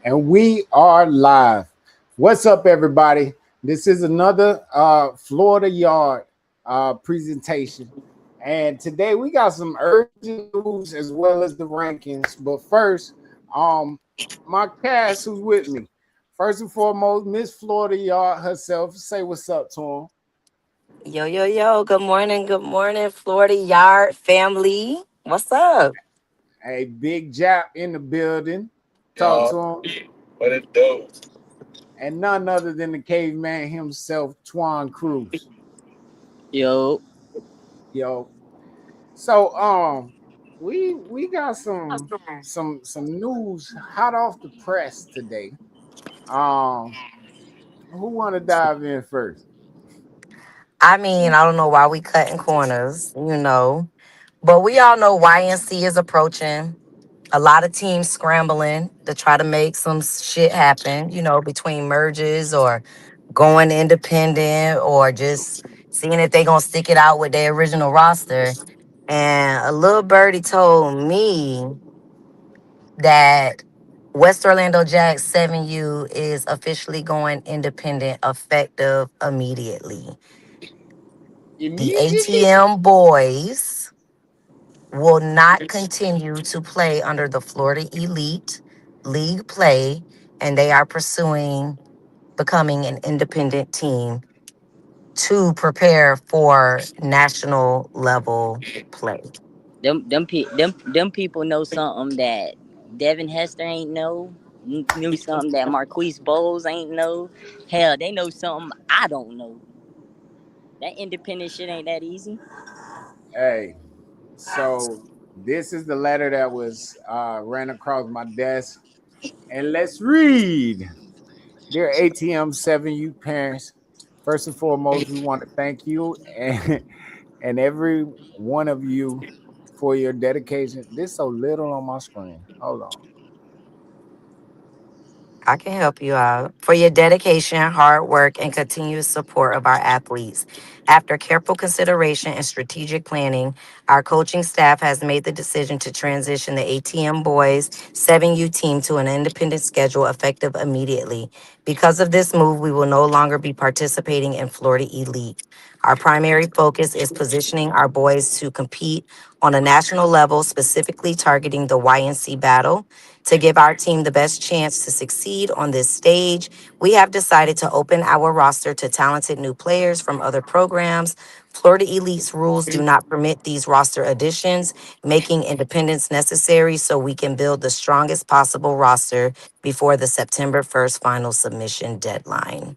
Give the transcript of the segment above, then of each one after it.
And we are live. What's up, everybody? This is another Florida Yard presentation. And today we got some urgent news as well as the rankings. But first, um, my cast who's with me. First and foremost, Miss Florida Yard herself. Say what's up to him. Yo, yo, yo. Good morning, Florida Yard family. What's up? A big Jap in the building. Talk Y'all, to him. what it do? And none other than the caveman himself, Twan Cruz. Yo, Yo, So we got some news hot off the press today. Um who wanna dive in first? I don't know why we cutting corners, but we all know YNC is approaching. A lot of teams scrambling to try to make some shit happen, between merges or going independent or just seeing if they gonna stick it out with their original roster. And a little birdie told me that West Orlando Jack 7U is officially going independent effective immediately. The Immediately? ATM boys will not continue to play under the Florida Elite League play, and they are pursuing becoming an independent team to prepare for national level play. them people know something that Devin Hester ain't know. Knew something that Marquise Bowles ain't know. Hell, they know something I don't know. That independent shit ain't that easy. Hey, so this is the letter that was ran across my desk. And let's read. Dear ATM 7U parents, first and foremost, we want to thank you and every one of you for your dedication. This so little on my screen. Hold on. I can help you out. For your dedication, hard work, and continuous support of our athletes. After careful consideration and strategic planning, our coaching staff has made the decision to transition the ATM Boys 7U team to an independent schedule effective immediately. Because of this move, we will no longer be participating in Florida Elite. Our primary focus is positioning our boys to compete on a national level, specifically targeting the YNC battle. To give our team the best chance to succeed on this stage, we have decided to open our roster to talented new players from other programs. Florida Elite's rules do not permit these roster additions, making independence necessary so we can build the strongest possible roster before the September 1st final submission deadline.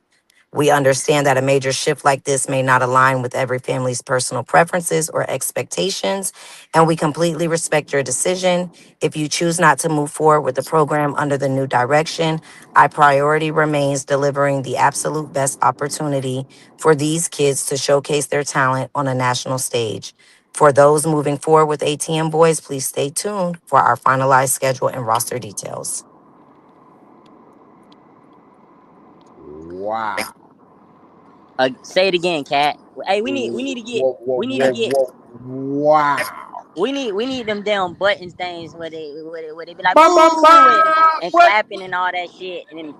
We understand that a major shift like this may not align with every family's personal preferences or expectations, and we completely respect your decision. If you choose not to move forward with the program under the new direction, our priority remains delivering the absolute best opportunity for these kids to showcase their talent on a national stage. For those moving forward with ATM Boys, please stay tuned for our finalized schedule and roster details. Wow. Say it again, cat. Hey, Whoa, whoa, we need to whoa, get, whoa. Wow. we need them damn buttons things where they be like Bum, bum, boo bum. and What? clapping and all that shit. And then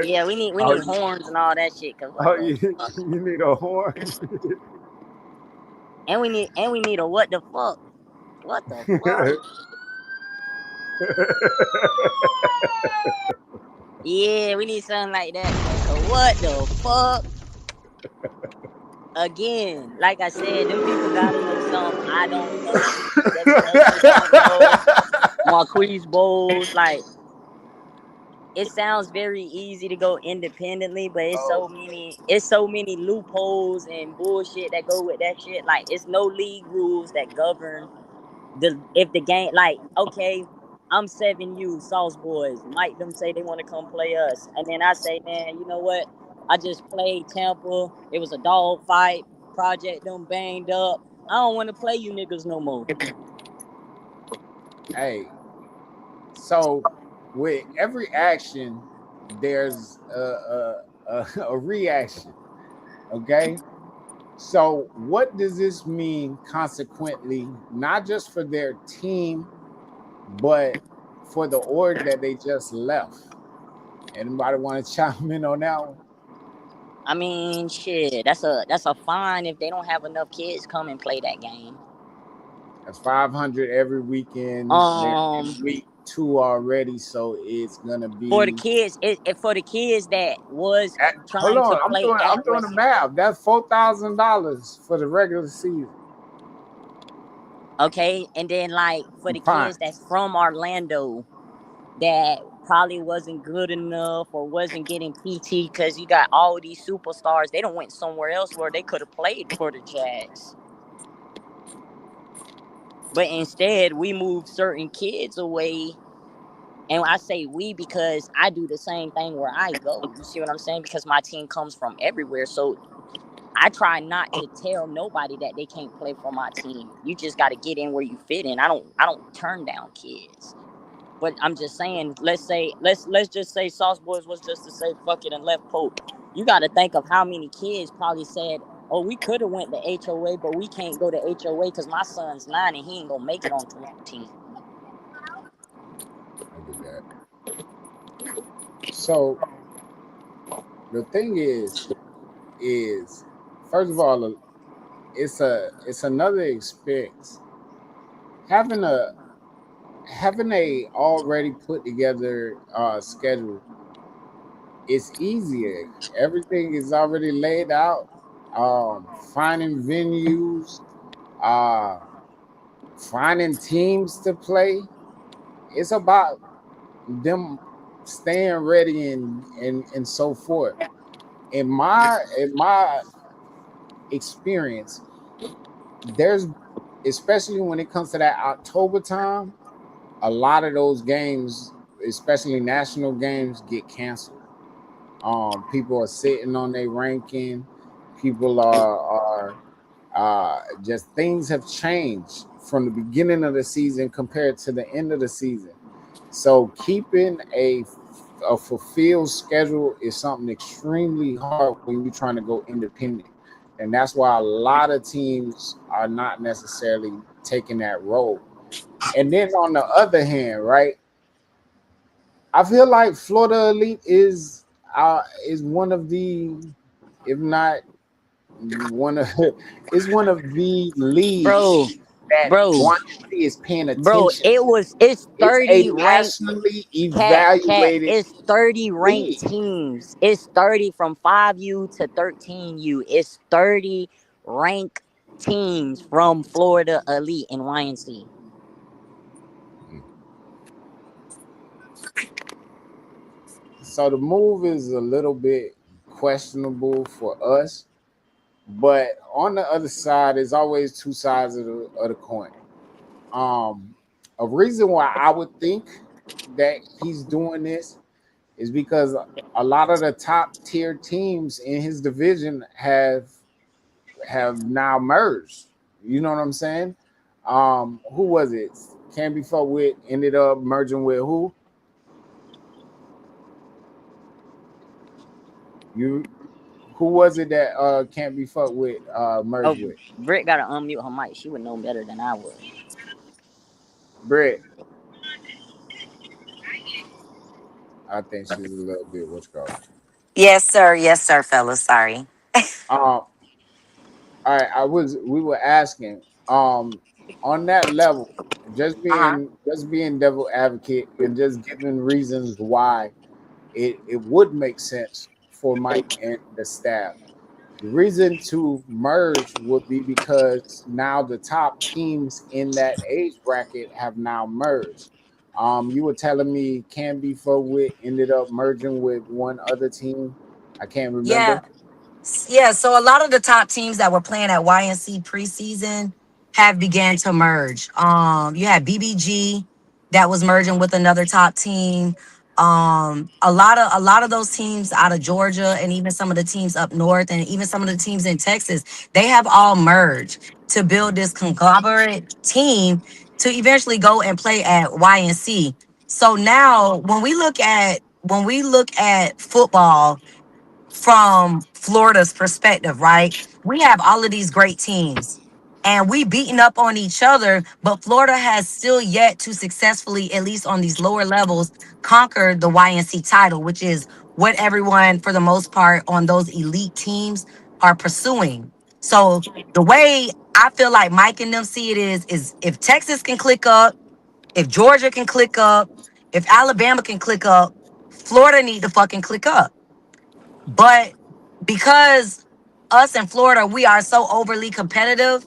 yeah, we oh, need horns and all that shit. Cause what oh, the fuck? you need a horn? And we need a what the fuck? What the fuck? Yeah, we need something like that, man. Cause what the fuck? Again, like I said, them people gotta know something I don't know. Devin Hester don't know. Marquise Bowles, like it sounds very easy to go independently, but oh, it's so many loopholes and bullshit that go with that shit. Like it's no league rules that govern the if the game like okay, I'm 7U Sauce Boys. Mike them say they want to come play us. And then I say, man, you know what? I just played Tampa. It was a dog fight. Project them banged up. I don't want to play you niggas no more. hey. So with every action, there's a reaction. Okay. So what does this mean consequently, not just for their team, but for the org that they just left. Anybody want to chime in on that one? I mean, shit, that's a fine if they don't have enough kids come and play that game. That's 500 every weekend. They're Um, in week two already, so it's gonna for the be. kids, for the kids that was Hold trying to on, play I'm at doing the math. That's $4,000 for the regular season. okay, and then like for the Fine. kids that's from Orlando that probably wasn't good enough or wasn't getting PT because you got all these superstars, they don't went somewhere else where they could have played for the Jags. But instead, we moved certain kids away. And I say we because I do the same thing where I go. You see what I'm saying? Because my team comes from everywhere. So I try not to tell nobody that they can't play for my team. You just got to get in where you fit in. I don't turn down kids. But I'm just saying, let's just say Sauce Boys was just to say fuck it and left Pope. You got to think of how many kids probably said, "Oh, we could have went to HOA, but we can't go to HOA because my son's 9 and he ain't gonna make it onto my team." I get that. So the thing is first of all, it's another experience. Having a already put together schedule is easier. Everything is already laid out. Finding venues, uh, finding teams to play. It's about them staying ready and so forth. In my experience, there's especially when it comes to that October time, a lot of those games, especially national games, get canceled. People are sitting on their ranking. People are just things have changed from the beginning of the season compared to the end of the season. So keeping a fulfilled schedule is something extremely hard when you're trying to go independent, and that's why a lot of teams are not necessarily taking that role. And then on the other hand, right, I feel like Florida Elite is one of the, if not one of, is one of the Bro, leagues that bro, YNC is paying bro, attention to. it's It's a 30 ranked nationally cat, evaluated it's 30 ranked league. teams. It's 30 from 5U to 13U. It's 30 ranked teams from Florida Elite and YNC. So the move is a little bit questionable for us, but on the other side, there's always two sides of the coin. Um, a reason why I would think that he's doing this is because a lot of the top tier teams in his division have now merged. You know what I'm saying? Who was it? Can't be fucked with ended up merging with who? You who was it that can't be fucked with Oh, merged with? Britt got to unmute her mic. She would know better than I would. Brett. I think she's a little bit what's called. Yes, sir. Yes, sir, fellas. Sorry. All right, we were asking on that level, Uh-huh. just being devil advocate and just giving reasons why it would make sense for Mike and the staff. The reason to merge would be because now the top teams in that age bracket have now merged. You were telling me Canby Forward ended up merging with one other team. I can't Yeah. remember. Yeah, so a lot of the top teams that were playing at YNC preseason have began to merge. You had BBG that was merging with another top team. A lot of those teams out of Georgia and even some of the teams up north and even some of the teams in Texas, they have all merged to build this conglomerate team to eventually go and play at YNC. So now when we look at football from Florida's perspective, right? We have all of these great teams. and we beating up on each other, but Florida has still yet to successfully, at least on these lower levels, conquer the YNC title, which is what everyone, for the most part, on those elite teams are pursuing. So the way I feel like Mike and them see it is if Texas can click up, if Georgia can click up, if Alabama can click up, Florida need to fucking click up. But because us in Florida, we are so overly competitive,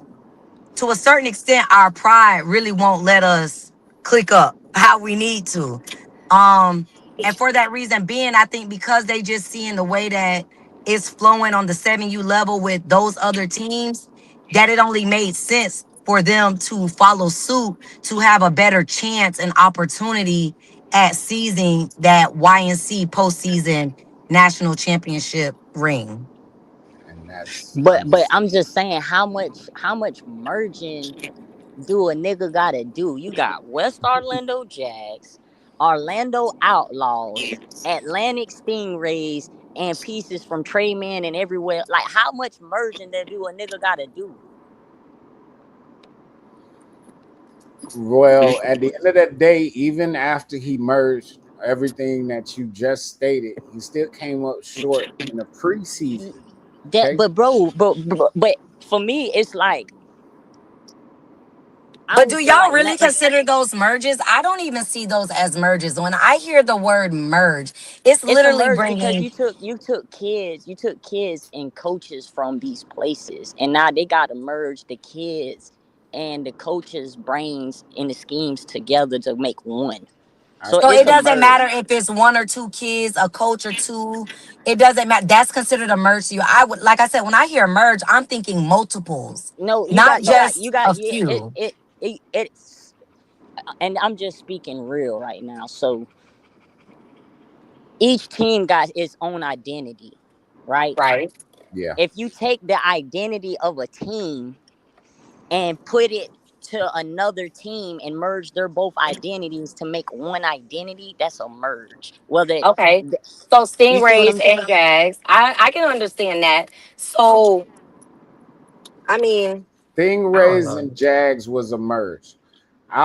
to a certain extent, our pride really won't let us click up how we need to. Um, and for that reason being, I think because they just seeing the way that it's flowing on the 7U level with those other teams, that it only made sense for them to follow suit to have a better chance and opportunity at seizing that YNC postseason national championship ring. And that's But I'm understandable. just saying how much merging do a nigga gotta do? You got West Orlando Jags, Orlando Outlaws, Atlantic Stingrays, and pieces from Trey Man and everywhere. Like how much merging that do a nigga gotta do? Well, at the end of the day, even after he merged everything that you just stated, he still came up short in the preseason. That Okay. but but for me it's like I But don't do feel y'all like really nothing. consider those merges? I don't even see those as merges. When I hear the word merge, it's It's a literally merge because bringing. you took kids and coaches from these places, and now they got to merge the kids and the coaches' brains and the schemes together to make one. I So So said it's it a a doesn't merge. matter if it's one or two kids, a coach or two. It doesn't matter. That's considered a merge to you. I would, like I said, when I hear merge, I'm thinking multiples, No, you not got you got you just got a yeah, few. it's and I'm just speaking real right now. So each team got its own identity, right? Right. yeah. If you take the identity of a team and put it to another team and merge their both identities to make one identity, that's a merge. Whether Okay. So you see what stingrays I'm saying? and jags, I can understand that. So I mean, I don't Stingrays know. and Jags was a merge.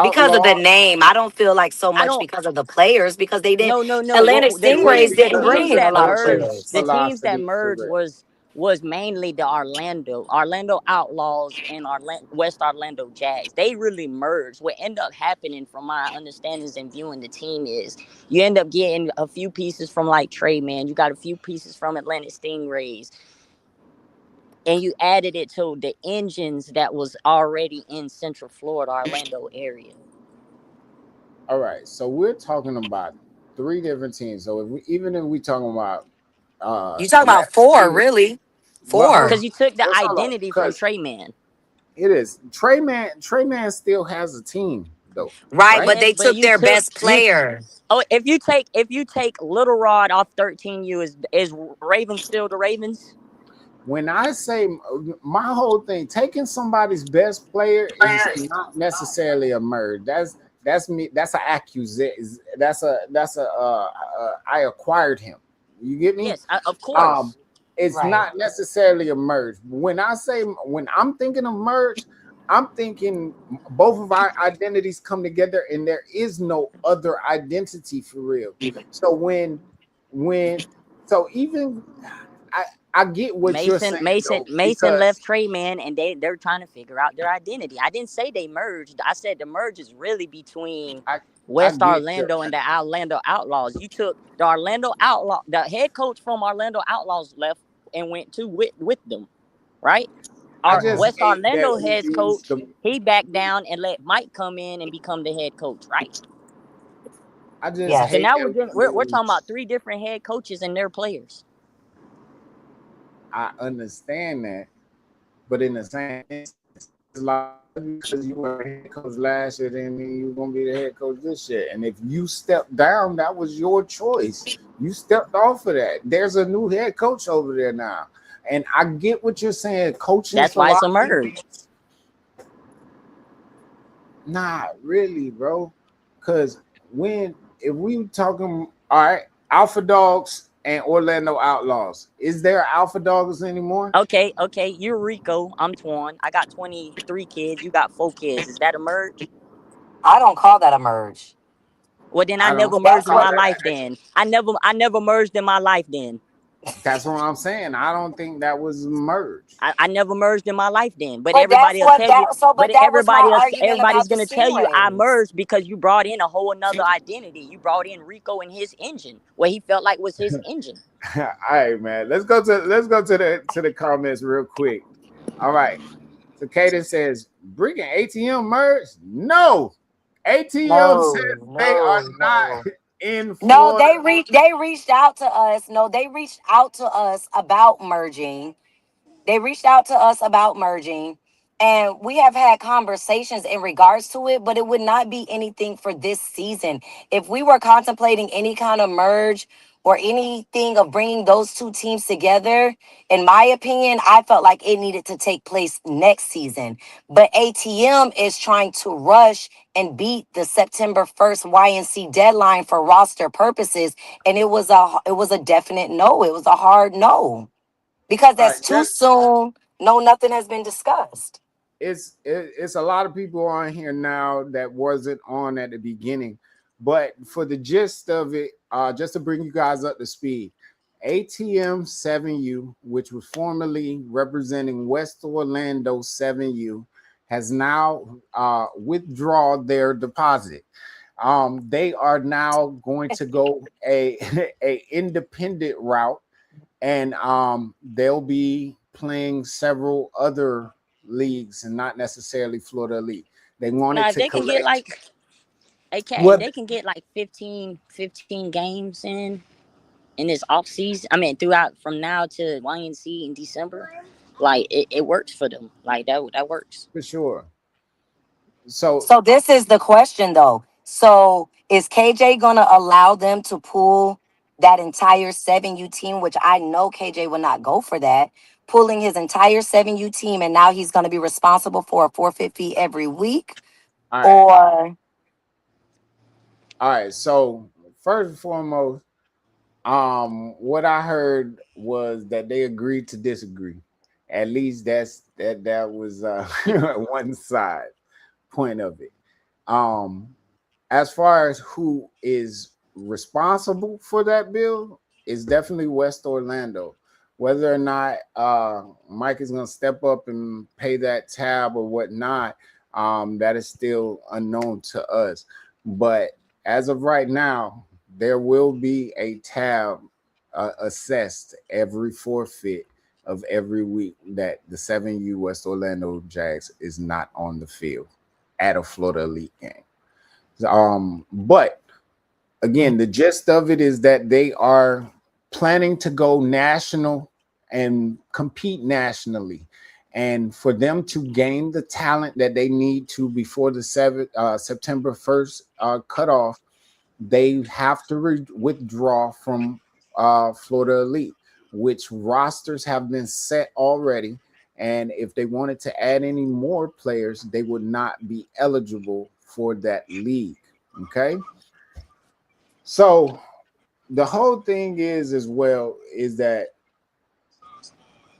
Because of the Outlaw. name. I don't feel like so I much don't. because of the players because they didn't. No. Atlantic The It was Stingrays teams, the didn't because teams bring in a that lot of merged, players. the teams that velocity. merged Correct. was mainly the Orlando Outlaws and West Orlando Jags. They really merged. What ended up happening, from my understandings and viewing the team, is you end up getting a few pieces from like Trey Man. You got a few pieces from Atlantic Stingrays, and you added it to the engines that was already in Central Florida, Orlando area. All right. So we're talking about three different teams. So even if we talking about You talk about Atlantic four, Sting, really? but hold Four. on. Because you took the Let's hold on. identity from Because Trey Man. it is Trey Man. Trey Man still has a team though, Right, right? but they But took you their took best you. player. Oh, if you take Little Rod off 13U, is Ravens still the Ravens? When I say my whole thing, taking somebody's best player is not necessarily a merge. That's me. That's an accusation. I acquired him. You get me? Yes, of Um, course. it's Right. not necessarily a merge. When I'm thinking of merge, I'm thinking both of our identities come together, and there is no other identity for real. So when so even I I get what you're Mason, saying Mason, though, Mason left because Trey Man, and they're trying to figure out their identity. I didn't say they merged. I said the merge is really between I I West get your Orlando and the Orlando Outlaws. You took the head coach from Orlando Outlaws left and went to with them, right? I Our just Okay. West hate that Orlando we head use coach, the he backed down and let Mike come in and become the head coach, right? I just So Yes. hate now that we're we talking about use three different head coaches and their players. I understand that, but in the same instance, it's like because you were the head coach last year, then mean you're gonna be the head coach this year. And if you stepped down, that was your choice. You stepped off of that. There's a new head coach over there now. And I get what you're saying, coaching That's why it's a philosophy. merge. Not really, bro. Cause when if we talking all right, Alpha Dogs and Orlando Outlaws. Is there Alpha Dogs anymore? Okay, you're Rico. I'm Twan. I got 23 kids. You got 4 kids. Is that a merge? I don't call that a merge. Well, then I I don't never call merged That's in what. my that. life. Then I never merged in my life. Then That's what I'm saying. I don't think that was merged. I never merged in my life. Then, but But that's everybody will what tell you. that. So, but But that was my argument everybody's about the gonna tell you I Seaways. merged because you brought in a whole another identity. You brought in Rico and his engine, what he felt like was his engine. All right, man. Let's go to the comments real quick. All right. So Kaden says, bringing ATM merge? No. ATM says No, they are no, not no. in No, Florida. they reached out to us. No, they reached out to us about merging. They reached out to us about merging, and we have had conversations in regards to it, but it would not be anything for this season. If we were contemplating any kind of merge or anything of bringing those two teams together, in my opinion, I felt like it needed to take place next season. But ATM is trying to rush and beat the September 1st YNC deadline for roster purposes, and it was a definite no. It was a hard no because All right, that's too soon. No, nothing has been discussed. it's a lot of people on here now that wasn't on at the beginning, but for the gist of it, just to bring you guys up to speed, ATM 7U, which was formerly representing West Orlando 7U, has now withdraw their deposit. They are now going to go a a independent route, and they'll be playing several other leagues and not necessarily Florida League. They wanted Now, if to they can get collect like AK, if what they can get like 15 games in this off season, I mean throughout from now to YNC in December, like it works for them. Like that works. for sure. So So this is the question though. So is KJ gonna allow them to pull that entire 7U team, which I know KJ will not go for that, pulling his entire 7U team, and now he's gonna be responsible for a forfeit fee every week? all right, Or all right. So first and foremost, what I heard was that they agreed to disagree. At least that was one side point of it. Um, as far as who is responsible for that bill, is definitely West Orlando. Whether or not Mike is going to step up and pay that tab or whatnot, that is still unknown to us. But as of right now, there will be a tab assessed every forfeit of every week that the 7U West Orlando Jags is not on the field at a Florida Elite game. But again, the gist of it is that they are planning to go national and compete nationally. And for them to gain the talent that they need to before the September 1st cutoff, they have to withdraw from Florida Elite, which rosters have been set already. And if they wanted to add any more players, they would not be eligible for that league. Okay. So the whole thing is as well is that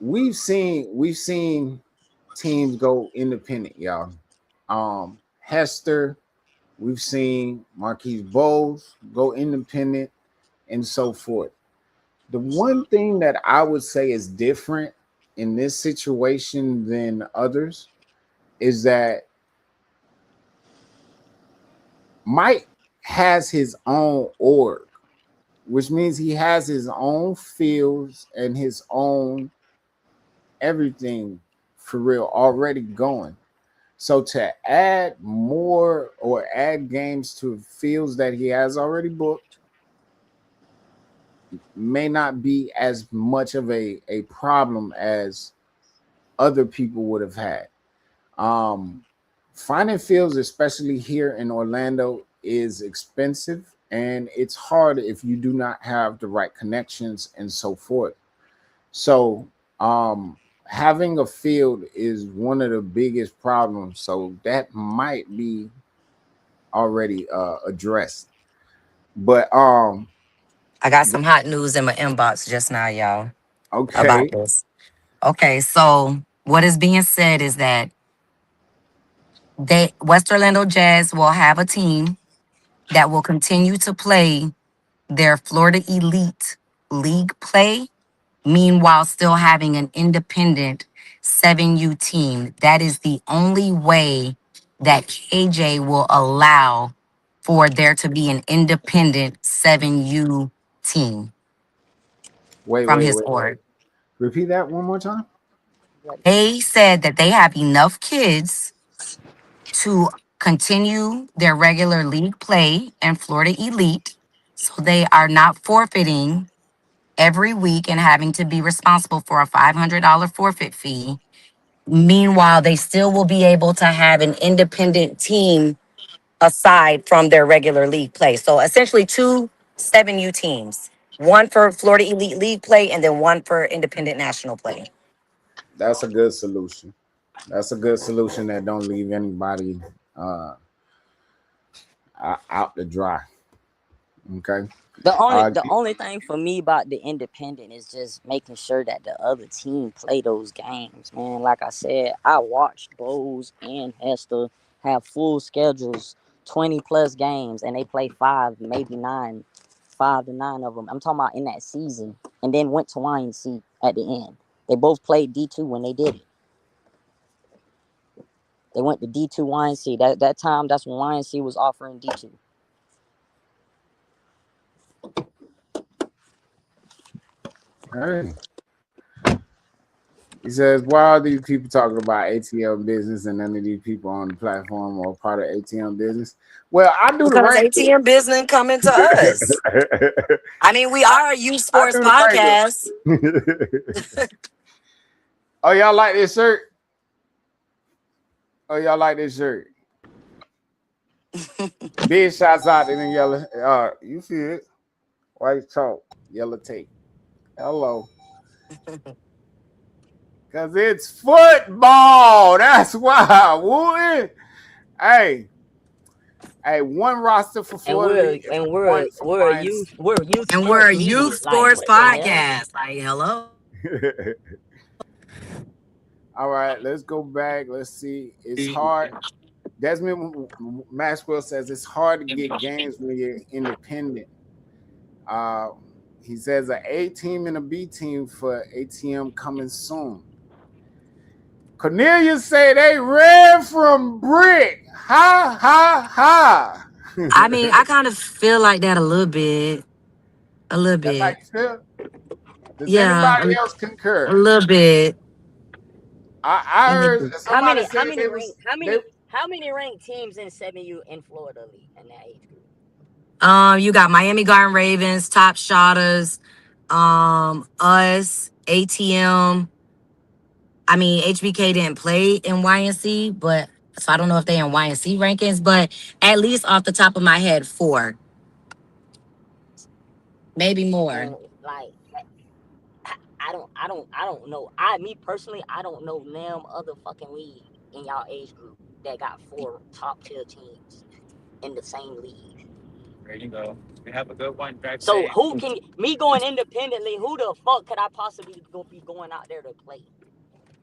we've seen teams go independent, y'all. Hester, we've seen Marquise Bowles go independent and so forth. The one thing that I would say is different in this situation than others is that Mike has his own org, which means he has his own fields and his own everything for real already going. So to add more or add games to fields that he has already booked may not be as much of a problem as other people would have had. Um, Finding fields, especially here in Orlando, is expensive and it's hard if you do not have the right connections and so forth. So, having a field is one of the biggest problems. So that might be already addressed. But I got some hot news in my inbox just now, y'all, about Okay. this. Okay, so what is being said is that West Orlando Jazz will have a team that will continue to play their Florida Elite League play, meanwhile still having an independent 7U team. That is the only way that KJ will allow for there to be an independent 7U team Wait, from wait, his wait, wait. board. Repeat that one more time. They said that they have enough kids to continue their regular league play in Florida Elite, so they are not forfeiting every week and having to be responsible for a $500 forfeit fee. Meanwhile, they still will be able to have an independent team aside from their regular league play. So essentially, two 7U teams, one for Florida Elite League play and then one for independent national play. That's a good solution. That's a good solution that don't leave anybody uh, out to dry. Okay. The only Uh, the only thing for me about the independent is just making sure that the other team play those games, man. Like I said, I watched Bose and Hester have full schedules, 20+ games, and they play five, maybe nine, 5 to 9 of them. I'm talking about in that season, and then went to YNC at the end. They both played D2 when they did it. They went to D2 YNC. That time, that's when YNC was offering D2. hey, he says, why are these people talking about ATM business and none of these people on the platform or part of ATM business? Well, I do the Because ranking. ATM business coming to us. I mean, we are a youth I sports do the podcast. ranking. Oh, y'all like this shirt? Oh, y'all like this shirt? Big shots out in the yellow. You see it? White chalk, yellow tape. Hello. Cause it's football. That's why. Woo. Hey, hey, one roster for And Florida League and one for Lions. we're a youth And we're sports a youth media. Like, sports what the hell? podcast. Like, hello. All right, let's go back. Let's see. It's hard. Desmond Maxwell says it's hard to get games when you're independent. Uh, he says an A team and a B team for ATM coming soon. Cornelius say they ran from brick. Ha ha ha. I mean, I kind of feel like that a little bit. A little That's how bit. you feel? Does Yeah, anybody else a concur? little bit. I A little heard bit. somebody say they was they How many ranked teams in 7U in Florida League in that age group? You got Miami Garden Ravens, Top Shotters, us, ATM. I mean, HBK didn't play in YNC, but so I don't know if they in YNC rankings, but at least off the top of my head, four, maybe more. And like, I don't know. Me personally, I don't know them other fucking league in y'all age group that got 4 top tier teams in the same league. There you go. We have a good one. Drive So safe. who can me going independently? Who the fuck could I possibly be going out there to play?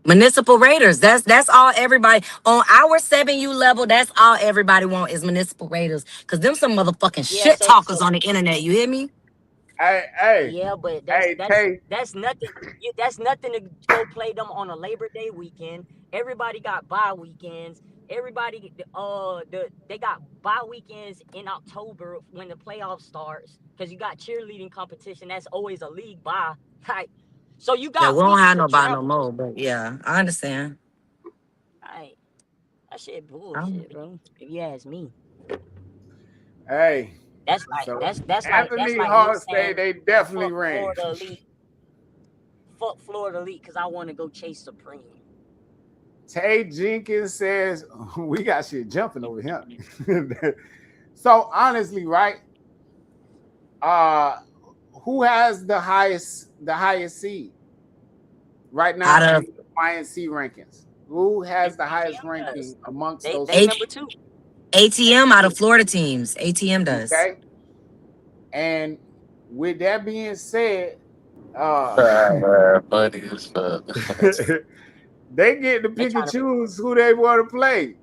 Municipal Raiders. That's all everybody on our 7U level. That's all everybody want is Municipal Raiders. Cause them some motherfucking Yeah, shit talkers on the internet. You hear me? hey yeah, but that's hey that's Tay. that's nothing. That's nothing to go play them on a Labor Day weekend. Everybody got bye weekends. Everybody, they got bye weekends in October when the playoff starts because you got cheerleading competition. That's always a league bye. Like, so you Yeah, got we don't weeks have to nobody no travel. more. But yeah, I understand. Like, that shit Um, bullshit, bro. If you ask me, Hey. that's like So that's Anthony like me Hart say saying they definitely fuck ran. Florida Elite, fuck Florida Elite because I want to go chase Supreme. Tay Jenkins says we got shit jumping over here. So honestly, right? Uh who has the highest seed right now out in of the YNC rankings? Who has the highest ATM ranking does. amongst They those they teams? H- number two. ATM out of Florida teams. ATM does. Okay. And with that being said, Funny as fuck. they get to They pick and trying to choose who they want to play.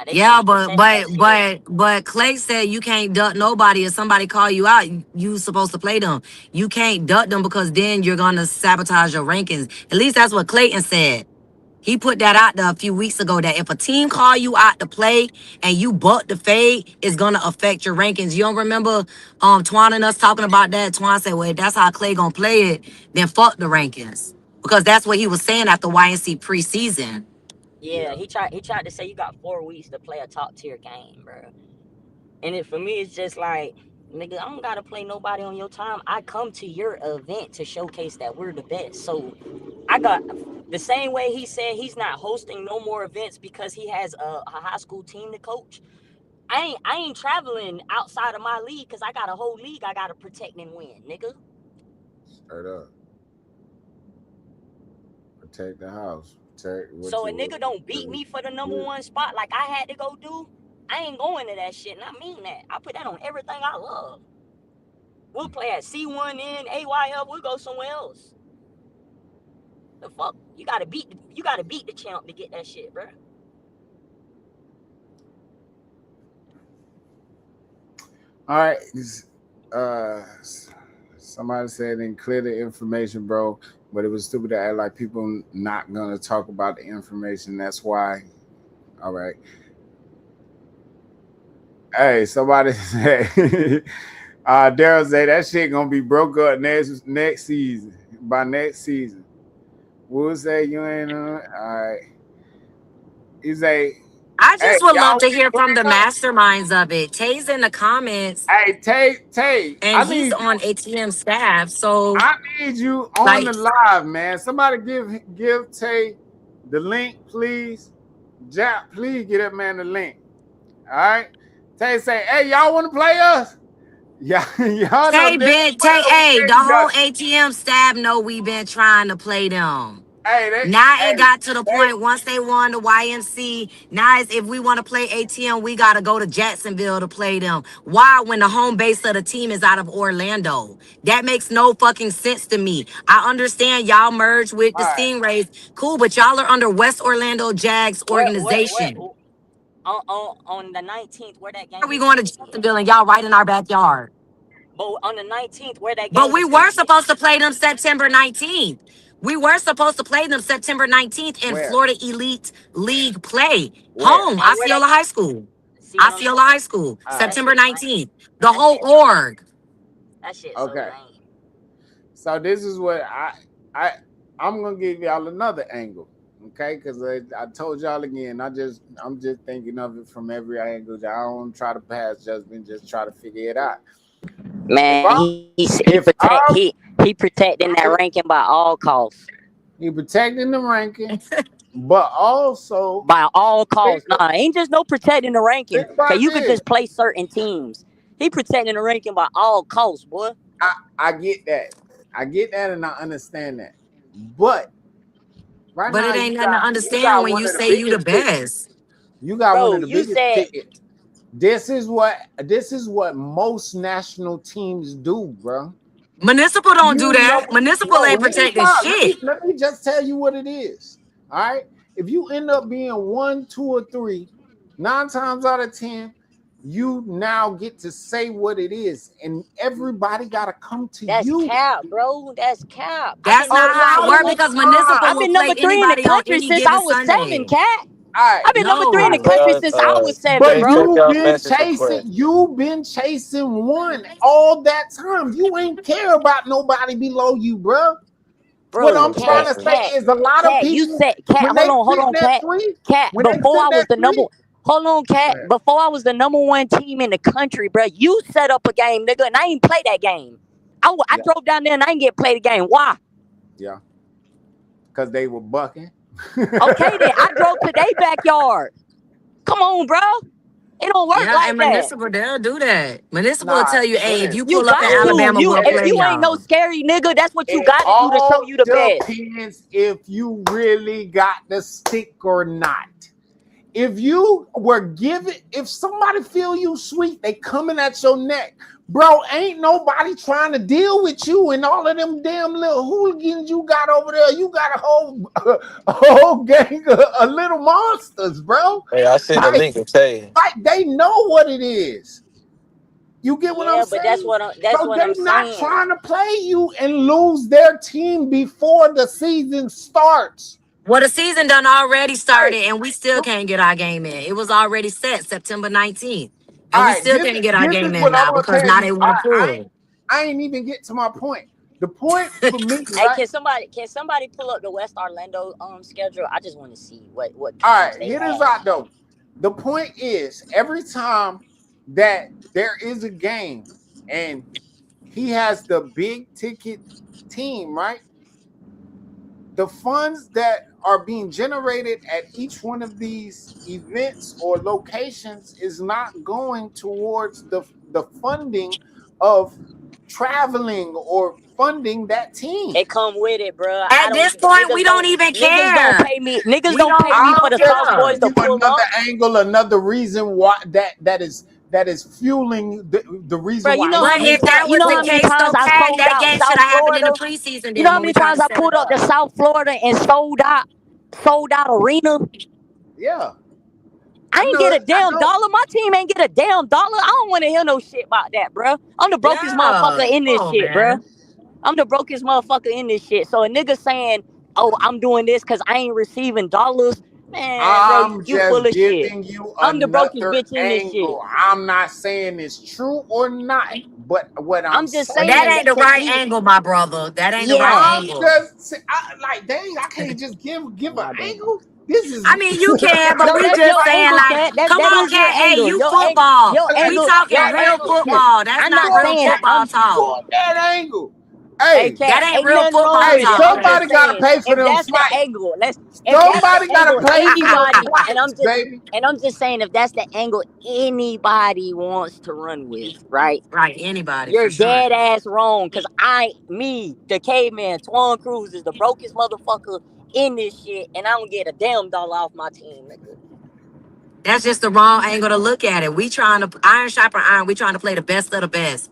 they trying Yeah, to but protect that but shit. but but Clay said you can't duck nobody. If somebody call you out, you supposed to play them. You can't duck them because then you're gonna sabotage your rankings. At least that's what Clayton said. He put that out there a few weeks ago that if a team call you out to play and you buck the fade, it's gonna affect your rankings. You don't remember Twan and us talking about that? Twan said, well, if that's how Clay gonna play it, then fuck the rankings. Because that's what he was saying after YNC preseason. Yeah, he tried to say you got 4 weeks to play a top tier game, bro. And it for me, it's just like, nigga, I don't gotta play nobody on your time. I come to your event to showcase that we're the best. So I got the same way he said he's not hosting no more events because he has a high school team to coach. I ain't traveling outside of my league because I got a whole league I gotta protect and win, nigga. Straight up. Protect the house. Protect what So a you. nigga don't beat me for the number one spot like I had to go do. I ain't going to that shit, and I mean that. I put that on everything I love. We'll play at C1N, AYL. We'll go somewhere else. The fuck? You gotta beat the champ to get that shit, bro. All right. Uh, somebody said didn't clear the information, bro. But it was stupid to act like people not gonna talk about the information. That's why. All right. Hey, somebody said. Daryl said that shit gonna be broke up next season. By next season. We'll say you ain't all right. He say, I hey, just would love y'all to ain't hear from the playing us? masterminds of it. Tay's in the comments Hey, Tay, and he's on ATM staff. So I need you on like the live, man. Somebody give Tay the link, please. Jack, please get that man the link. All right. Tay say, hey, y'all want to play us? Yeah, y'all know this. Hey, the whole ATM staff know we been trying to play them. Now it got to the point once they won the YMC. Now it's if we want to play ATM, we gotta go to Jacksonville to play them. Why? When the home base of the team is out of Orlando, that makes no fucking sense to me. I understand y'all merged with the All right. Stingrays, cool, but y'all are under West Orlando Jags What organization. on the 19th where that Are game we is going to taking place? Jacksonville and y'all right in our backyard? But on the 19th where that But game we is were taking place? supposed to play them September 19th. We were supposed to play them September 19th in Where? Florida Elite League play. Where? Home, And where that Osceola High School. see what I'm Osceola saying? High School, All right. That September shit lame. 19th. The That whole shit org. that shit so Okay. lame. So this is what I I'm gonna give y'all another angle, okay? Because I told y'all again, I'm just thinking of it from every angle. I don't try to pass judgment, just try to figure it out. If Man, I if I'm he protecting that ranking by all costs. you protecting the ranking, but also By all think, costs. Nah, ain't just no protecting the ranking. think Okay, about you could this. just play certain teams. He protecting the ranking by all costs, boy. I get that. I get that and I understand that. But right But now it ain't nothing to you understand got when one you of the say you the biggest tickets. best. You got one Bro, of the you biggest said tickets. This is what most national teams do, bro. Municipal don't do You that. know, Municipal no, ain't let me protecting stop. shit. Let me just tell you what it is. All right. If you end up being 1, 2, or 3, 9 times out of 10, you now get to say what it is, and everybody gotta come to that's you. cap, bro. That's cap. I've That's been A not number how it lot three of in works the the because time. Municipal I've will been play number three in the anybody on country any since I given was seven, Sunday. cat. All right. I've been number three in the No. country since I was seven, But bro. Check y'all's you've been message chasing, request. one all that time. You ain't care about nobody below you, bro. What Bro, I'm trying to say cat, is a lot of you people said cat. when they Hold sit on, that three, cat. when they sit that three. Hold on, cat. Before I was the number one team in the country, bro. You set up a game, nigga, and I ain't play that game. I Yeah, drove down there and I ain't get play the game. Why? yeah, because they were bucking. Okay, then I drove to their backyard. Come on, bro. It don't work Yeah, and like that. Municipal, they'll do that. Municipal will Nah, tell you, hey, if listen, you You pull up in got to. Alabama, we'll If play you ain't no y'all. scary nigga, that's what you it got to do to show all you the best. depends if you really got the stick or not. If you were given, if somebody feel you sweet, they coming at your neck. Bro, ain't nobody trying to deal with you and all of them damn little hooligans you got over there. You got a whole gang of little monsters, bro. Hey, I seen the Like, link and say, like they know what it is. You get what I'm Yeah, but saying? that's So what I'm they not saying. trying to play you and lose their team before the season starts. Well, the season done already Hey, started, and we still can't get our game in. It was already set September 19th, all and we right, still this can't get our this is game in what I'm now gonna because tell now you. they want to pull. I ain't even get to my point. The point for me, Hey, right? can somebody pull up the West Orlando schedule? I just want to see what All games right, they here this have. out though. The point is, every time that there is a game and he has the big ticket team, right? The funds that are being generated at each one of these events or locations is not going towards the funding of traveling or funding that team. It come with it, bro. I At don't this point, we niggas don't don't even niggas don't care. pay me. Niggas We don't don't pay me for I'm the even just South Boys care. giving to you pull another up. angle, another reason why that is fueling the Bro, reason why But he if ain't that got you was know the how pulled. many case, times though, I Pat, sold that out game should South have happened in the Florida? preseason You know then how when we many tried to times I set it pulled up up. the South Florida and sold out arena? Yeah, I I ain't know get it. a I damn know. dollar. My team ain't get a damn dollar. I don't want to hear no shit about that, bro. I'm the brokest Yeah, motherfucker in come this on, shit, bro. man. I'm the brokest motherfucker in this shit. So a nigga saying, "Oh, I'm doing this because I ain't receiving dollars," man, bro, I'm you full just of shit. giving you I'm the brokest another bitch in this shit. angle. I'm not saying it's true or not, but what I'm I'm just But that saying saying, ain't that the to right me, angle, my brother. That ain't the right yeah. I'm angle. just like, dang, I can't just give an My bad. angle. This is I mean, you can, but No, we that's your just saying, angle, like, cat. That come that on, is your cat. Hey, angle. you football. Your like, We angle, talking your that real angle. angle. football. That's I'm not not real saying football I'm. talk. Fuck that angle. Hey, Hey, That cat, ain't ain't real nothing wrong football hey, with it. talk, I'm just somebody man. gotta saying, pay for if them that's the flights. angle, if that's the Somebody gotta angle, pay for them anybody, flights, baby. and I'm just saying, if that's the angle anybody wants to run with, right? Right, anybody, You're for sure. dead ass wrong. Cause the caveman, Twan Cruz is the brokest motherfucker in this shit, and I don't get a damn dollar off my team, nigga. That's just the wrong angle to look at it. We trying to iron sharpen iron. We trying to play the best of the best.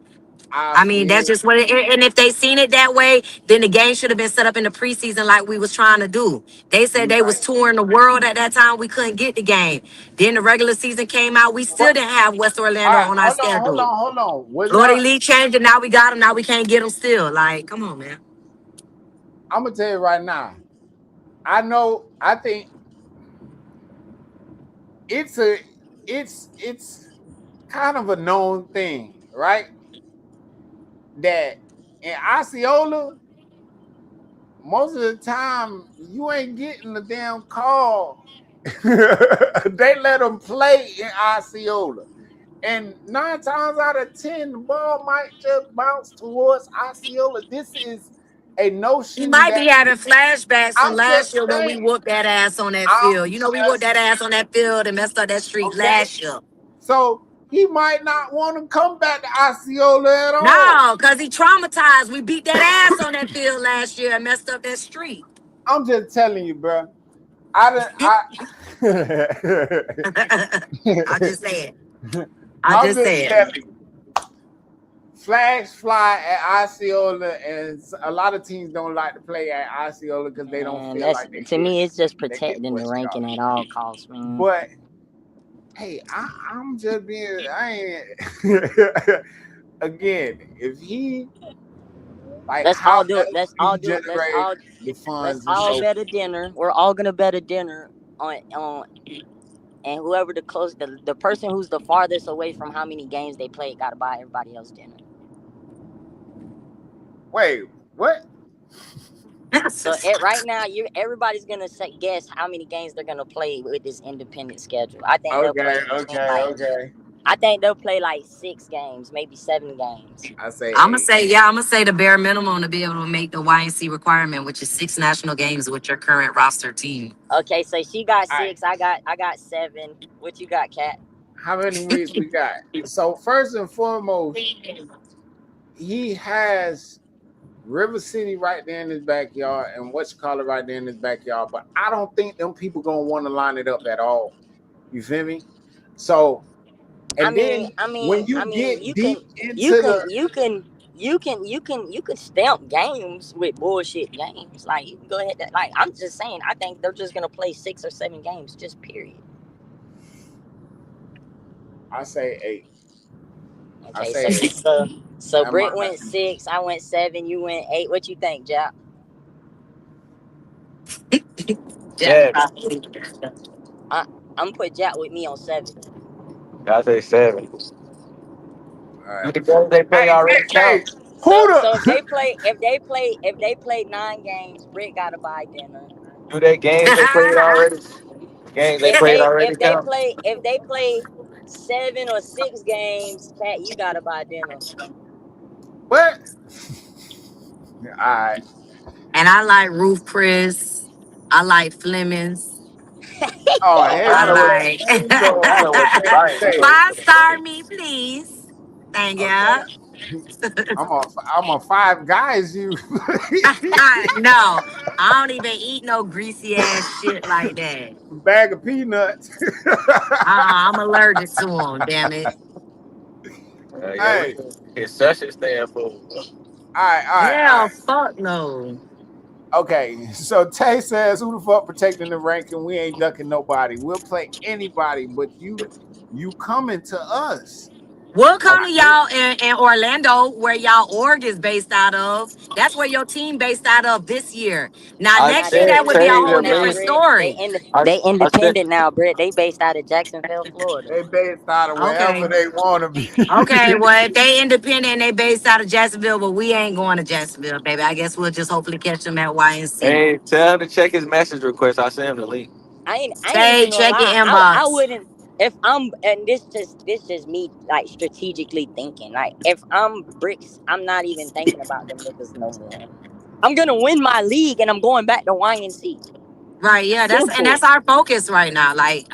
I I mean, that's feel just what it. And if they seen it that way, then the game should have been set up in the preseason like we was trying to do. They said you they was right. touring the world at that time. We couldn't get the game. Then the regular season came out. We still What? didn't have West All Orlando right, on our hold on, hold schedule. on, hold on. Was Florida not Elite changed it. Now we got them. Now we can't get them still. Like, come on, man. I'm gonna tell you right now. I know. I think it's a it's kind of a known thing, right? That in Osceola, most of the time you ain't getting the damn call. They let them play in Osceola. And 9 times out of 10, the ball might just bounce towards Osceola. This is a He notion might be that having flashbacks from I'm last just year when we saying. whooped that ass on that I'm field. You know, we whooped just that ass on that field and messed up that streak okay. last year. So he might not want to come back to Osceola at all. No, because he traumatized. We beat that ass on that field last year and messed up that streak. I'm just telling you, bro. I I just said. I I'm just just said. telling you. Flags fly at Osceola, and a lot of teams don't like to play at Osceola because they don't Man, feel that's like they to get me, it's just they get protecting the West ranking Charlotte. at all costs, man. But hey, I'm just being. I ain't. Again, if he like Let's all however do it. Let's he all do it. generate the Let's funds and all so bet a dinner. We're all gonna bet a dinner on and whoever the person who's the farthest away from how many games they played got to buy everybody else dinner. wait, what? So right now, everybody's gonna guess how many games they're gonna play with this independent schedule. I think they'll Okay, play between okay, like okay. I think they'll play like 6 games, maybe 7 games. I say I'm gonna 8. say, yeah, I'm gonna say the bare minimum to be able to make the YNC requirement, which is 6 national games with your current roster team. Okay, so she got All right. 6. I got 7. What you got, Cat? How many weeks we got? So first and foremost, he has River City right there in his backyard and what's call it right there in his backyard. But I don't think them people gonna want to line it up at all. You feel me? So I And mean, then I when mean, I you mean, get deep you into can, the you can, you can stamp games with bullshit games. Like you can go ahead. Like I'm just saying, I think they're just gonna play 6 or 7 games, just period. I say 8. I Okay, say so 8. so Am I, Britt went 6, I went 7, you went 8. What you think, Jack? Jack 7. probably. I I'm put Jack with me on 7. I say 7. all Do right. the games they play Hey, already hey, count? who So the if they play 9 games, Britt gotta buy dinner. Do they games they played already? Games they played already count? If they play 7 or 6 games, Cat, you gotta buy dinner. what? All right. And I like Roof Chris. I like Flemings. Oh, Oh, here I we I know go. what like Here we go. I know what the Lions Tay. play. 5-star me, please. Thank Okay. ya. I'm a five guys you. No, I don't even eat no greasy ass shit like that. Bag of peanuts. I'm allergic to them. Damn it. Yeah, we Hey, his session stand for. all Hell, right. fuck no. Okay, so Tay says, "Who the fuck protecting the ranking? We ain't ducking nobody. We'll play anybody, but you coming to us." We'll come to Okay. y'all in Orlando, where y'all org is based out of. That's where your team based out of this year. Now, I Nah, next they year, that said would be a Tay whole to independent now, different me. Britt. story. They I said independent now, Britt. They based out of Jacksonville, Florida. They based out of wherever Okay. they want to be. Okay, well, if they independent and they based out of Jacksonville, but we ain't going to Jacksonville, baby. I guess we'll just hopefully catch them at YNC. hey, tell him to check his message request. I sent him the link. I ain't Tay, even gonna check your lie. I inbox. wouldn't if I'm and this just me like strategically thinking. Like if I'm bricks, I'm not even thinking about them niggas no more. I'm gonna win my league and I'm going back to YNC. Right, yeah, Simple. that's our focus right now. Like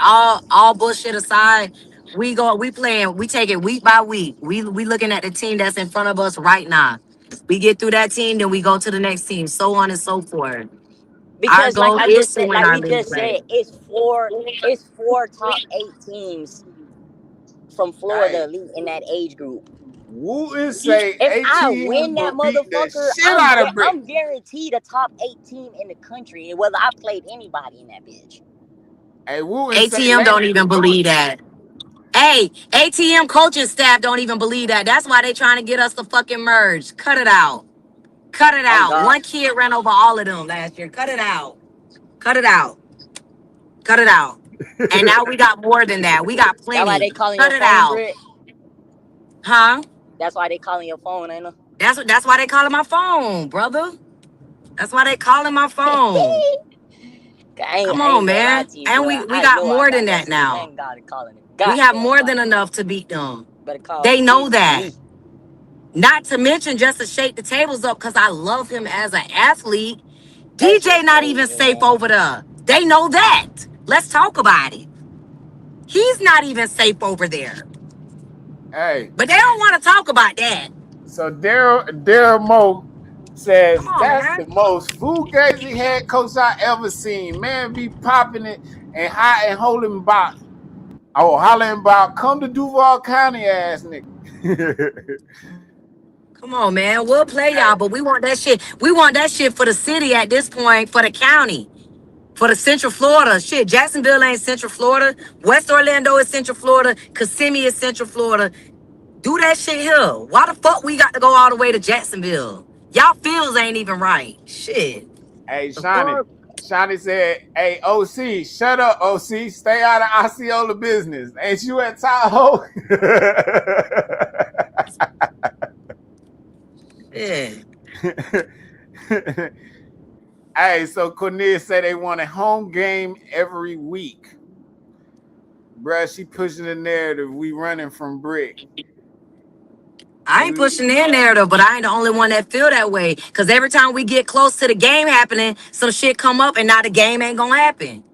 all bullshit aside, we playing, we take it week by week. We looking at the team that's in front of us right now. We get through that team, then we go to the next team, so on and so forth. Our Because goal is to win like our we league just play. said, it's four top 8 teams from Florida Hey, elite in that age group. Woo is say If I ATM win that will beat the motherfucker, shit out of Brick. I'm guaranteed a top 8 team in the country, whether I played anybody in that bitch. Hey, Woo is say ATM let don't even Woo. believe that. Hey, ATM coaching staff don't even believe that. That's why they trying to get us to fucking merge. Cut it out. Cut it On out. God. One kid ran over all of them last year. Cut it out. Cut it out. Cut it out. And now we got more than that. We got That's why plenty. they calling Cut your it phone, out. Britt. Huh? That's why they calling your phone, ain't That's why they calling my phone, brother. That's why they calling my phone. it? Come I on, ain't gonna lie man. to you, And boy. we I got know I more than got that that sweet now. name God calling it. We have Goddamn more than body. enough to beat them. Better call They know King that. me. Not to mention just to shake the tables up because I love him as an athlete. That's DJ just not even crazy, safe man. over there. They know that. Let's talk about it. He's not even safe over there. Hey, But they don't want to talk about that. so Daryl Moe Come says on, that's the man. most fugazi head coach I ever seen. Man, be popping it and high and holding about. Oh, hollering about come to Duval County ass nigga. Come on, man. We'll play y'all, but we want that shit. We want that shit for the city at this point, for the county, for the Central Florida. Shit, Jacksonville ain't Central Florida. West Orlando is Central Florida. Kissimmee is Central Florida. Do that shit here. Why the fuck we got to go all the way to Jacksonville? Y'all feels ain't even right. Shit. Hey, The Shawnee. fuck? Shawnee said, "Hey, OC, shut up, OC. Stay out of Osceola business. Ain't you at Tahoe?" Yeah. Hey, so Cornelia said they want a home game every week. Bruh, she pushing the narrative. We running from Brick. I ain't We pushing their narrative, but I ain't the only one that feel that way. Cause every time we get close to the game happening, some shit come up and now the game ain't gonna happen.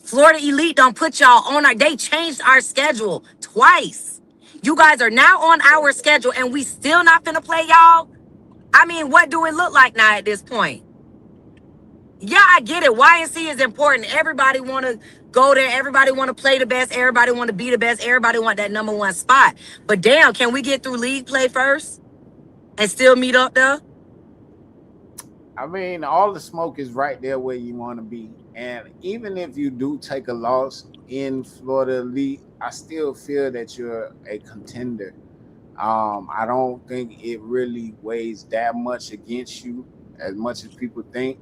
Florida Elite don't put y'all on they changed our schedule twice. You guys are now on our schedule and we still not finna play y'all. I mean, what do it look like now at this point? Yeah, I get it. YNC is important. Everybody wanna go there. Everybody want to play the best. Everybody want to be the best. Everybody want that number one spot. But damn, can we get through league play first and still meet up there? I mean, all the smoke is right there where you want to be. And even if you do take a loss in Florida Elite, I still feel that you're a contender. I don't think it really weighs that much against you as much as people think.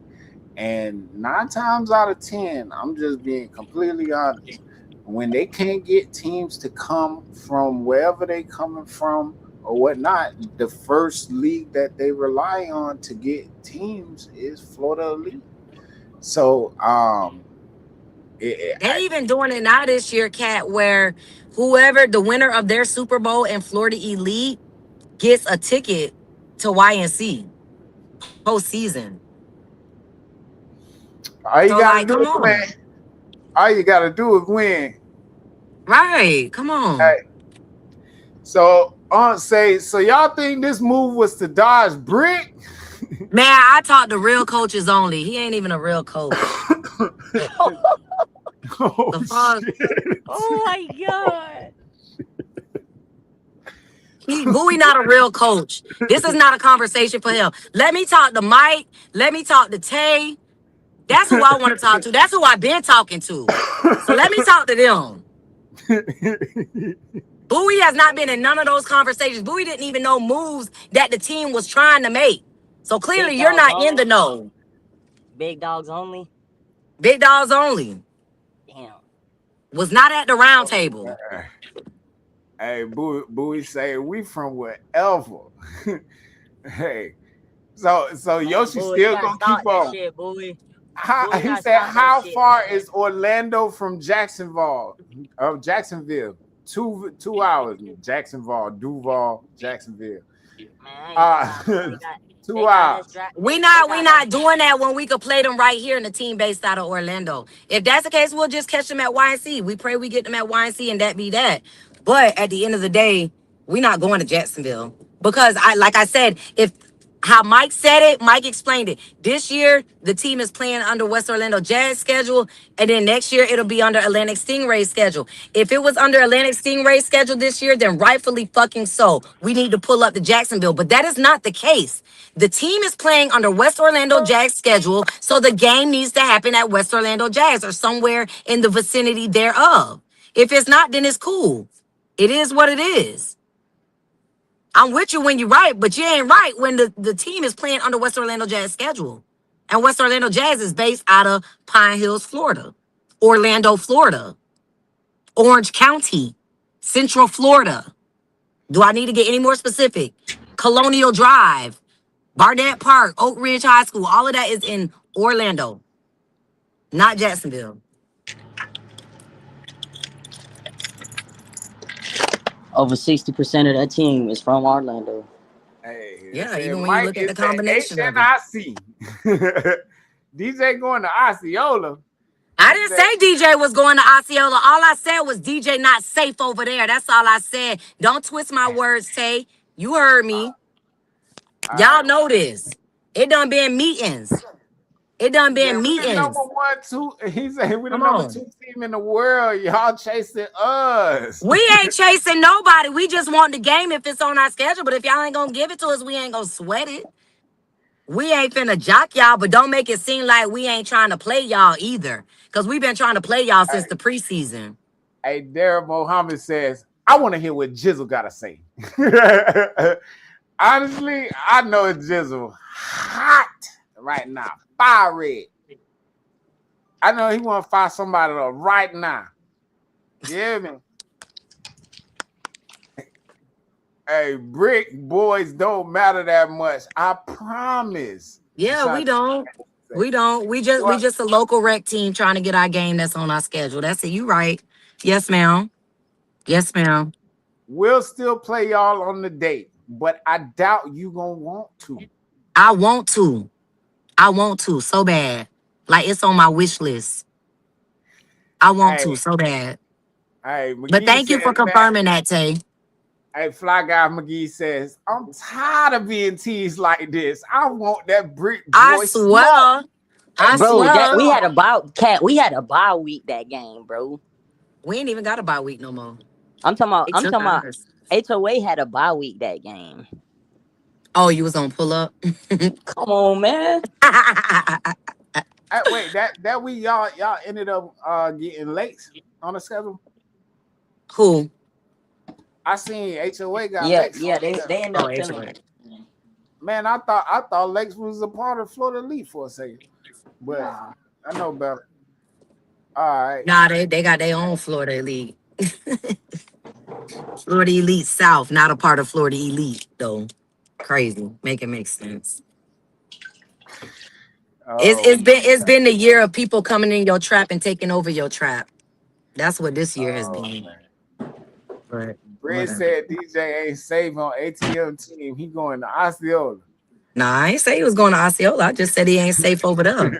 And 9 times out of 10, I'm just being completely honest. When they can't get teams to come from wherever they coming from or whatnot, the first league that they rely on to get teams is Florida Elite. So They even doing it now this year, Cat, where whoever the winner of their Super Bowl and Florida Elite gets a ticket to YNC postseason. all you So gotta like, do come is win. on. All you gotta do is win. Right. Come on. Hey, so say so y'all think this move was to dodge Brick? Man, I talk to real coaches only. He ain't even a real coach. Oh The fuck? shit! Oh my god. Bowie not a real coach. This is not a conversation for him. Let me talk to Mike. Let me talk to Tay. That's who I want to talk to. That's who I've been talking to. So let me talk to them. Bowie has not been in none of those conversations. Bowie didn't even know moves that the team was trying to make. So clearly Big you're dogs not in the only. know. Big dogs only. Big dogs only. Damn. Was not at the round table. Hey, Bowie say we from wherever. Hey, so Man, Yoshi boy, you still gotta gonna stop keep that on. shit, boy. How, Boy, you he gotta said, stop that how shit, far man. is Orlando from Jacksonville? Jacksonville, 2 hours. Jacksonville, Duval, Jacksonville. Man, I ain't gonna lie, man. 2 hours. We They not got us. doing that when we could play them right here in the team based out of Orlando. If that's the case, we'll just catch them at YNC. We pray we get them at YNC and that be that. But at the end of the day, we not going to Jacksonville. Because like I said, if how Mike said it, Mike explained it. This year, the team is playing under West Orlando Jazz schedule, and then next year it'll be under Atlantic Stingray schedule. If it was under Atlantic Stingray schedule this year, then rightfully fucking so. We need to pull up to Jacksonville, but that is not the case. The team is playing under West Orlando Jazz schedule, so the game needs to happen at West Orlando Jazz or somewhere in the vicinity thereof. If it's not, then it's cool. It is what it is. I'm with you when you're right, but you ain't right when the team is playing under West Orlando Jazz schedule. And West Orlando Jazz is based out of Pine Hills, Florida, Orlando, Florida, Orange County, Central Florida. Do I need to get any more specific? Colonial Drive, Barnett Park, Oak Ridge High School, all of that is in Orlando, not Jacksonville. Over 60% of that team is from Orlando. Hey, they Yeah, said even when you Mike look at is the the combination of it. HNIC. DJ going to Osceola. I didn't say DJ was going to Osceola. All I said was DJ not safe over there. That's all I said. Don't twist my words, Tay. You heard me. Y'all Right. know this. It done been meetings. It done He said, been we the number meetings. 1, 2. He said, we the Come number on. 2 team in the world. Y'all chasing us. We ain't chasing nobody. We just want the game if it's on our schedule. But if y'all ain't gonna give it to us, we ain't gonna sweat it. We ain't finna jock y'all, but don't make it seem like we ain't trying to play y'all either. Because we've been trying to play y'all since the preseason. Hey, Darren Mohammed says, I want to hear what Jizzle got to say. Honestly, I know it's Jizzle hot right now. Fire red. I know he want to fire somebody right now. You hear me? Hey, brick boys don't matter that much. I promise. Yeah, we don't. We don't. We just a local rec team trying to get our game that's on our schedule. That's it. You right. Yes, ma'am. Yes, ma'am. We'll still play y'all on the date, but I doubt you gonna want to. I want to. I want to so bad. Like it's on my wish list. I want Hey, to so bad. hey, But McGee thank you for says that. confirming that, Tay. Hey, Fly Guy McGee says, I'm tired of being teased like this. I want that brick I boy smoke. swear. I Bro, that swear. we had a bye week that game, bro. We ain't even got a bye week no more. I'm talking about They took ours. HOA had a bye week that game. Oh, you was on pull up? Come on, man. Wait, that week y'all ended up getting late on the schedule. Who? I seen HOA got Yeah, Lex yeah, on the they schedule. end Oh, up killing HOA. it. Man, I thought Lex was a part of Florida Elite for a second, but Nah. I know better. All right. Nah, they got their own Florida Elite. Florida Elite South, not a part of Florida Elite, though. Crazy. Make it make sense. Oh, It's been the year of people coming in your trap and taking over your trap. That's what this year has oh been. man. But Britt whatever. said DJ ain't safe on ATM team. He going to Osceola. Nah, I ain't say he was going to Osceola. I just said he ain't safe over there.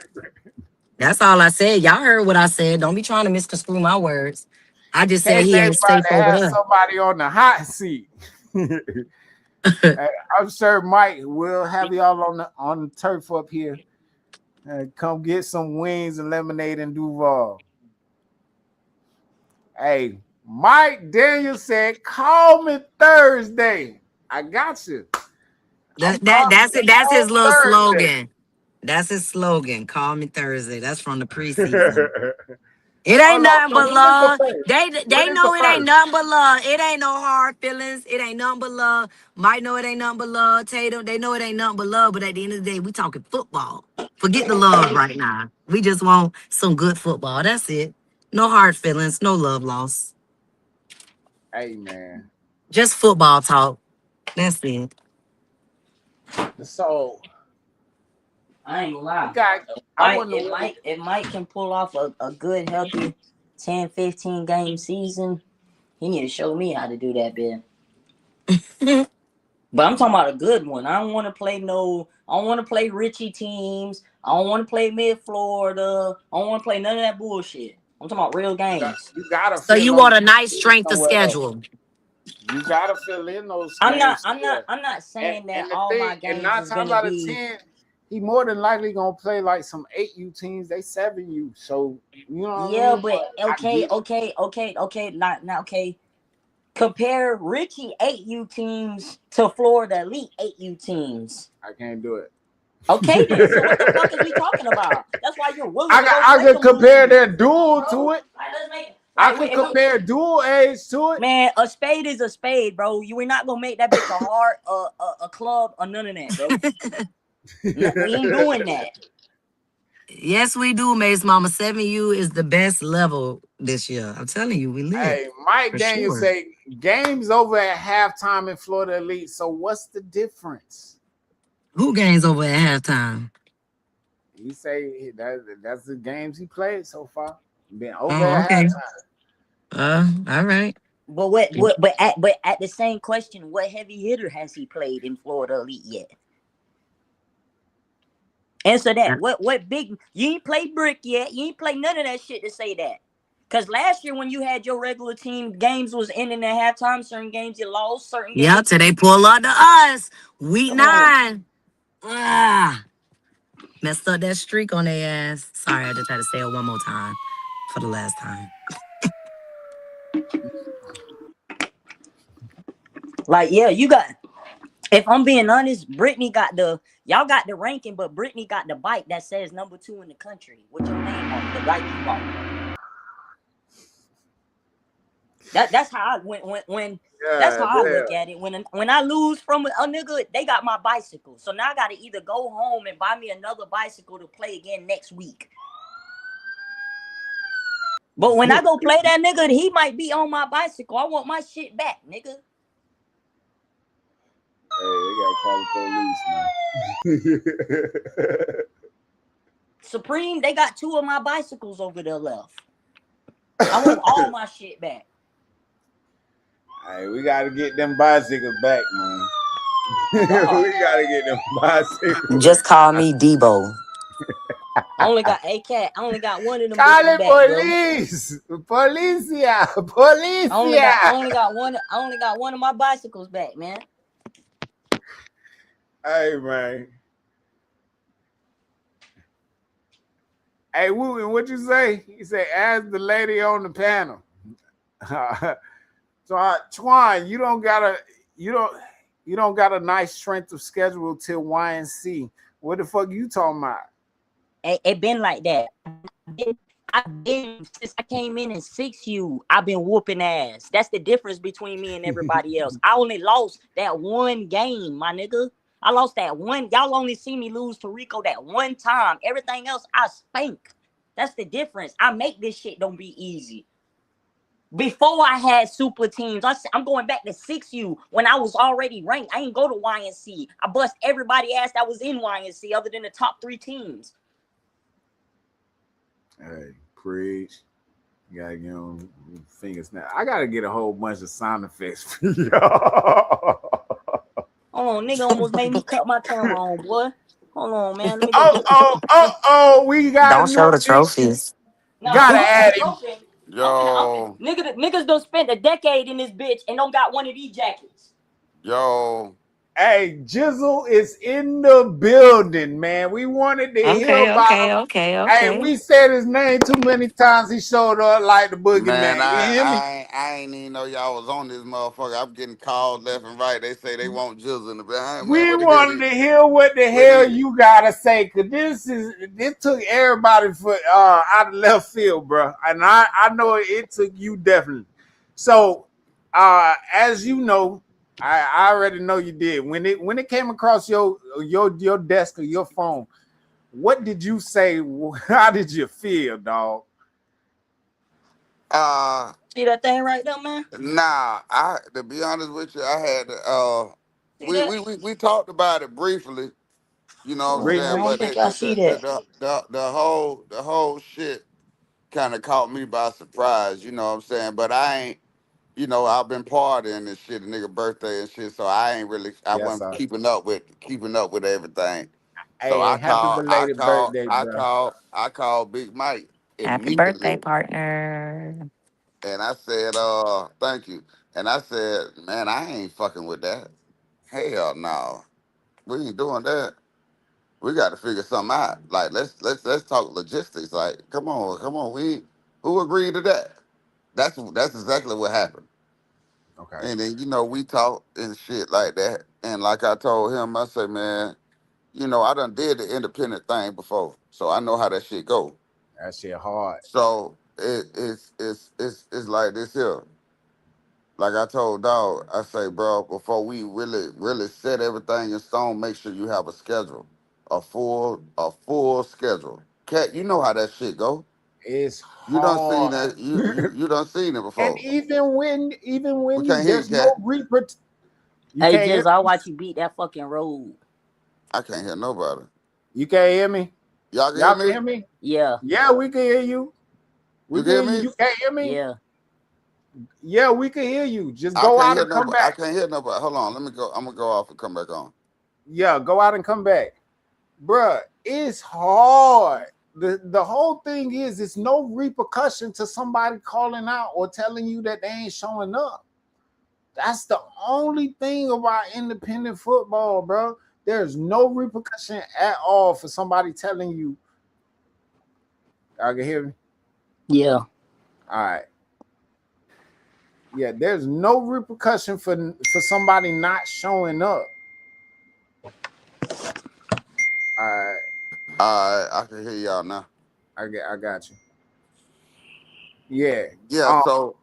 That's all I said. Y'all heard what I said. Don't be trying to misconstrue my words. I just said KJ he ain't about safe to over have there. somebody on the hot seat. I'm sure Mike will have y'all on the turf up here. Come get some wings and lemonade in Duval. Hey, Mike Daniel said, "Call me Thursday." I got you. I'm calling That's you it. That's his on little Thursday. slogan. That's his slogan. Call me Thursday. That's from the preseason. It ain't Hold on. nothing So but when is the love. first? They When is the know it ain't first? nothing but love. It ain't no hard feelings. It ain't nothing but love. Might know it ain't nothing but love. Tatum, they know it ain't nothing but love. But at the end of the day, we talking football. Forget the love right now. We just want some good football. That's it. No hard feelings. No love lost. Hey man. Just football talk. That's it. So I ain't gonna we lie. got. I wonder. If Mike can pull off a good, healthy 10, 15 game season, he need to show me how to do that, man. But I'm talking about a good one. I don't want to play I don't want to play Richie teams. I don't want to play mid Florida. I don't want to play none of that bullshit. I'm talking about real games. You gotta So fill you those want a nice games strength of somewhere else. schedule. You gotta fill in those games somewhere. I'm not And saying that and the all thing, my and games 9 is times gonna out of be. 10, he more than likely gonna play like some 8U teams. They 7U. So you know what I Yeah, mean? but I get it. okay. Now, okay. Compare Richie 8U teams to Florida Elite 8U teams. I can't do it. Okay, then. So what the fuck is we talking about? That's why you're willing to go I play could them little compare niggas. their duel to Bro, it. like, let's make I like could if we compare dual age to it. man, a spade is a spade, bro. You are not gonna make that bitch a heart, a club, or none of that, bro. No, we ain't doing that. Yes, we do, Mace Mama. 7U is the best level this year. I'm telling you, we lit. Hey, Mike For Daniels sure. say games over at halftime in Florida Elite. So what's the difference? Who gains over at halftime? He say that's the games he played so far. Been over Oh, at okay. halftime. All right. But but at the same question, what heavy hitter has he played in Florida Elite yet? Answer that. What big you ain't played brick yet. You ain't played none of that shit to say that. Cause last year when you had your regular team, games was ending at halftime. Certain games you lost, certain Yeah, games. till they pull up to us. Week Come on. 9. Ah, messed up that streak on their ass. Sorry, I had to try to say it one more time for the last time. Like, yeah, you got if I'm being honest, Brittany got y'all got the ranking, but Brittany got the bike that says #2 in the country with your name on it, the right bike. That's how I when that's how God I damn. look at it. When I lose from a nigga, they got my bicycle. So now I gotta either go home and buy me another bicycle to play again next week. But when I go play that nigga, he might be on my bicycle. I want my shit back, nigga. Hey, they gotta call the police, man. Supreme, they got 2 of my bicycles over there left. I want all my shit back. Hey, we gotta get them bicycles back, man. We God. gotta get them bicycles. Just call me Debo. I only got I only got one of them Call bitches the back, bro. police! Policia! Policia! I only got one of my bicycles back, man. Hey, man. Hey, Woo, what you say? He said, ask the lady on the panel. So, Twan, you don't, you don't got a nice strength of schedule till YNC. What the fuck you talking about? It been like that. I've been since I came in 6U. I've been whooping ass. That's the difference between me and everybody else. I only lost that one game, my nigga. I lost that one. Y'all only see me lose to Rico that one time. Everything else, I spank. That's the difference. I make this shit don't be easy. Before I had super teams, I'm going back to 6U when I was already ranked. I ain't go to YNC. I bust everybody ass that was in YNC other than the top 3 teams. Hey, preach. You gotta get on fingers now. I gotta get a whole bunch of sound effects for y'all. Oh, nigga almost made me cut my camera on, boy. Hold on, man. Let me go get. Oh, we got Don't a show new the addition. trophies. Nah, Gotta fuck add that him. trophy. Yo, Niggas done spent a decade in this bitch and don't got one of these jackets. yo, Hey, Jizzle is in the building, man. We wanted to hear Okay, about okay, him. okay, Hey, okay. we said his name too many times. He showed up like the man, boogeyman. You hear me? I ain't even know y'all was on this motherfucker. I'm getting calls left and right. They say they want Jizzle in the behind. Man, We what the hell? wanted to hear what the What hell the you gotta say, cause this took everybody for out of left field, bro. And I know it took you definitely. So as you know, I already know you did. When it came across your desk or your phone, what did you say? How did you feel, dog? See that thing right there, man? Nah, I to be honest with you, I had See that? we talked about it briefly, you know what I'm Hold on, man. saying? I Briefly. don't But think y'all see that. the whole shit kind of caught me by surprise, you know what I'm saying? But I ain't, you know, I've been partying and shit, a nigga birthday and shit, so I Yes, wasn't sir. keeping up with everything. So Hey, happy belated birthday, bro. I called Big Mike Happy birthday, immediately, partner. and I said, thank you. And I said, man, I ain't fucking with that. Hell no, we ain't doing that. We got to figure something out. Like let's talk logistics. Like, come on. Who agreed to that? That's exactly what happened. Okay, And then, you know, we talked and shit like that. And like I told him, I said, man, you know, I done did the independent thing before, so I know how that shit go. that shit hard. So it's like this here. Like I told dog, I say, bro, before we really set everything in stone, make sure you have a schedule, a full schedule. Cat, you know how that shit go. It's You done seen hard. that. You done seen it And before. We even when can't hear you, there's no cat. you Hey, can't hear Jizz, I'll watch you beat that fucking road. I can't hear nobody. you can't hear me. Y'all can hear Y'all can hear me? me. Yeah, Yeah, we can hear you. We You can can hear hear you. me? You can't hear me. yeah. Yeah, we can hear you. Just I go can't out hear and come nobody. I back. can't hear nobody. Hold on. Let me go. I'm gonna go off and come back on. Yeah, go out and come back, bruh. It's hard. The whole thing is it's no repercussion to somebody calling out or telling you that they ain't showing up. That's the only thing about independent football, bro. There's no repercussion at all for somebody telling you, I can hear me. Yeah. All right. Yeah, there's no repercussion for somebody not showing up. All right. I can hear y'all now. I got you. Yeah. Yeah. Um, So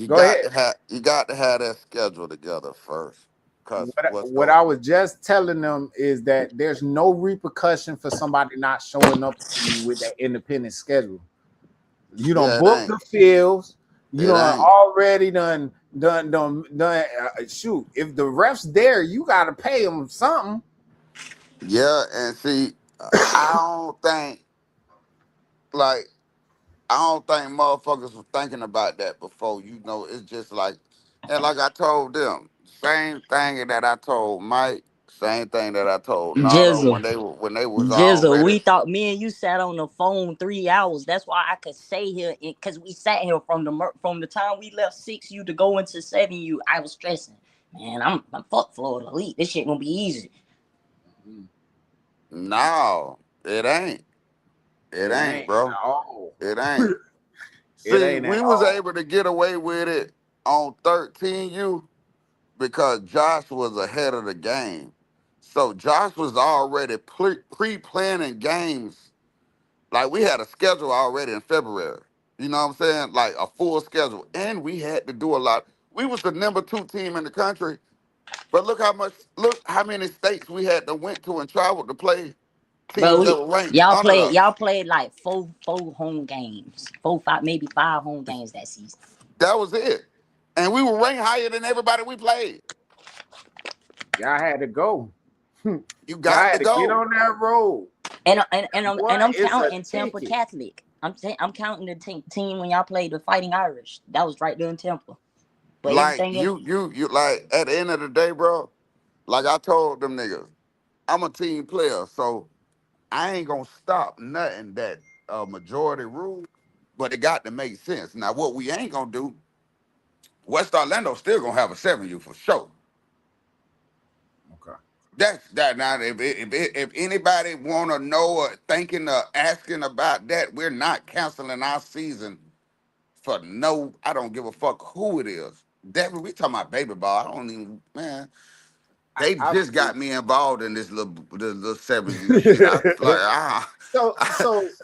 go ahead. you got to have that schedule together first. Cause what's What going I was just telling them is that there's no repercussion for somebody not showing up to you with that independent schedule. You don't Yeah, it book ain't. the fields. You It don't ain't. already done. Shoot, if the refs there, you got to pay them something. Yeah, and see, I don't think like I don't think motherfuckers were thinking about that before. You know, it's just like, and like I told them, same thing that I told Mike, same thing that I told Nardo Jizzle. when they was Jizzle, already. we thought me and you sat on the phone 3 hours. That's why I could stay here because we sat here from the time we left 6U to go into 7U. I was stressing, man. I'm fuck Florida Elite. This shit gonna be easy. No, it ain't. It It ain't, ain't at bro. all. It ain't. It See, ain't at we was all. able to get away with it on 13U because Josh was ahead of the game. So Josh was already pre-planning games. Like we had a schedule already in February. You know what I'm saying? Like a full schedule. And we had to do a lot. We was the number 2 team in the country. But look how many states we had to went to and traveled to play Bro, teams that were ranked y'all under played us. y'all played like four home games. 4, 5, maybe 5 home games that season. That was it. And we were ranked higher than everybody we played. Y'all had to go. Y'all You got had to to get go. on that road. And I'm It's a counting Tampa ticket. Catholic. I'm counting the team when y'all played the Fighting Irish. That was right there in Tampa. But Like everything else, you like at the end of the day, bro, like I told them niggas, I'm a team player, so I ain't gonna stop nothing that majority rule, but it got to make sense. Now what we ain't gonna do, West Orlando still gonna have a 7U for sure. Okay. That's that. Now, if anybody want to know or thinking or asking about that, we're not canceling our season for no. I don't give a fuck who it is. Devin, we talking about baby ball. I don't even, man. They I just feel got me involved in this little 7U shit. I was like, so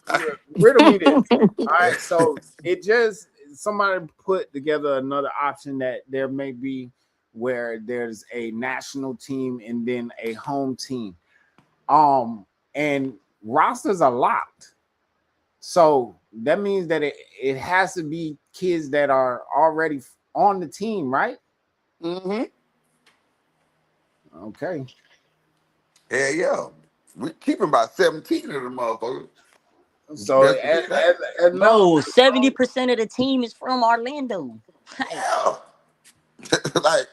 riddle me this. All right, so it just somebody put together another option that there may be where there's a national team and then a home team. And rosters are locked. So that means that it has to be kids that are already on the team, right? mm-hmm. Okay. Yeah, yeah. We keeping about 17 of them motherfuckers. So Best believe that. as long bro, as 70% of the team is from Orlando. Like,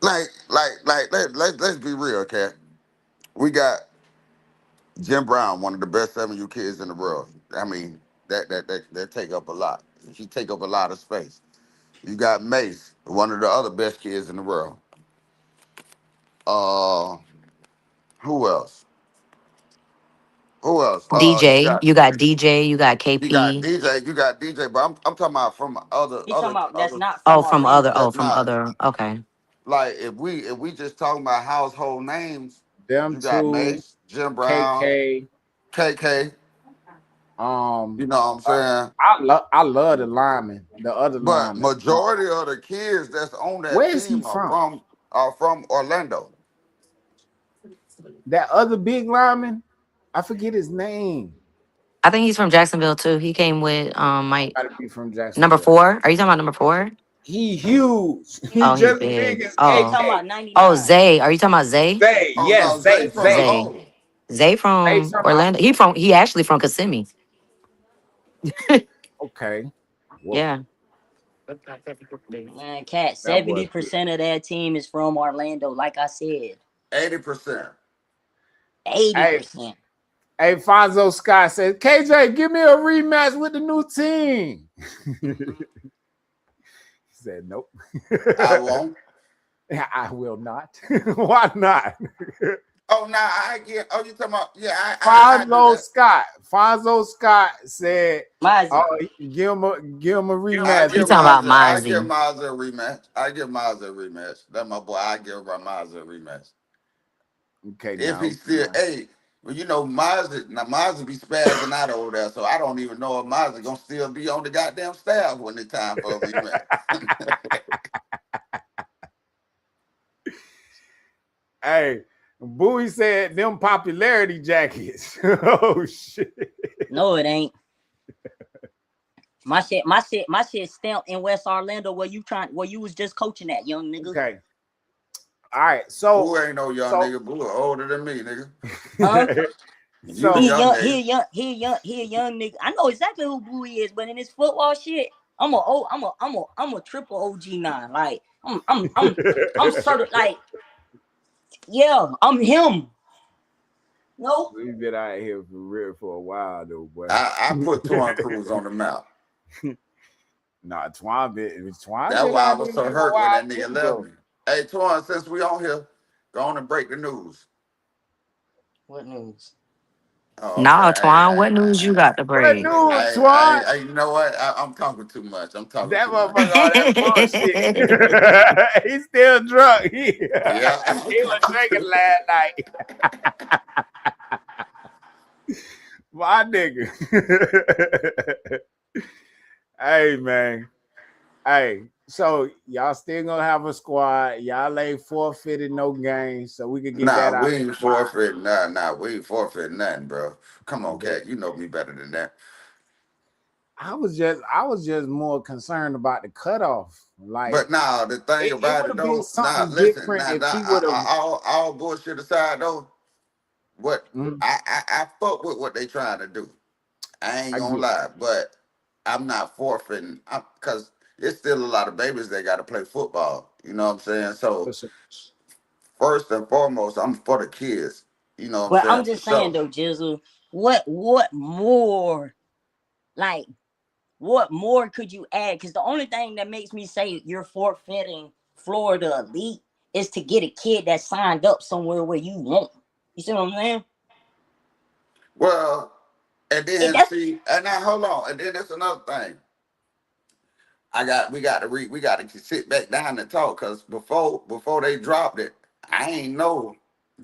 Yeah. like, let's be real, Cat. We got Jim Brown, one of the best 7U kids in the world. I mean, that take up a lot. He take up a lot of space. You got Mace, one of the other best kids in the world. Uh, who else? Who else? DJ, you got DJ, you got You got KP. DJ, you got DJ, but I'm talking about from other he talking other about that's other. not from Orlando. That's From not other. Okay. like if we just talking about household names. them You got two, Mace, Jim Brown, KK, KK. You um, know what I'm saying? I love the lineman, the other But lineman. majority of the kids that's on that Where is he team from? are from Orlando. That other big lineman, I forget his name. I think he's from Jacksonville too. He came with Mike. Got to be from Number Jacksonville. 4. Are you talking about number 4? He huge. He Oh, he's just as big big. as He Oh. talking KK. about Oh, 99. Zay. Are you talking about Zay? Zay, Oh no, yes, Zay Zay, from the Zay. Zay. O. Zay Zay from from Orlando. He actually from Kissimmee. okay. Well, Yeah. Man, cat, that seventy was good. percent of that team is from Orlando. Like I said, 80%. 80 Hey, percent. hey, Fonzo Scott says, KJ, give me a rematch with the new team. He said, nope. I won't. I will not. Why not? Oh no, I get. Oh, you talking about? Yeah, I do Fonzo that. Scott. Fonzo Scott said, Mozzie, "Oh, give him a I rematch." He give talking about Miles. I give Mozzie. Miles a rematch. I give Miles a rematch. That my boy. I give Miles a rematch. Okay, If now, he still, hey, well, you know, Miles be spazzing out over there, so I don't even know if Miles gonna still be on the goddamn staff when it's time for a rematch. hey, Bowie said them popularity jackets. Oh shit. no, it ain't. My shit stamped in West Orlando where you was just coaching at, young nigga. Okay. All right. So, Boo ain't no young so, nigga. Boo older than me, nigga. Huh? You a so, He a young young, he a nigga. young, he a young, he a young nigga. I know exactly who Bowie is, but in this football shit, I'm a triple OG9. Like I'm certain. Like yeah, I'm him. No, we've been out here for real for a while, though, boy. I put Torn Cruz on the map. Nah, Twan That's been why I out was here so for a hurt when while that nigga too, left though. me. Hey, Torn, since we on here, go on and break the news. what news? Oh, okay. Nah, Twan, what news you got to What break? news, Twan? You know what? I'm talking too much. I'm talking That too much. motherfucker, all that bullshit. He's still drunk. Yeah. He was drinking last night. My nigga. Hey, man. Hey, so y'all still gonna have a squad. Y'all ain't forfeited no games, so we could get Nah, that out we the ain't forfeit. Nah, we ain't forfeit nothing, bro. Come on, way. cat. You know me better than that. I was just more concerned about the cutoff. Like But now the thing it about would it have been though, now something listen, different now, if now he would have. all bullshit aside though, what Mm, I fuck with what they trying to do. I ain't I gonna get lie, but I'm not forfeiting because it's still a lot of babies that got to play football. You know what I'm saying? for So sure. first and foremost, I'm for the kids. You know what I'm But saying? I'm For just saying sure. though, Jizzle, what more like what more could you add? Because the only thing that makes me say you're forfeiting Florida Elite is to get a kid that signed up somewhere where you want. You see what I'm saying? Well, and It, then that's see, and now hold on, and then that's another thing. We got to sit back down and talk because before they dropped it, I ain't know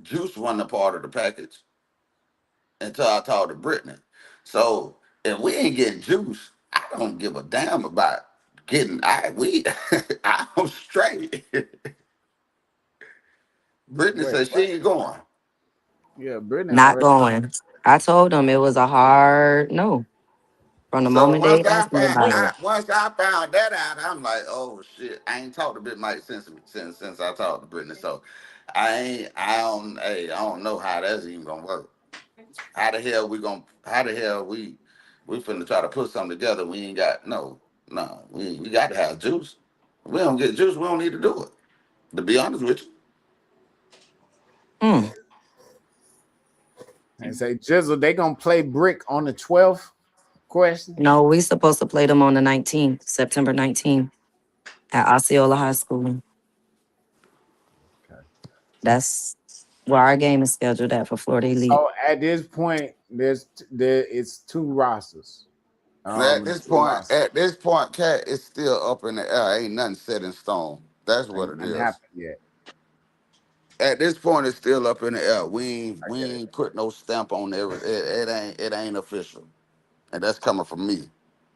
Juice wasn't a part of the package until I talked to Brittany. So if we ain't getting Juice, I don't give a damn about getting I'm straight. Brittany Wait, said she what? ain't going. Yeah, Brittany Not already. going. I told them it was a hard no from the So moment they asked me about wait. it. once I found that out, I'm like, oh shit. I ain't talked to Big Mike since I talked to Brittany. So I don't know how that's even gonna work. How the hell we finna try to put something together? We ain't got no. We got to have juice. We don't get juice. We don't need to do it. To be honest with you, Mm. And say Jizzle, they gonna play Brick on the 12th? Question. No, we supposed to play them on the 19th, September 19th at Osceola High School. Okay. That's where our game is scheduled at for Florida Elite. So at this point, it's two rosters. Two rosters. at this point, cat is still up in the air. Ain't nothing set in stone. That's what Ain't it nothing is. happened yet. At this point, it's still up in the air. I We get it. ain't put no stamp on every. It ain't official, and that's coming from me.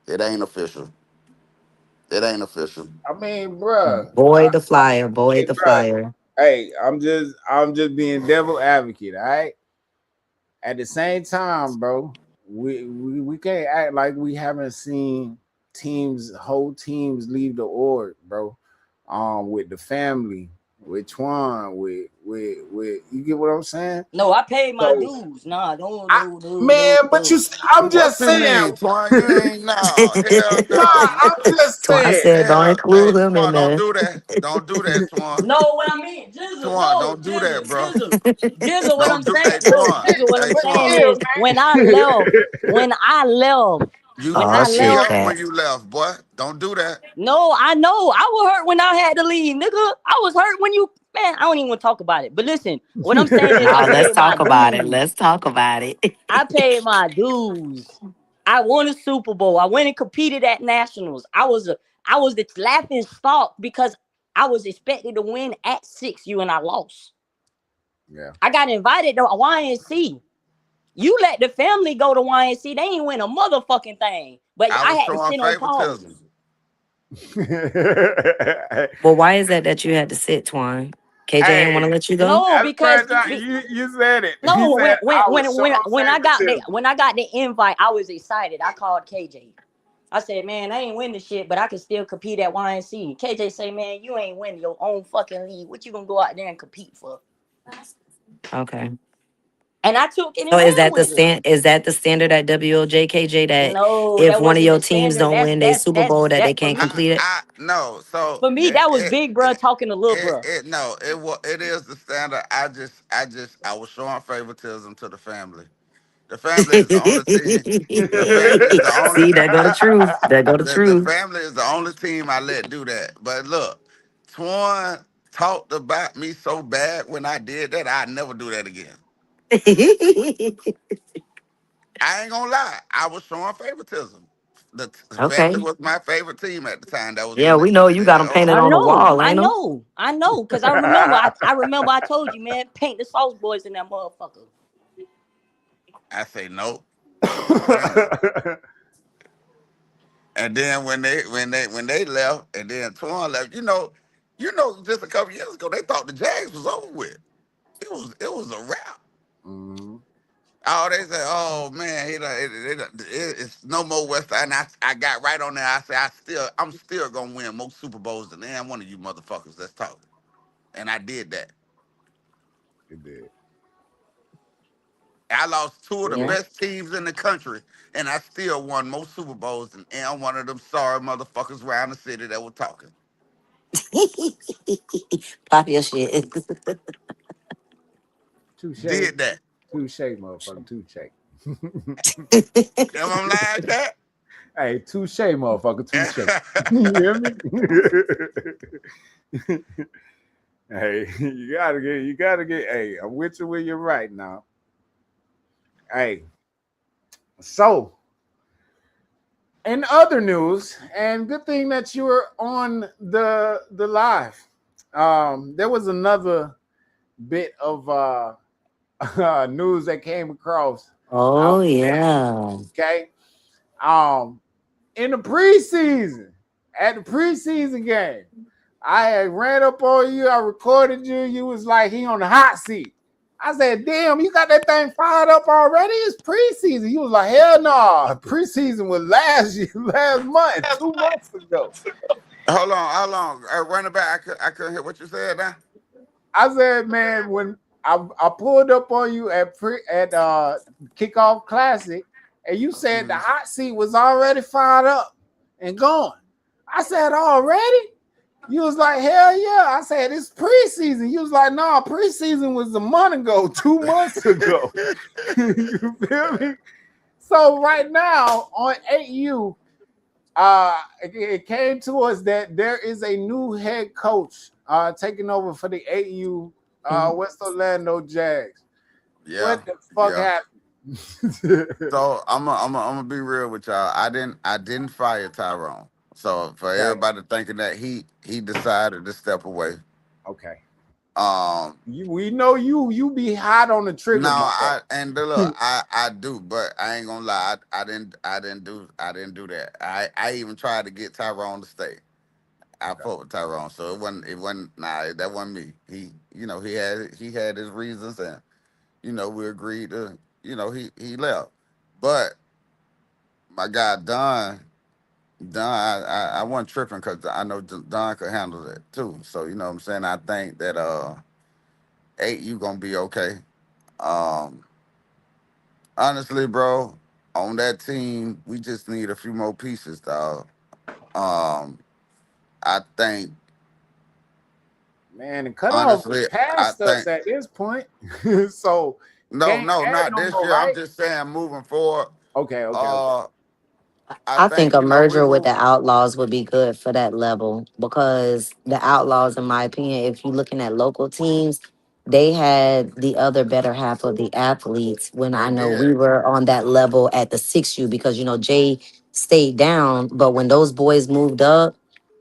It ain't official. It ain't official. I mean, bruh. Boy the flyer, boy Hey, the bruh. flyer. Hey, I'm just being devil advocate. All right. At the same time, bro, we can't act like we haven't seen whole teams leave the org, bro. With the family, with Twan, with you get what I'm saying? No, I paid my So dues. Nah, I no, man, but no. I'm What just you saying, mean, Twan? You ain't hell nah, no, I'm just Twan saying. said don't hey, include him in Twan, don't there. do that. Don't do that, Twan. No, what I mean, Jizzle, Twan, no, don't do that, bro. Jizzle, what I'm Don't do. saying, Hey, no, Twan. Jizzle, what Hey, I'm saying Twan. Chill, is man. You when Oh I you shit, left, tee up cat. when you left, boy. Don't do that. no, I know, I was hurt when I had to leave, nigga. I was hurt when you, man, I don't even want to talk about it. But listen, what I'm saying is I Now let's paid my talk about it. dues. Let's talk about it. I paid my dues. I won a Super Bowl. I went and competed at nationals. I was the laughing stock because I was expected to win at 6U and I lost. Yeah. I got invited to YNC. You let the family go to YNC. They ain't win a motherfucking thing. But I I was had to showing sit on favoritism. pause. Well, why is that that you had to sit, Twan? KJ ain't want Hey, to let you go? No, that's because first time you said it. He no, said I was when showing I got the favoritism. when I got the invite, I was excited. I called KJ. I said, man, I ain't win the shit, but I can still compete at YNC. KJ say, man, you ain't win your own fucking league. What you gonna go out there and compete for? Okay. And I took it So and ran with it. is that the standard at WOJKJ that No, if that one of wasn't your the teams standard. don't win their Super Bowl that they That for can't me. complete it? I no. So For me, that was big bro talking to little bro. no. It is the standard. I was showing favoritism to the family. The family is the only team. The family is the only. See, there go the truth. There go the The truth. family is the only team I let do that. But look, Twan talked about me so bad when I did that. I never do that again. I ain't gonna lie. I was showing favoritism. The family Okay. was my favorite team at the time. That was Yeah, in the we know you in got the them painted I on the know, wall, I ain't them? know, I know, cause I remember I told you, man, paint the Sauce Boys in that motherfucker. I say nope. Mm-mm. And then when they left, and then Twan left, just a couple years ago, they thought the Jags was over with. It was a wrap. Mhm. Oh, they said, "Oh man, it's no more West Side." And I got right on there. I said, I'm still gonna win more Super Bowls than damn one of you motherfuckers that's talking. And I did that. It did. I lost two of the Yeah. best teams in the country, and I still won more Super Bowls than one of them sorry motherfuckers around the city that were talking. Pop your shit. Touche. Did that. Touche, motherfucker. Touche. Am I lying, cat? Hey, touche, motherfucker. Touche. You hear me? Hey, you gotta get. Hey, I'm with you where you're right now. Hey, so in other news, and good thing that you were on the live. There was another bit of news that came across Oh out there. yeah. Okay, um, in the preseason, at the preseason game, I had ran up on you. I recorded you. You was like, he on the hot seat. I said, damn, you got that thing fired up already? It's preseason. You was like, hell no. Preseason was last year, last month, 2 months ago. Hold on, how long? Running back, I couldn't hear what you said now. I said, man, when I pulled up on you at kickoff classic, and you said the Mhm. hot seat was already fired up and gone. I said, already? You was like, hell yeah. I said, it's preseason. You was like, nah, preseason was a month ago, 2 months ago. You feel me? So right now on 8U, it came to us that there is a new head coach taking over for the 8U West Orlando Jags. Yeah, What the fuck yeah. happened? So I'm gonna be real with y'all. I didn't fire Tyrone. So for Okay, everybody thinking that he decided to step away. okay. Um, We know you be hot on the no, trigger, my look, brother. I do, but I ain't gonna lie. I didn't do that. I even tried to get Tyrone to stay. I Okay. fought with Tyrone, so it wasn't nah, that wasn't me. He had his reasons, and we agreed to he left. But my guy Don, I wasn't tripping because I know Don could handle it too. So you know what I'm saying. I think that 8 you gonna be okay. Um, honestly, bro, on that team we just need a few more pieces, dog. Um, I think Man, the cutoff is honestly, I past us think at this point. So no, can't no, add not no this more, year. I'm right? just saying moving forward. Okay. Uh, I I think think a we merger with the move. Outlaws would be good for that level because the Outlaws, in my opinion, if you're looking at local teams, they had the other better half of the athletes when I They know we did. were on that level at the 6U because, Jay stayed down. But when those boys moved up,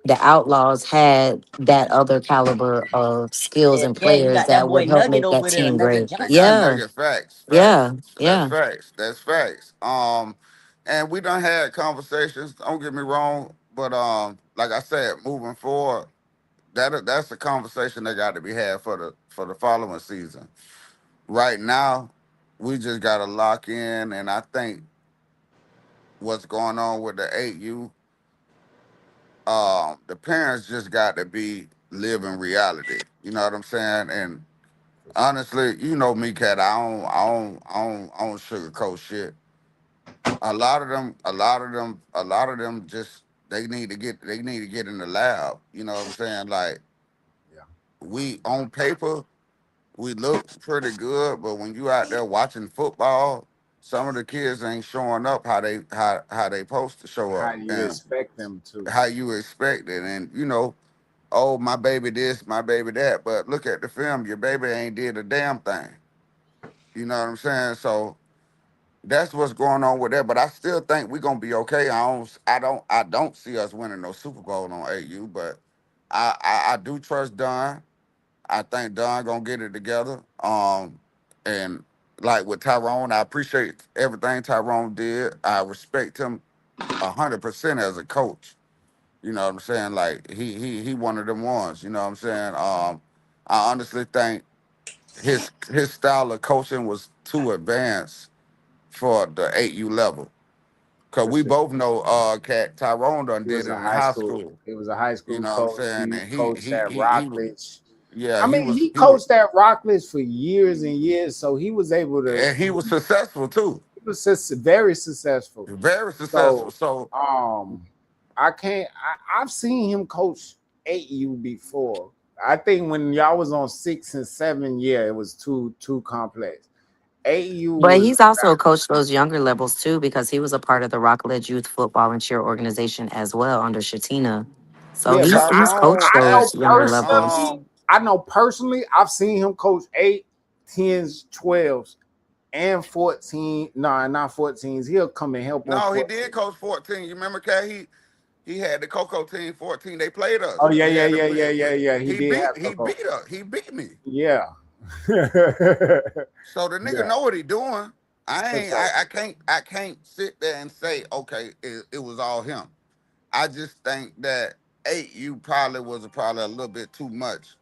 the Outlaws had that other caliber of skills Yeah, and yeah, you players got that that boy would help Nugget make that over there, team Nugget great. They got Johnson. Yeah, nugget facts, yeah, that's yeah. facts, that's facts. And we done had conversations. Don't get me wrong, but like I said, moving forward, that's a conversation that got to be had for the following season. Right now, we just got to lock in, and I think what's going on with the 8U, the parents just got to be living reality. You know what I'm saying? And For sure. honestly, you know me, cat. I don't sugarcoat shit. A lot of them just they need to get in the lab. You know what I'm saying? Like Yeah. we on paper, we looks pretty good, but when you out there watching football, some of the kids ain't showing up how they supposed to show How up do you and expect them to? how you expect it. And oh my baby this, my baby that. But look at the film, your baby ain't did a damn thing. You know what I'm saying? So That's what's going on with that. But I still think we're gonna be okay. I don't see us winning no Super Bowl on AU, but I do trust Don. I think Don gonna get it together. And like with Tyrone, I appreciate everything Tyrone did. I respect him 100% as a coach. You know what I'm saying? Like he one of them ones. You know what I'm saying? I honestly think his style of coaching was too advanced for the 8U level. Cause For we sure. both know Cat Tyrone done He did was it a in high high school. school. He was a high You school know what I'm coach. saying? He And coached at Rockledge. yeah, I he mean, was he he was coached at Rockledge for years and years, so he was able to. and he was successful too. He was just very successful. Very successful. So, So I can't. I've seen him coach 8U before. I think when y'all was on 6 and 7, yeah, it was too complex. 8U But was he's also coached those younger levels too, because he was a part of the Rockledge Youth Football and Cheer organization as well under Shatina. So yeah, but he's coached Tyrone I know those at younger at levels. personally, I've seen him coach 8, 10s, 12s, and 14. No, not 14s. He'll come and help on no, he 14. did coach 14. You remember, Cat? He had the Coco team 14. They played Oh us. yeah, We yeah, had to yeah, play. yeah, yeah, yeah. He He did beat have he Coco. beat us. He beat me. Yeah. So the nigga Yeah, know what he doing. I for ain't. sure. I can't sit there and say okay, it was all him. I just think that 8U probably was probably a little bit too much.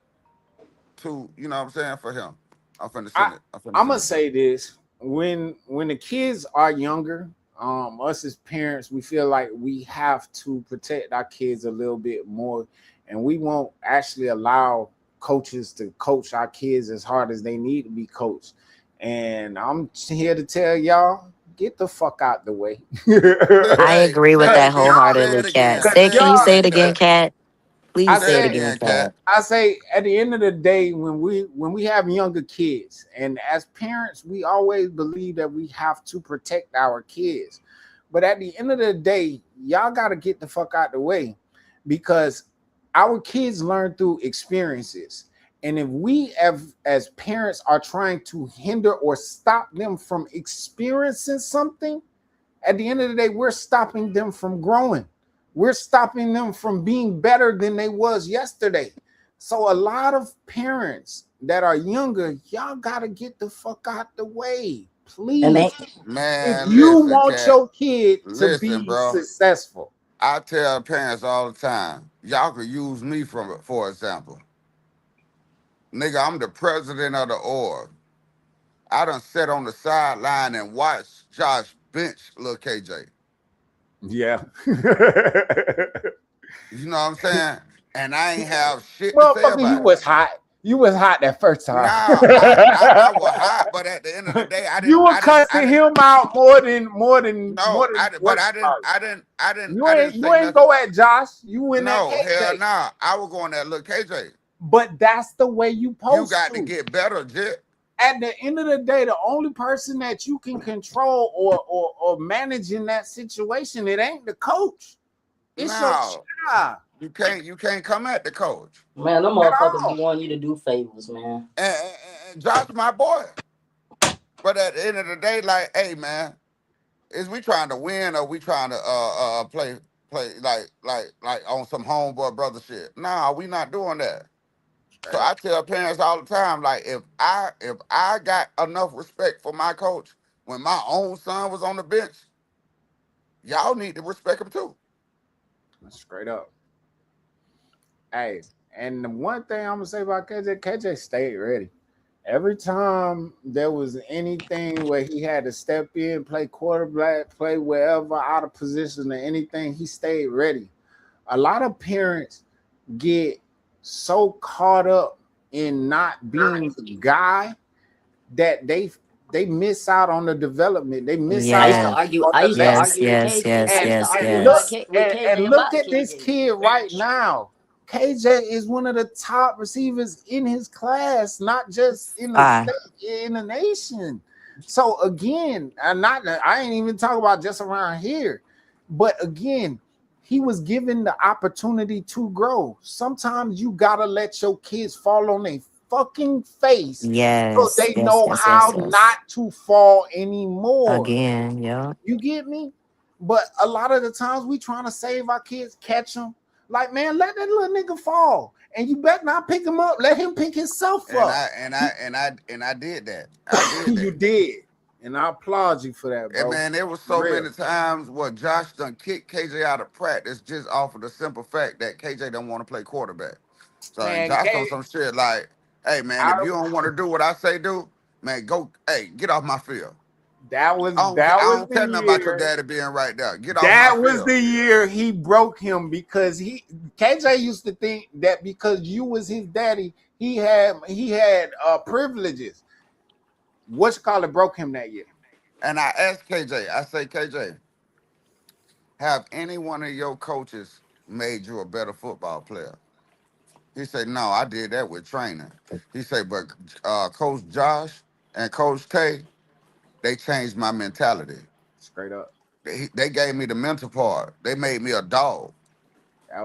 Too, you know what I'm saying, for him. I'm finna I send it. I'm finna I'm send gonna it to you. say this: when the kids are younger, us as parents, we feel like we have to protect our kids a little bit more, and we won't actually allow coaches to coach our kids as hard as they need to be coached. And I'm here to tell y'all, get the fuck out the way. I Hey, agree with say it that again. Say wholeheartedly, it Cat. again. Cause Say, Say can it you y'all, say again, it again, Cat. Cat? I Please say Say it it say again, again, Cat. Cat. I say at the end of the day, when we have younger kids, and as parents, we always believe that we have to protect our kids. But at the end of the day, y'all gotta get the fuck out the way because our kids learn through experiences. And if we as parents are trying to hinder or stop them from experiencing something, at the end of the day, we're stopping them from growing. We're stopping them from being better than they was yesterday. So a lot of parents that are younger, y'all gotta get the fuck out the way, And man, please. If Man, you listen, want Cat. your kid to Listen, be bro. successful, I tell parents all the time, y'all could use me from for example. Nigga, I'm the president of the org. I done sat on the sideline and watched Josh bench Lil KJ. yeah. You know what I'm saying? And I ain't have shit to say Motherfucker, you about it. was hot. You was hot that first time. Nah, I was hot, but at the end of the day, You were cussing him out more no, than but what you call it. I didn't You say ain't nothing. go at Josh. You went at No, hell KJ. nah. I was going at Lil KJ. But that's the way you You supposed got to to. get better, Jit. At the end of the day, the only person that you can control or manage in that situation, it ain't the coach. It's your No, child you can't come at the coach. man, them at motherfuckers be all. wanting you to do favors, man. And Josh, my boy. But at the end of the day, like, hey man, is we trying to win or we trying to play like on some homeboy brother shit? Nah, we not doing that. So Straight up. I tell parents all the time, like, if I got enough respect for my coach when my own son was on the bench, y'all need to respect him too. Straight up. Hey, and the one thing I'm gonna say about KJ stayed ready. Every time there was anything where he had to step in, play quarterback, play wherever out of position or anything, he stayed ready. A lot of parents get so caught up in not being the guy that they miss out on the development. They miss I out used to Yes, argue. on I the used to lesson. yes, argue with yes, KJ. I yes, used to And yes, argue look yes. with and KJ look about at this KJ. kid right now. KJ is one of the top receivers in his class, not just in the Ah, state, in the nation. So again, I ain't even talking about just around here, but again, he was given the opportunity to grow. Sometimes you gotta let your kids fall on their fucking face so Yes, they yes, know yes, yes, how yes. not to fall anymore. Again, yeah. You get me? But a lot of the times we trying to save our kids, catch them. Like, man, let that little nigga fall. And you better not pick him up. Let him pick himself And up. I did that. I did You that. did. And I applaud you for that, And bro. man, there was For so real. many times where Josh done kicked KJ out of practice just off of the simple fact that KJ don't want to play quarterback. So and Man, Josh on some shit like, hey man, I, if you don't want to do what I say do, man, go, hey, get off my field. that was I that was don't the care nothing about your year. daddy being right there. Get off my That was field. the year he broke him because KJ used to think that because you was his daddy, he had privileges. What you call it broke him that year. And I asked KJ, I say, KJ, have any one of your coaches made you a better football player? He said, no, I did that with training. He said, but Coach Josh and Coach K, they changed my mentality. Straight up. They gave me the mental part. They made me a dog. That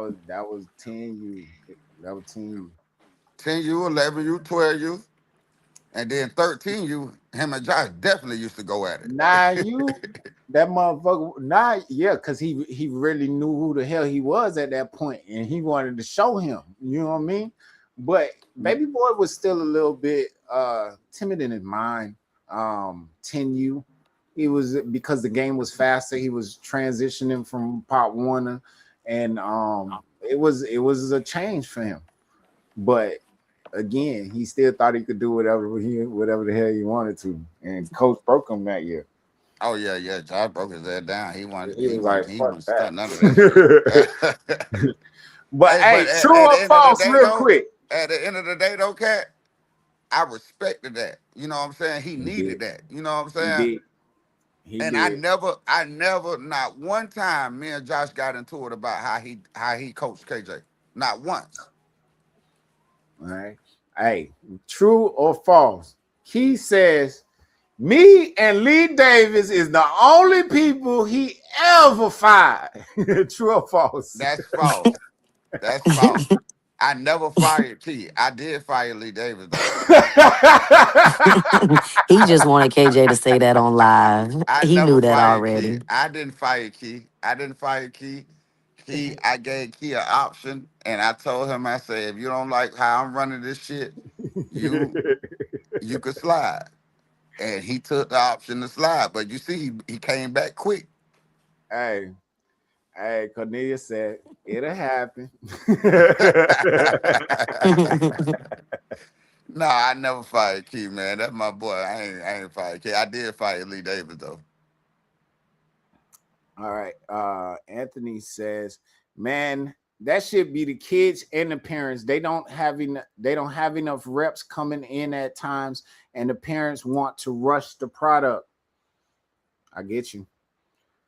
was 10U. That was 10U. 10U, 11U, 12U, and then 13U, him and Josh definitely used to go at Nah, it. you that motherfucker. Nah, yeah, because he really knew who the hell he was at that point, and he wanted to show him. You know what I mean? But baby boy was still a little bit timid in his mind. 10U. He was because the game was faster. He was transitioning from Pop Warner, and it was a change for him. But again, he still thought he could do whatever the hell he wanted to, and coach broke him that year. Oh yeah, yeah. Josh broke his head down. He was like, He "Fuck wasn't stunt none of that shit. that." But Hey, hey, but true at or the end of the false, day real though, quick. Cat, I respected that. You know what I'm saying? He He did. needed that. You know what I'm He saying? did. He And did. I never, not one time, me and Josh got into it about how he coached KJ. Not once. All right. Hey, true or false? He says me and Lee Davis is the only people he ever fired. True or false? That's false. That's false. I never fired Key. I did fire Lee Davis though. He just wanted KJ to say that on live. I He never knew that fired Key. already. I didn't fire Key. I didn't fire Key. I gave Key an option, and I told him, I said, if you don't like how I'm running this shit, you you could slide. And he took the option to slide. But you see, he came back quick. hey, hey, Cornelia said it'll happen. No, I never fired Key, man. That's my boy. I ain't fired Key. I did fire Lee Davis though. All right. Anthony says, man, that should be the kids and the parents. They don't have enough reps coming in at times, and the parents want to rush the product. I get you.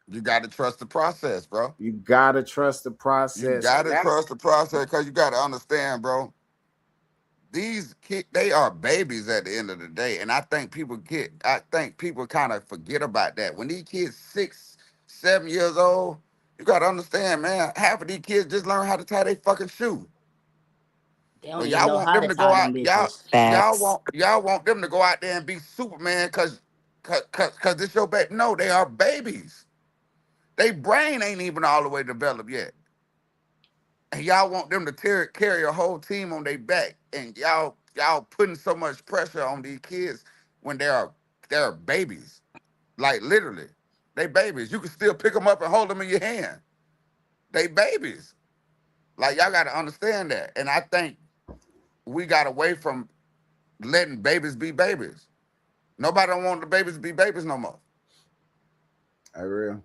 You got to trust the process, bro. You gotta trust the You process. got And to that's trust the process because you got to understand, bro. These kids, they are babies at the end of the day, and I think people kind of forget about that. When these kids 6, 7 years old, you got to understand, man. Half of these kids just learn how to tie their fucking shoe. They don't But even y'all know want how them to to go tie them out, bitches. Facts. y'all want them to go out there and be Superman cause this your baby. No, they are babies. They brain ain't even all the way developed yet. And y'all want them to carry a whole team on their back, and y'all putting so much pressure on these kids when they're babies, like literally, they babies. You can still pick them up and hold them in your hand. They babies. Like y'all got to understand that. And I think we got away from letting babies be babies. Nobody don't want the babies to be babies no more. I real.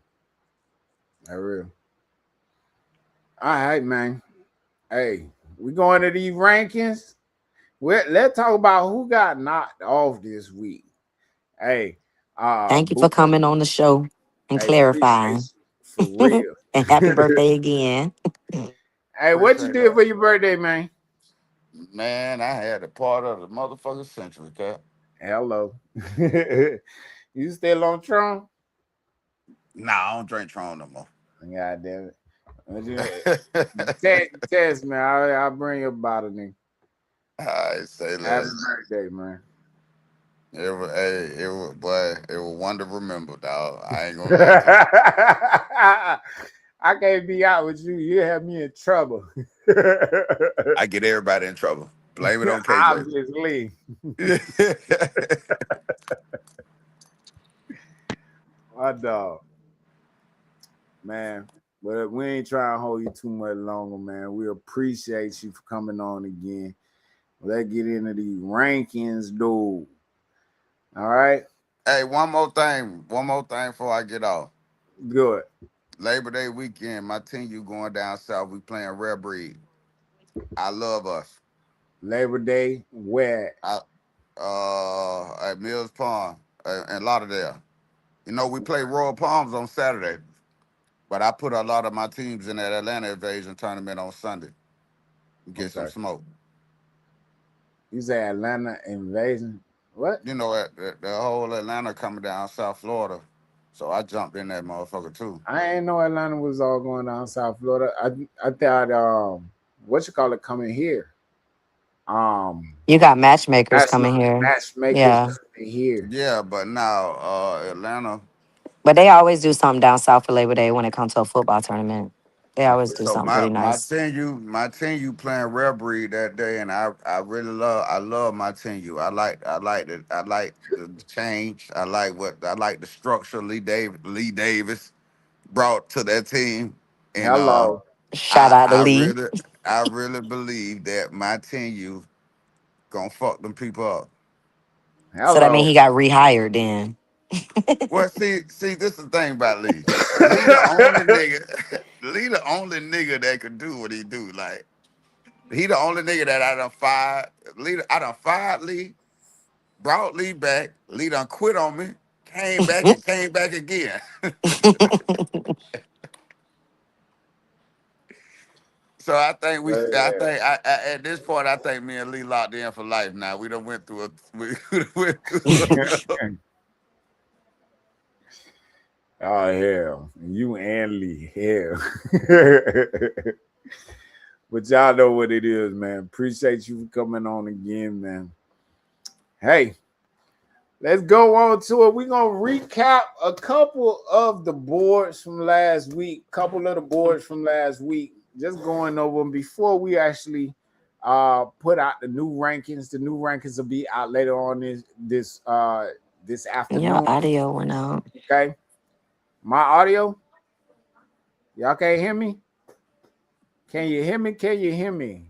I real. All right, man. Hey, we going to these rankings. Let's talk about who got knocked off this week. Hey, Thank you for coming on the show and hey, appreciate clarifying. you for real. And happy birthday again. Hey, what you Appreciate did that, for your birthday, man? man. I had a part of the motherfucking century, cat. Hello. You still on Tron? Nah, I don't drink Tron no more. God damn it. What you- Hey Test me. I'll bring you a bottle, nigga. I say Happy less. birthday, man. It was, hey, it was, boy, it was one to remember, dog. I ain't gonna lie to you. I can't be out with you. You have me in trouble. I get everybody in trouble. Blame it on KJ. Obviously. My dog. Man. But we ain't trying to hold you too much longer, man. We appreciate you for coming on again. Let's get into these rankings, dude. All right? Hey, one more thing. One more thing before I get off. Good. Labor Day weekend, my team you going down south. We playing Rare Breed. I love us. Labor Day, where? I at Mills Pond in Lauderdale. You know, we play Royal Palms on Saturday, but I put a lot of my teams in that Atlanta Invasion tournament on Sunday. Get some Okay. smoke. You say Atlanta invasion? What? You know, the whole Atlanta coming down South Florida. So I jumped in that motherfucker too. I ain't know Atlanta was all going down South Florida. I thought what you call it coming here. Um You got matchmakers match, coming here. matchmakers Yeah. coming here. Yeah, but now Atlanta. But they always do something down south for Labor Day when it comes to a football tournament. They always do So something pretty my nice. team you playing Rare Breed that day, and I really love my team you. I like the change. I like the structure Lee Davis brought to that team, and Hello. Shout out to Lee. I really believe that my team you gonna fuck them people up. So that means Hello. he got rehired then. Well, see, this is the thing about Lee. Lee the only nigga, Lee the only nigga that could do what he do. Like he the only nigga that I done fired. I done fired Lee, brought Lee back. Lee done quit on me, came back and came back again. So I think at this point, I think me and Lee locked in for life. Now we done went through we done went through Oh hell. You and Lee. Hell. But y'all know what it is, man. Appreciate you for coming on again, man. Hey, let's go on to it. We're gonna recap a couple of the boards from last week. Couple of the boards from last week. Just going over them before we actually put out the new rankings. The new rankings will be out later on this Your afternoon. audio went out. Okay. My audio, y'all can't hear me? Can you hear me? Can you hear me?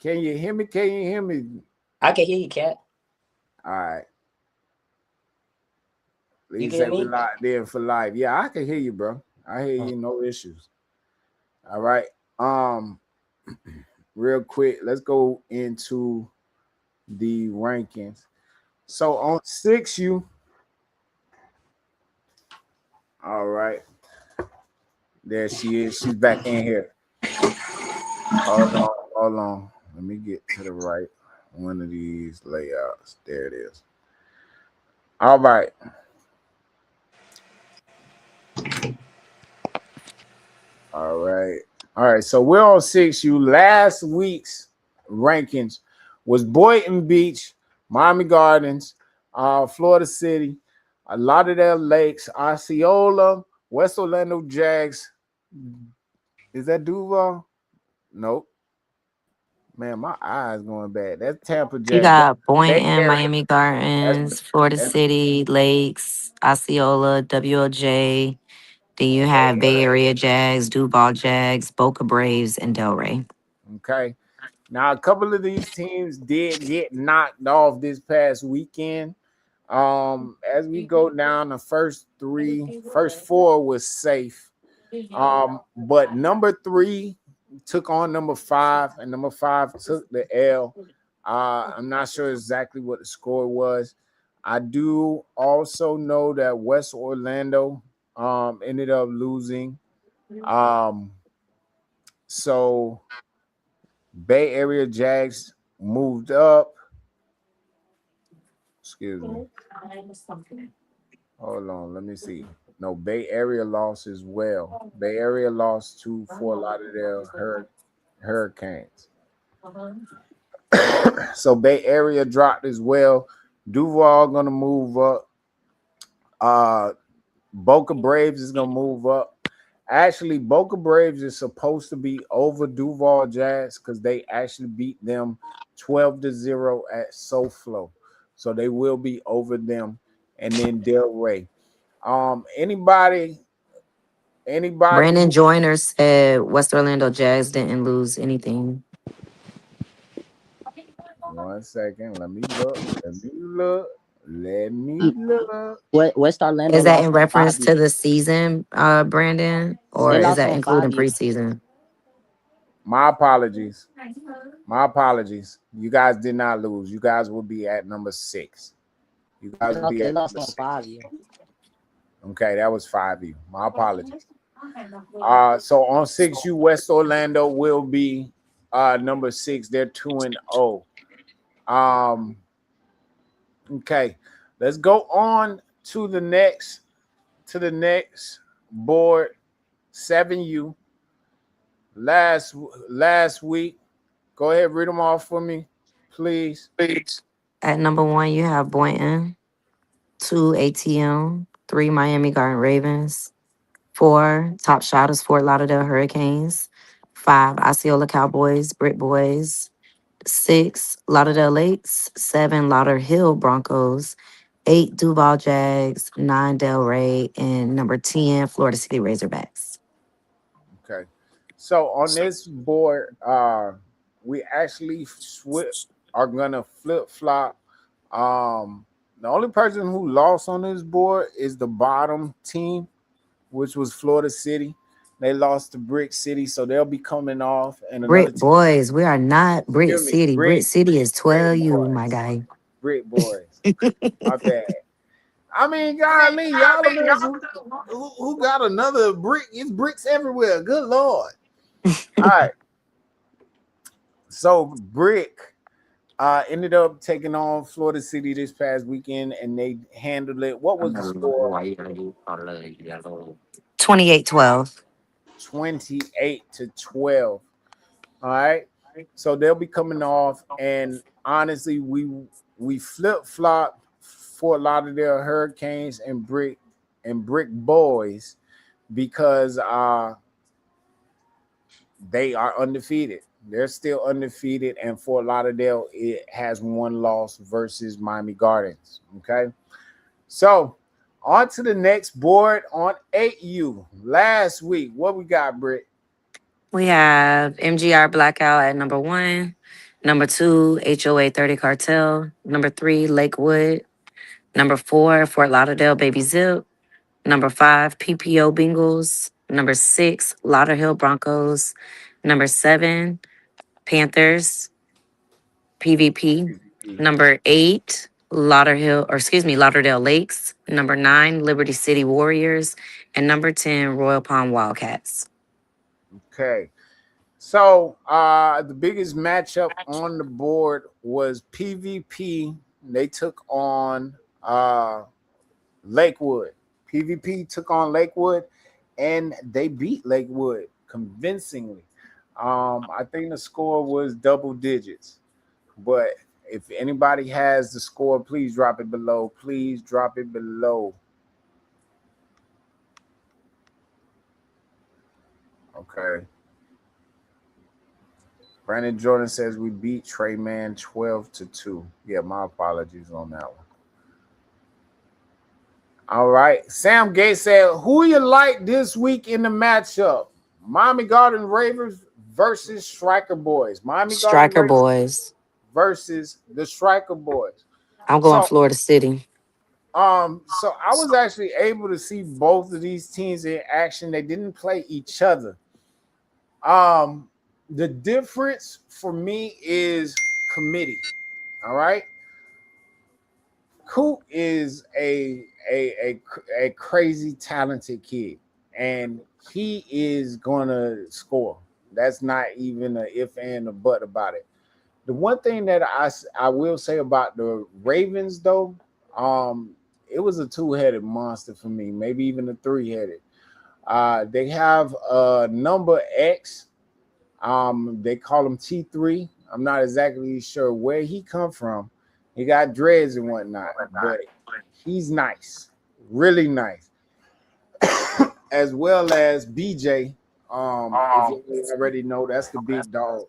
Can you hear me? Can you hear me? I can hear you, Cat. All right. You Please can hear say we me? locked in for life. Yeah, I can hear you, bro. I hear you, no issues. All right. Um, real quick, let's go into the rankings. So on 6U, all right. There she is. She's back in here. Hold on, hold on. Let me get to the right one of these layouts. There it is. All right. All right. All right. So we're on 6U. Last week's rankings was Boynton Beach, Miami Gardens, Florida City, Lauderdale Lakes, Osceola, West Orlando Jags. Is that Duval? Nope. Man, my eyes going bad. That's Tampa You Jags. That's got Bay Boynton, Area. Miami That's, Gardens, Florida that's City, Lakes, Osceola, WLJ. Then you have Bay Area Jags, Duval Jags, Boca Braves, and Delray. okay. Now, a couple of these teams did get knocked off this past weekend. As we go down, the first four was safe. But number three took on number five, and number five took the L. I'm not sure exactly what the score was. I do also know that West Orlando ended up losing. Um, so Bay Area Jags moved up. Excuse me. Hold on, let me see. No, Bay Area lost as well. Bay Area lost to Fort Lauderdale Hurricanes. So Bay Area dropped as well. Duval gonna move up. Uh, Boca Braves is gonna move up. Actually, Boca Braves is supposed to be over Duval Jazz because they actually beat them 12-0 at SoFlo. So they will be over them. And then Del Rey. Anybody, anybody Brandon who Joyner said West Orlando Jazz didn't lose anything. 1 second, let me look. Let me look. Let me Mm, look. West Orlando Is that lost in on reference 5U. to the season, Brandon, or They is lost that on including 5U. preseason? My apologies. My apologies. You guys did not lose. You guys will be at number 6. You guys will be They at lost number on 6. 5U. Okay, that was 5U. My apologies. So on 6U, West Orlando will be number 6. They're 2-0. Um, okay. Let's go on to the next board. 7U. Last last week. Go ahead, read them off for me, please. At number one, you have Boynton. Two, ATM. Three, Miami Garden Ravens. Four, Top Shotters, Fort Lauderdale Hurricanes. Five, Osceola Cowboys, Brick Boys. Six, Lauderdale Lakes. Seven, Lauderhill Broncos. Eight, Duval Jags. Nine, Del Rey. And number 10, Florida City Razorbacks. Okay. So on this board, we actually are gonna flip flop. The only person who lost on this board is the bottom team, which was Florida City. They lost to Brick City, so they'll be coming off. And another Brick team, Boys, we are not Brick excuse me, City. Brick City is Brick 12U, my Boys, guy. Brick Boys. My bad. I mean, golly, y'all the ones who got another brick. It's bricks everywhere. Good lord. All right. So Brick ended up taking on Florida City this past weekend, and they handled it. What was the score? 28-12. 28-12. All right. So they'll be coming off, and honestly, we flip flop for a lot of their Hurricanes and Brick Boys because they are undefeated. They're still undefeated, and Fort Lauderdale it has one loss versus Miami Gardens. Okay, so on to the next board on 8U. Last week, what we got, Britt? We have MGR Blackout at number one. Number two, HOA 30 Cartel. Number three, Lakewood. Number four, Fort Lauderdale Baby Zip. Number five, PPO Bengals. Number six, Lauderhill Broncos. Number seven, Panthers PVP. Number eight, Lauderdale Lakes. Number nine, Liberty City Warriors. And number 10, Royal Palm Wildcats. Okay, so the biggest matchup on the board was PvP. They took on Lakewood. PvP took on Lakewood, and they beat Lakewood convincingly. I think the score was double digits. But if anybody has the score, please drop it below. Please drop it below. Okay. Brandon Jordan says we beat Trey Man 12-2. Yeah, my apologies on that one. All right. Sam Gates said, who you like this week in the matchup? Miami Garden Ravens versus Striker Boys. Miami Garden Striker Ravens Boys. versus the Striker Boys. I'm going So Florida City. so I was actually able to see both of these teams in action. They didn't play each other. The difference for me is committee. All right. Coop is a crazy talented kid, and he is gonna score. That's not even a if and a but about it. The one thing that I will say about the Ravens though, it was a two-headed monster for me, maybe even a three-headed. They have number X. They call him T3. I'm not exactly sure where he come from. He got dreads and whatnot, but he's nice, really nice, as well as BJ. If you already know, that's the big dog,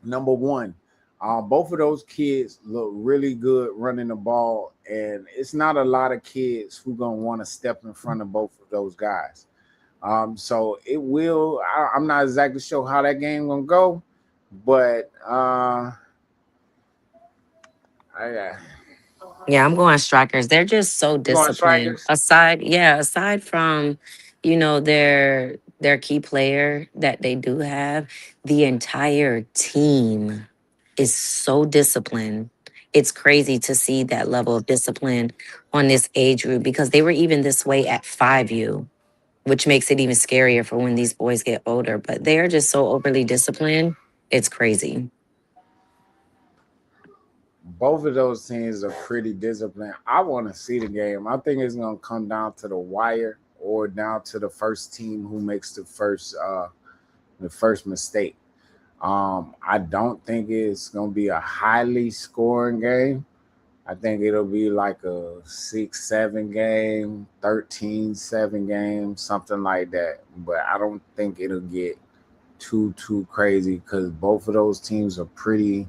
number one. Both of those kids look really good running the ball, and it's not a lot of kids who gonna want to step in front of both of those guys. So it will. I'm not exactly sure how that game gonna go, but I Yeah, I'm going strikers. They're just so you going disciplined. strikers? Aside from, their key player that they do have, the entire team is so disciplined. It's crazy to see that level of discipline on this age group because they were even this way at 5U, which makes it even scarier for when these boys get older. But they are just so overly disciplined. It's crazy. Both of those teams are pretty disciplined. I want to see the game. I think it's gonna come down to the wire or down to the first team who makes the first mistake. I don't think it's gonna be a highly scoring game. I think it'll be like a 6-7 game, 13-7 game, something like that. But I don't think it'll get too crazy because both of those teams are pretty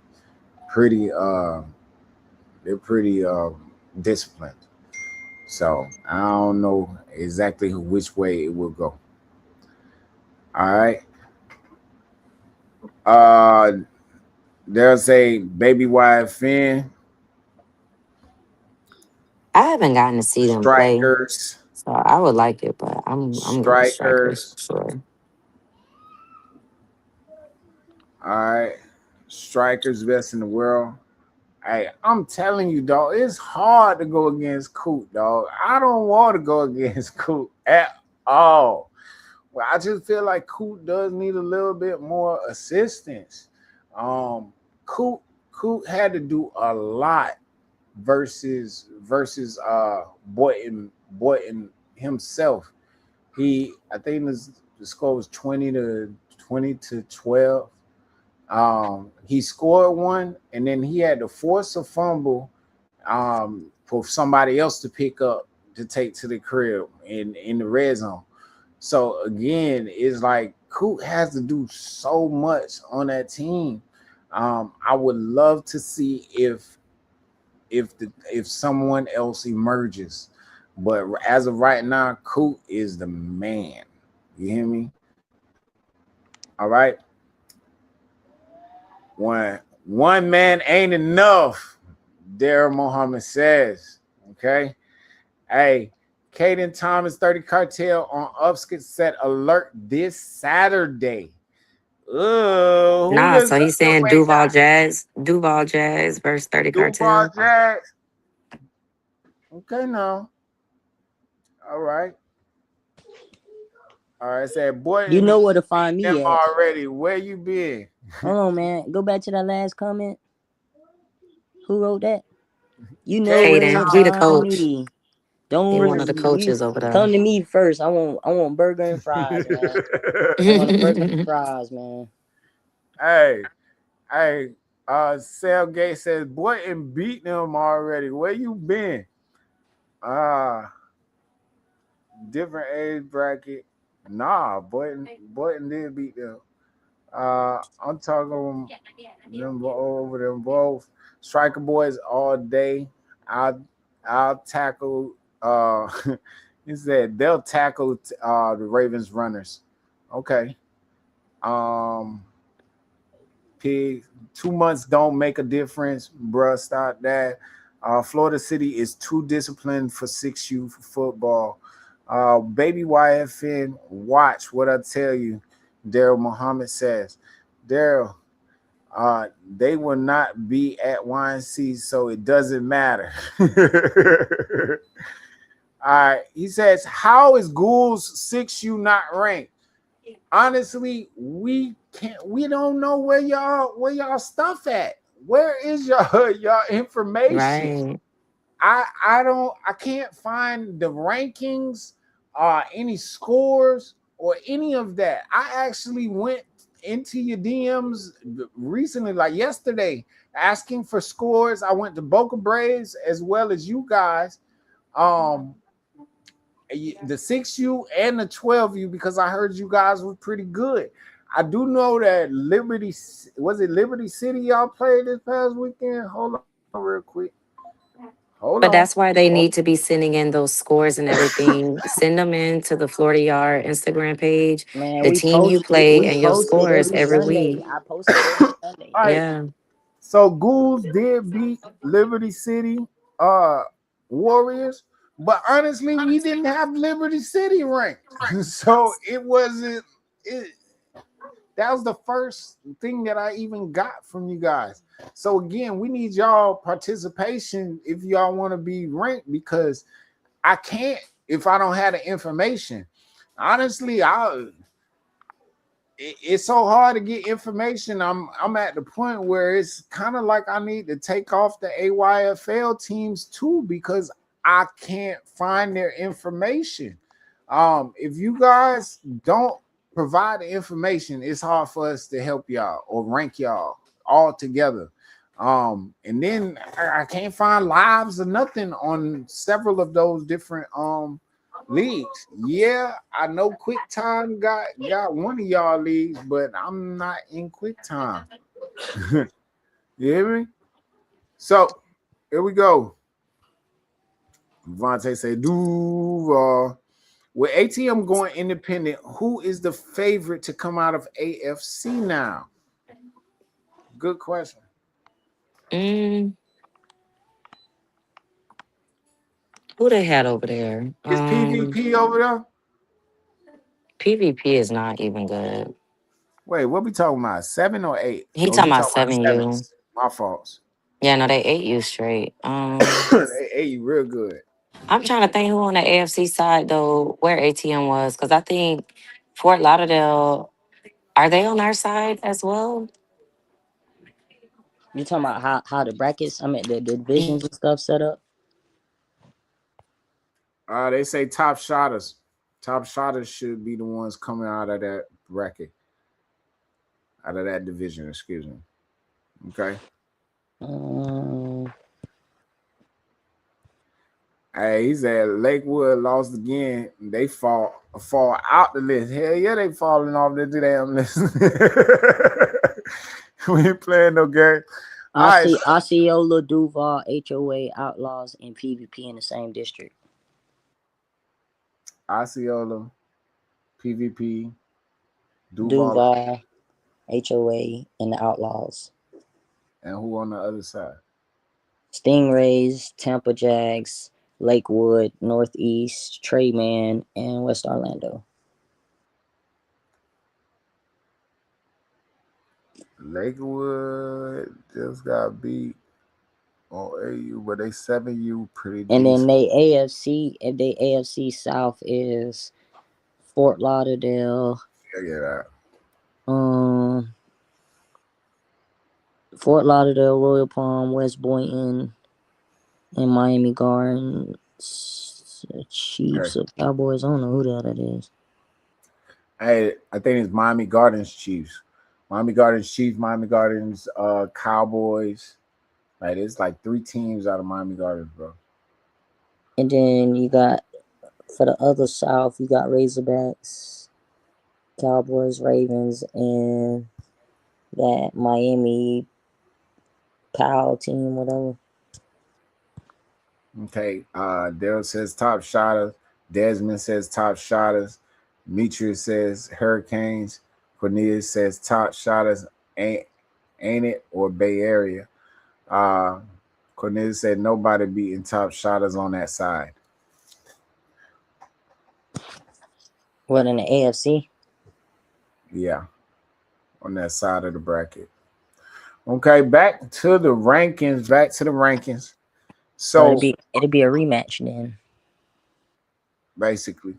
they're pretty disciplined. So I don't know exactly which way it will go. All right. Uh there's a baby wife Finn, I haven't gotten to see them play, strikers, so I would like it, but I'm going strikers strikers. for sure. All right. Strikers best in the world. Hey, I'm telling you, dog, it's hard to go against Coot, dog. I don't want to go against Coot at all. Well, I just feel like Coot does need a little bit more assistance. Um, Coot Coot had to do a lot versus Boyton himself. I think the score was 20 to 12. He scored one, and then he had to force a fumble for somebody else to pick up to take to the crib in the red zone. So again, it's like Coot has to do so much on that team. I would love to see if someone else emerges, but as of right now, Coot is the man. You hear me? All right. One man ain't enough, Daryl Muhammad says. Okay. Hey, Caden Thomas 30 Cartel on Upset Alert this Saturday. Who Nah, does so he's saying wait Duval Jazz versus 30 Duval Cartel. Jazz? Okay, now. All right. All right. Said boy You and know where to beat find them me at. already. Where you been? Hold on, man. Go back to that last comment. Who wrote that? You know Caden where to Caden, he the Thomas. find coach. me. He one Don't of the you coaches over there. come to me first. I want burger and fries, man. I want a burger and fries, man. Hey, hey, Sal Gay says, boy, and beat them already. Where you been? Uh, different age bracket. Nah, Boyton did beat them. I'm talking them over them both. Striker boys all day. I'll tackle. He said they'll tackle the Ravens runners. Okay. Um, Pig. 2 months don't make a difference, bruh. Stop that. Florida City is too disciplined for 6U football. Baby YFN, watch what I tell you. Daryl Muhammad says, Daryl, they will not be at YNC, so it doesn't matter. All right. He says, how is Ghouls 6U not ranked? Honestly, we don't know where y'all stuff at. Where is your information? Right. I can't find the rankings, any scores or any of that. I actually went into your DMs recently, like yesterday, asking for scores. I went to Boca Braves as well as you guys. Um, the 6U and the 12U because I heard you guys were pretty good. I do know that Liberty was it Liberty City y'all played this past weekend. Hold on real quick. Hold on. But that's why Hold they need to be sending in those scores and everything. Send them in to the Florida Yard Instagram page, Man, the team you play, we and your post it scores every every Sunday. week. I post it every Sunday. All right. Yeah. So Ghouls did beat Liberty City uh Warriors, but honestly, we didn't have Liberty City ranked. So it wasn't it that was the first thing that I even got from you guys. So again, we need y'all participation if y'all want to be ranked because I can't if I don't have the information. Honestly, it's so hard to get information. I'm at the point where it's kind of like I need to take off the AYFL teams too because I can't find their information. If you guys don't provide the information, it's hard for us to help y'all or rank y'all all together. And then I can't find lives or nothing on several of those different leagues. Yeah, I know QuickTime got one of y'all leagues, but I'm not in QuickTime. You hear me? So here we go. Vontae said, Duval. With ATM going independent, who is the favorite to come out of AFC now? Good question. Mm, who they had over there? Is PvP over there? PvP is not even good. Wait, what we talking about? 7 or 8? He Oh, talking you about talking about 7. 7U. My faults. Yeah, no, they ate you straight. They ate you real good. I'm trying to think who on the AFC side though, where ATM was, because I think Fort Lauderdale, are they on our side as well? You talking about how the brackets? I mean the divisions and stuff set up. They say top shotters. Top shotters should be the ones coming out of that bracket, out of that division. Excuse me. Okay. Um, Hey, he said Lakewood lost again. They fall out the list. Hell yeah, they falling off the damn list. We ain't playing no game. All right, Osceola, Duval, HOA, Outlaws, and PvP in the same district. Osceola, PvP, Duval, Duval, HOA, and the Outlaws. and who on the other side? Stingrays, Tampa Jags, Lakewood, Northeast, Treyman, and West Orlando. Lakewood just got beat on AU, but they 7U pretty And then decent. they AFC, if they AFC South is Fort Lauderdale, Yeah, yeah. um, Fort Lauderdale, Royal Palm, West Boynton, and Miami Gardens. Okay. Chiefs or Cowboys. I don't know who the hell that is. Hey, I think it's Miami Gardens Chiefs. Miami Gardens Chiefs, Miami Gardens Cowboys. Like it's like 3 teams out of Miami Gardens, bro. And then you got for the other South, you got Razorbacks, Cowboys, Ravens, and that Miami Power team, whatever. Okay. Daryl says top shotters. Desmond says top shotters. Demetrius says Hurricanes. Cornelius says top shotters. Ain't it or Bay Area? Uh Cornelius said nobody beating top shotters on that side. What in the AFC? Yeah, on that side of the bracket. Okay, back to the rankings. Back to the rankings. So it'd So be a rematch then. basically,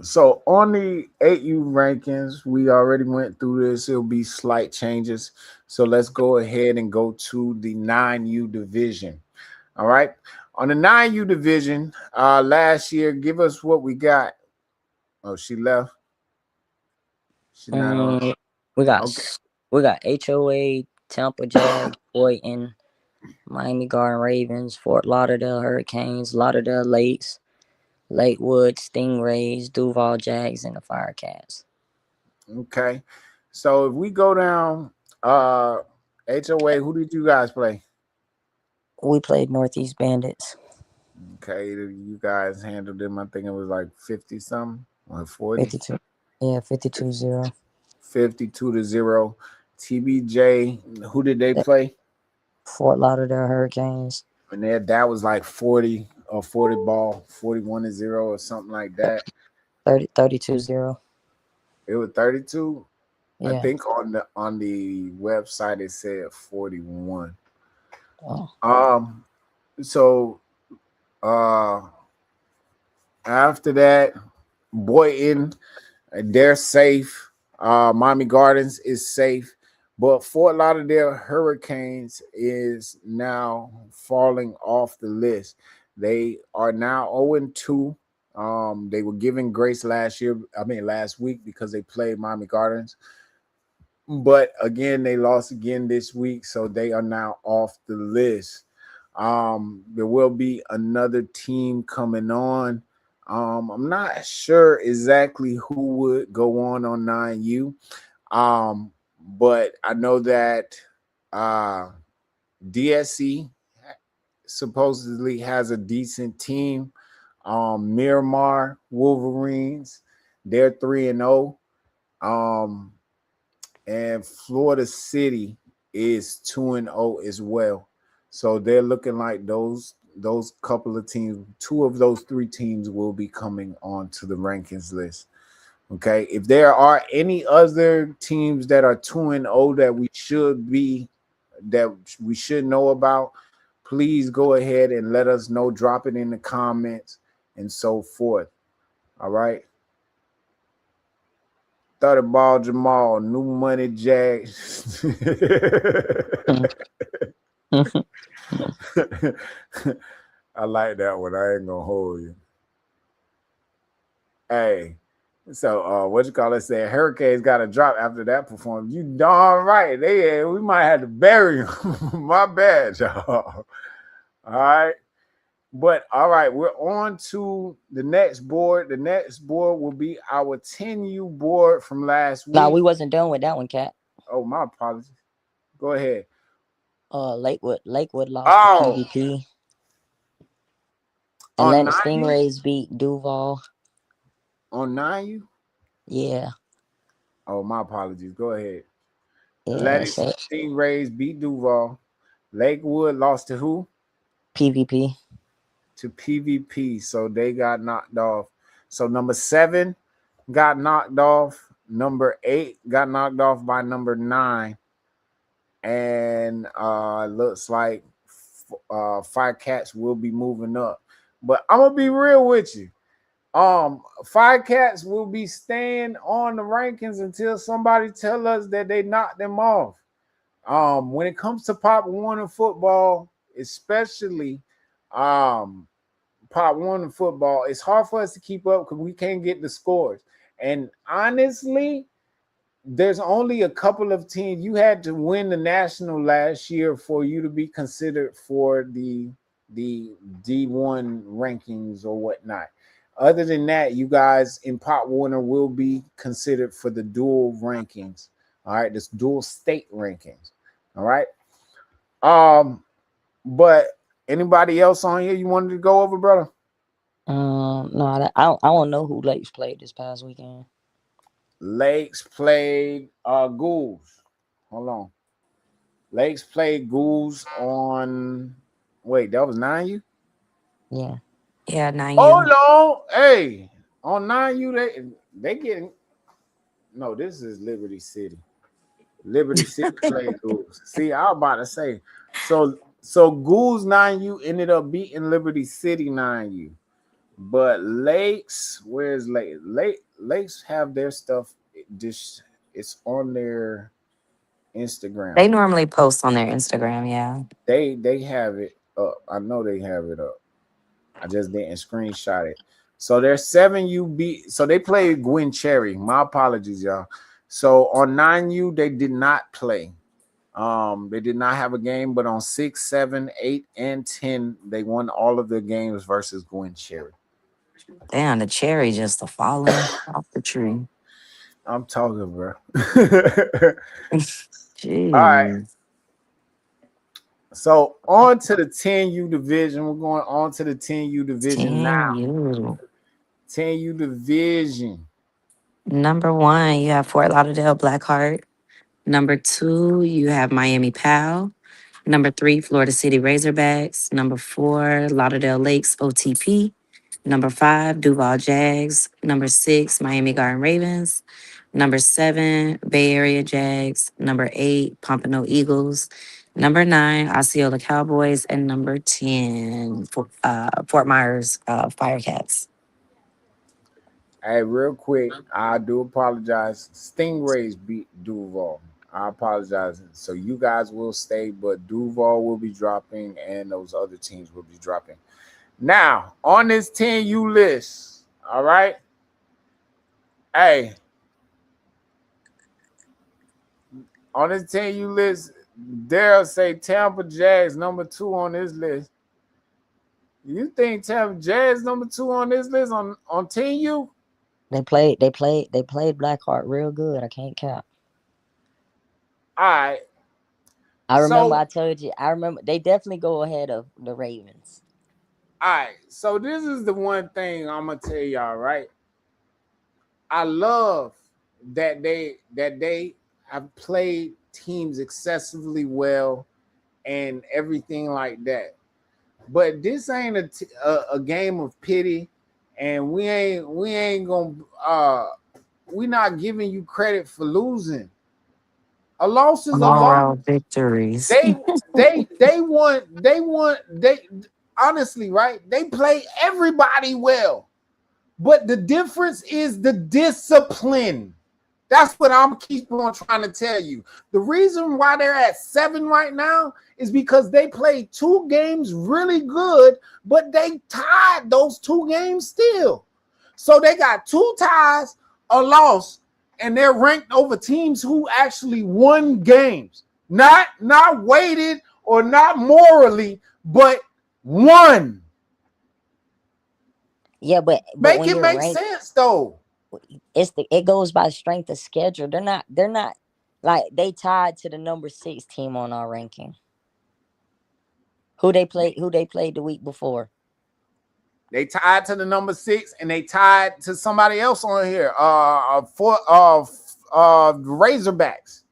so on the 8U rankings, we already went through this. It'll be slight changes. So let's go ahead and go to the 9U division. All right. On the 9U division, last year, give us what we got. Oh, she left. She's not on. Um, we got Okay. we got HOA, Tampa Jazz, Boynton, Miami Garden Ravens, Fort Lauderdale Hurricanes, Lauderdale Lakes, Lakewood Stingrays, Duval Jags, and the Firecats. Okay. So if we go down uh HOA, who did you guys play? We played Northeast Bandits. Okay, you guys handled them. I think it was like 50 something or 40. 52. Yeah, 52-0. 52-0. TBJ, who did they play? Fort Lauderdale Hurricanes. And that was like 40 or 40 ball, 41-0 or something like that. 32-0. It was 32. I Yeah. think on the website it said 41. Oh. Um so uh after that, Boynton, they're safe. Miami Gardens is safe, but Fort Lauderdale Hurricanes is now falling off the list. They are now 0-2. They were given grace last week because they played Miami Gardens. But again, they lost again this week, so they are now off the list. There will be another team coming on. I'm not sure exactly who would go on 9U. But I know that uh, DSC supposedly has a decent team. Miramar Wolverines, they're 3-0. Um, and Florida City is 2-0 as well. So they're looking like those couple of teams, two of those three teams will be coming onto the rankings list. Okay. If there are any other teams that are 2-0 that we should know about, please go ahead and let us know. Drop it in the comments and so forth. All right. 30 ball Jamal, new money Jack. I like that one. I ain't gonna hold you. Hey, so what you call it? Saying Hurricanes got to drop after that performance. You darn right. We might have to bury him. My bad, y'all. All right. But all right, we're on to the next board. The next board will be our 10U board from last Nah, week. we wasn't done with that one, Cat. Oh, my apologies. Go ahead. Lakewood lost to Oh, PvP. on Atlanta 9U? Stingrays beat Duval. On 9U? Yeah, Oh, my apologies. Go ahead. yeah. Atlantic So Stingrays beat Duval. Lakewood lost to who? PvP. To PvP. So they got knocked off. So number 7 got knocked off. Number 8 got knocked off by number 9. And looks like Fire Cats will be moving up. But I'm gonna be real with you. Fire Cats will be staying on the rankings until somebody tell us that they knocked them off. When it comes to Pop Warner football, especially um Pop Warner football, it's hard for us to keep up because we can't get the scores. And honestly, there's only a couple of teams. You had to win the national last year for you to be considered for the D1 rankings or whatnot. Other than that, you guys in Pop Warner will be considered for the dual rankings. All right, this dual state rankings. All right. But anybody else on here you wanted to go over, brother? No, I don't know who Lakes played this past weekend. Lakes played Ghouls. Hold on. Lakes played Ghouls on. Wait, that was 9U? Yeah. Yeah, 9U. Hold on. Hey, on 9U, they getting. No, this is Liberty City. Liberty City played Ghouls. See, I was about to say. So Ghouls 9U ended up beating Liberty City 9U. But Lakes, where's Lakes have their stuff. It's on their Instagram. They normally post on their Instagram, yeah. They have it up. I know they have it up. I just didn't screenshot it. So they're 7 UB. So they played Gwen Cherry. My apologies, y'all. So on 9U, they did not play. They did not have a game, but on 6, 7, 8, and 10, they won all of their games versus Gwen Cherry. Damn, the cherry just a falling off the tree. I'm talking, bro. All right. Jeez. So on to the 10U division. We're going on to the 10U division now. 10U. 10U division. Number one, you have Fort Lauderdale Blackheart. Number two, you have Miami Pal. Number three, Florida City Razorbacks. Number four, Lauderdale Lakes OTP. Number five, Duval Jags. Number six, Miami Garden Ravens. Number seven, Bay Area Jags. Number eight, Pompano Eagles. Number nine, Osceola Cowboys. And number 10, Fort Myers Firecats. Hey, real quick, I do apologize. Stingrays beat Duval. I apologize. So you guys will stay, but Duval will be dropping, and those other teams will be dropping. Now, on this 10U list, all right. Hey, on this 10U list, Daryl say Tampa Jags number 2 on this list. You think Tampa Jags number 2 on this list on 10U? They played Blackheart real good. I can't cap. All right. I remember So, I told you. I remember they definitely go ahead of the Ravens. all right. So this is the one thing I'm gonna tell y'all, right? I love that they have played teams excessively well and everything like that. But this ain't a game of pity, and we ain't gonna we not giving you credit for losing. A loss is a loss. Moral victories. They they honestly, right? They play everybody well. But the difference is the discipline. That's what I'm keep on trying to tell you. The reason why they're at 7 right now is because they played 2 games really good, but they tied those 2 games still. So they got 2 ties, a loss, and they're ranked over teams who actually won games. Not weighted or not morally, but won. Yeah, but Make when it you're make ranked, sense though. it goes by strength of schedule. They're not like they tied to the number 6 team on our ranking. Who they played the week before. They tied to the number 6, and they tied to somebody else on here. For Razorbacks.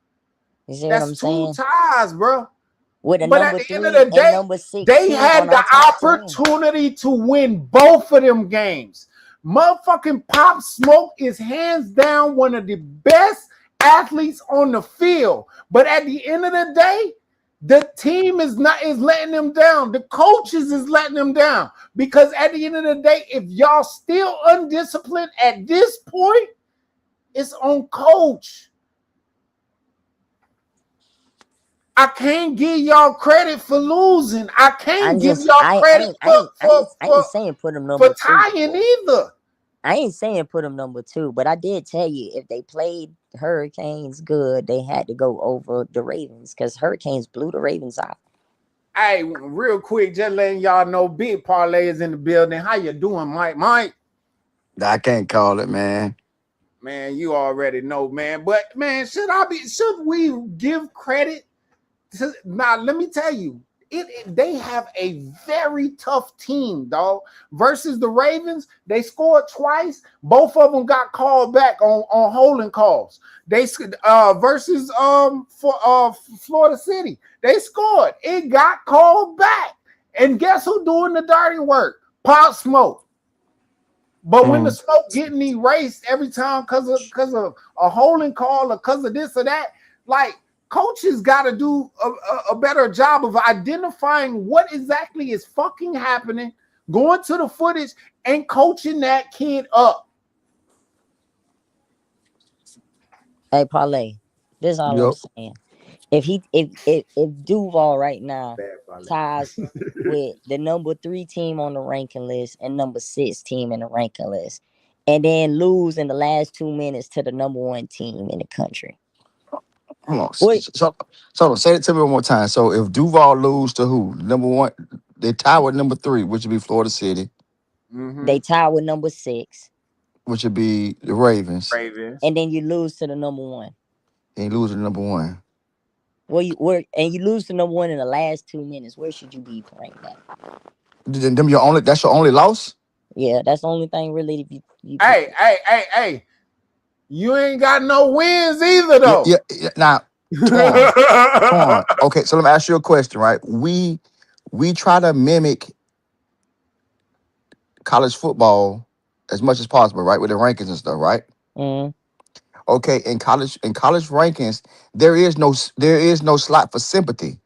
You see what That's I'm 2 saying? ties, bro. With a But at number the end of 3 the and day, number 6 they team on had the our top 10. opportunity to win both of them games. Motherfucking Pop Smoke is hands down one of the best athletes on the field. But at the end of the day, the team is letting them down. The coaches is letting them down. Because at the end of the day, if y'all still undisciplined at this point, it's on coach. I can't give y'all credit for losing. I can't I'm give just y'all credit I ain't saying put them for number 2. tying either. I ain't saying put them number 2, but I did tell you if they played Hurricanes good, they had to go over the Ravens because Hurricanes blew the Ravens out. Hey, real quick, just letting y'all know, Big Parlay is in the building. How you doing, Mike? Mike, I can't call it, man. man, you already know, man. But man, should we give credit to now? Let me tell you, they have a very tough team, dog. Versus the Ravens, they scored twice. Both of them got called back on holding calls. They versus for Florida City, they scored. It got called back. And guess who doing the dirty work? Pop Smoke. But when the Mm. smoke getting erased every time because of a holding call or because of this or that, like coaches got to do a better job of identifying what exactly is fucking happening, going to the footage and coaching that kid up. Hey, Parlay, this is all I'm Yup. saying. If Duval right now Bad parlay. ties with the number 3 team on the ranking list and number 6 team in the ranking list, and then lose in the last 2 minutes to the number one team in the country. Hold on. Wait, So say it to me one more time. So if Duval lose to who? Number one, they tie with number three, which would be Florida City, Mm-hmm. they tie with number six, which would be the Ravens. Ravens. and then you lose to the number one. And you lose to number one. And you lose to number one in the last 2 minutes. Where should you be playing at? Then them your only. That's your only loss. Yeah, that's the only thing really. You Hey. You ain't got no wins either, Yeah, though. yeah. Now, Twan, Twan. Okay, so let me ask you a question. Right? We try to mimic college football as much as possible, right? With the rankings and stuff, right? mm, Okay, in college rankings, there is no slot for sympathy.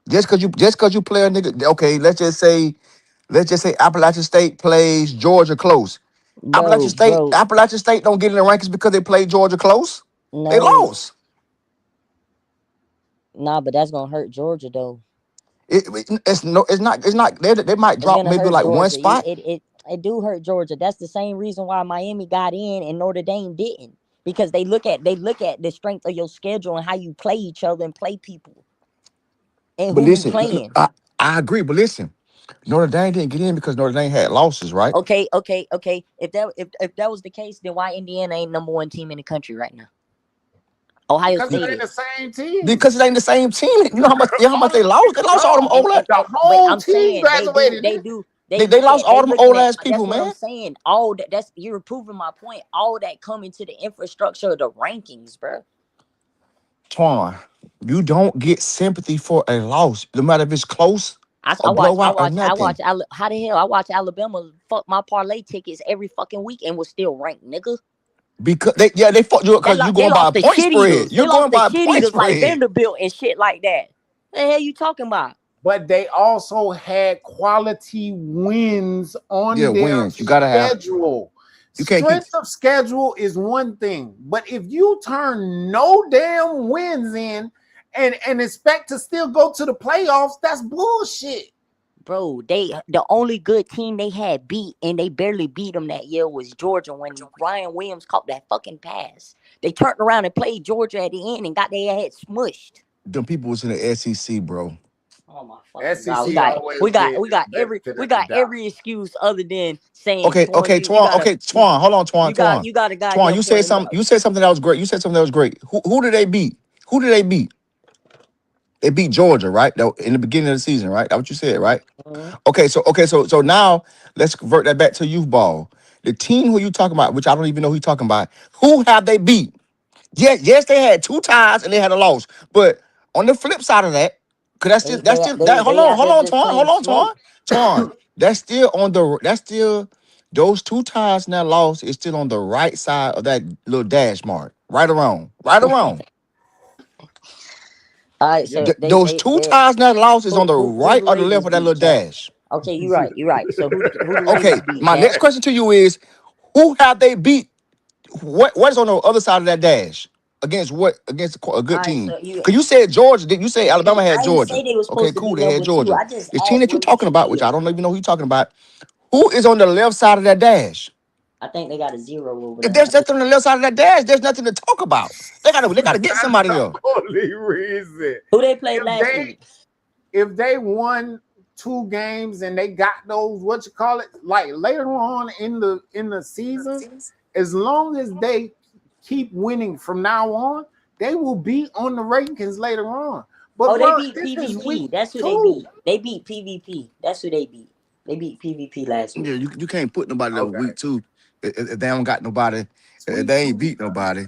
Just cause you play a nigga. Okay, let's just say Appalachian State plays Georgia close. bro, bro. Appalachian State don't get in the rankings because they played Georgia close. They No, lost. nah, but that's gonna hurt Georgia though. It's not. They might It's drop gonna maybe hurt like one Georgia. spot. It do hurt Georgia. That's the same reason why Miami got in and Notre Dame didn't. Because they look at the strength of your schedule and how you play each other and play people and But who you listen, playing. I agree. But listen, Notre Dame didn't get in because Notre Dame had losses, right? Okay. If that was the case, then why Indiana ain't number one team in the country right now? Ohio Because it State ain't the is. same team. Because it ain't the same team. You know how much? You know how much All they lost? They lost all them no, old. the But whole I'm team saying graduated. they They look lost at all they them looking old at ass that's people, what I'm man. saying. All that's you're proving my point. All that come into the infrastructure of the rankings, bro. Twan, you don't get sympathy for a loss, no matter if it's close, a blowout, or I nothing. watch. How the hell I watch Alabama fuck my parlay tickets every fucking week and was still ranked, nigga. Because they fucked you up because you They going by a lost the point shit spread. eaters. They You're lost going the by a shit point eaters like spread. Vanderbilt and shit like that. The hell you talking about? But they also had quality wins Yeah, on their wins. You gotta have. schedule. You can't keep. Strength of schedule is one thing, but if you turn no damn wins in and expect to still go to the playoffs, that's bullshit. Bro, the only good team they had beat and they barely beat them that year was Georgia when Ryan Williams caught that fucking pass. They turned around and played Georgia at the end and got their head smushed. Them people was in the SEC, bro. Oh my fucking god. SEC always get benefit of the doubt. Every excuse other than saying Twan, Okay, Twan. Okay, Twan. Hold on, Twan. Twan. you got a Twan. goddamn You said point. something. You said something that was great. You said something that was great. Who did they beat? Who did they beat? They beat Georgia, right? In the beginning of the season, right? That's what you said, right? Mhm. Okay, so now let's convert that back to youth ball. The team who you talking about, which I don't even know who you talking about, who have they beat? Yes, they had two ties and they had a loss. But on the flip side of that, cause that's still that. They out there just Hold playing on, Twan, smoke. Twan. That's still those two ties and that loss is still on the right side of that little dash mark. Right around. All right, Yeah. so Those two ties and that loss is on the who right the or the left Ravens of that little beat, champ? dash. Okay, you're right. So who the Okay, Ravens beat, my champ? next question to you is, who have they beat? What is on the other side of that dash? Against what? Against a All good right, team? so Because you said Georgia. Did you say Alabama had I didn't Georgia? say they were Okay, supposed to cool. be They had number two. Georgia. I just The team asked that you're where you talking should about, be which I at. don't even know who you're talking about, who is on the left side of that dash? I think they got a zero over If there. there's nothing on the left side of that dash, there's nothing to talk about. They gotta get That's somebody the there. only reason. Who they played If last they week? if they won two games and they got those what you call it like later on in the season, as long as they keep winning from now on, they will be on the rankings later on. But Oh, they bro, beat this is week PvP. That's who they two. beat. They beat PvP. That's who they beat. They beat PvP last Yeah, week. you can't put nobody there Okay, week two if they don't got nobody. it's If week they ain't two. beat nobody,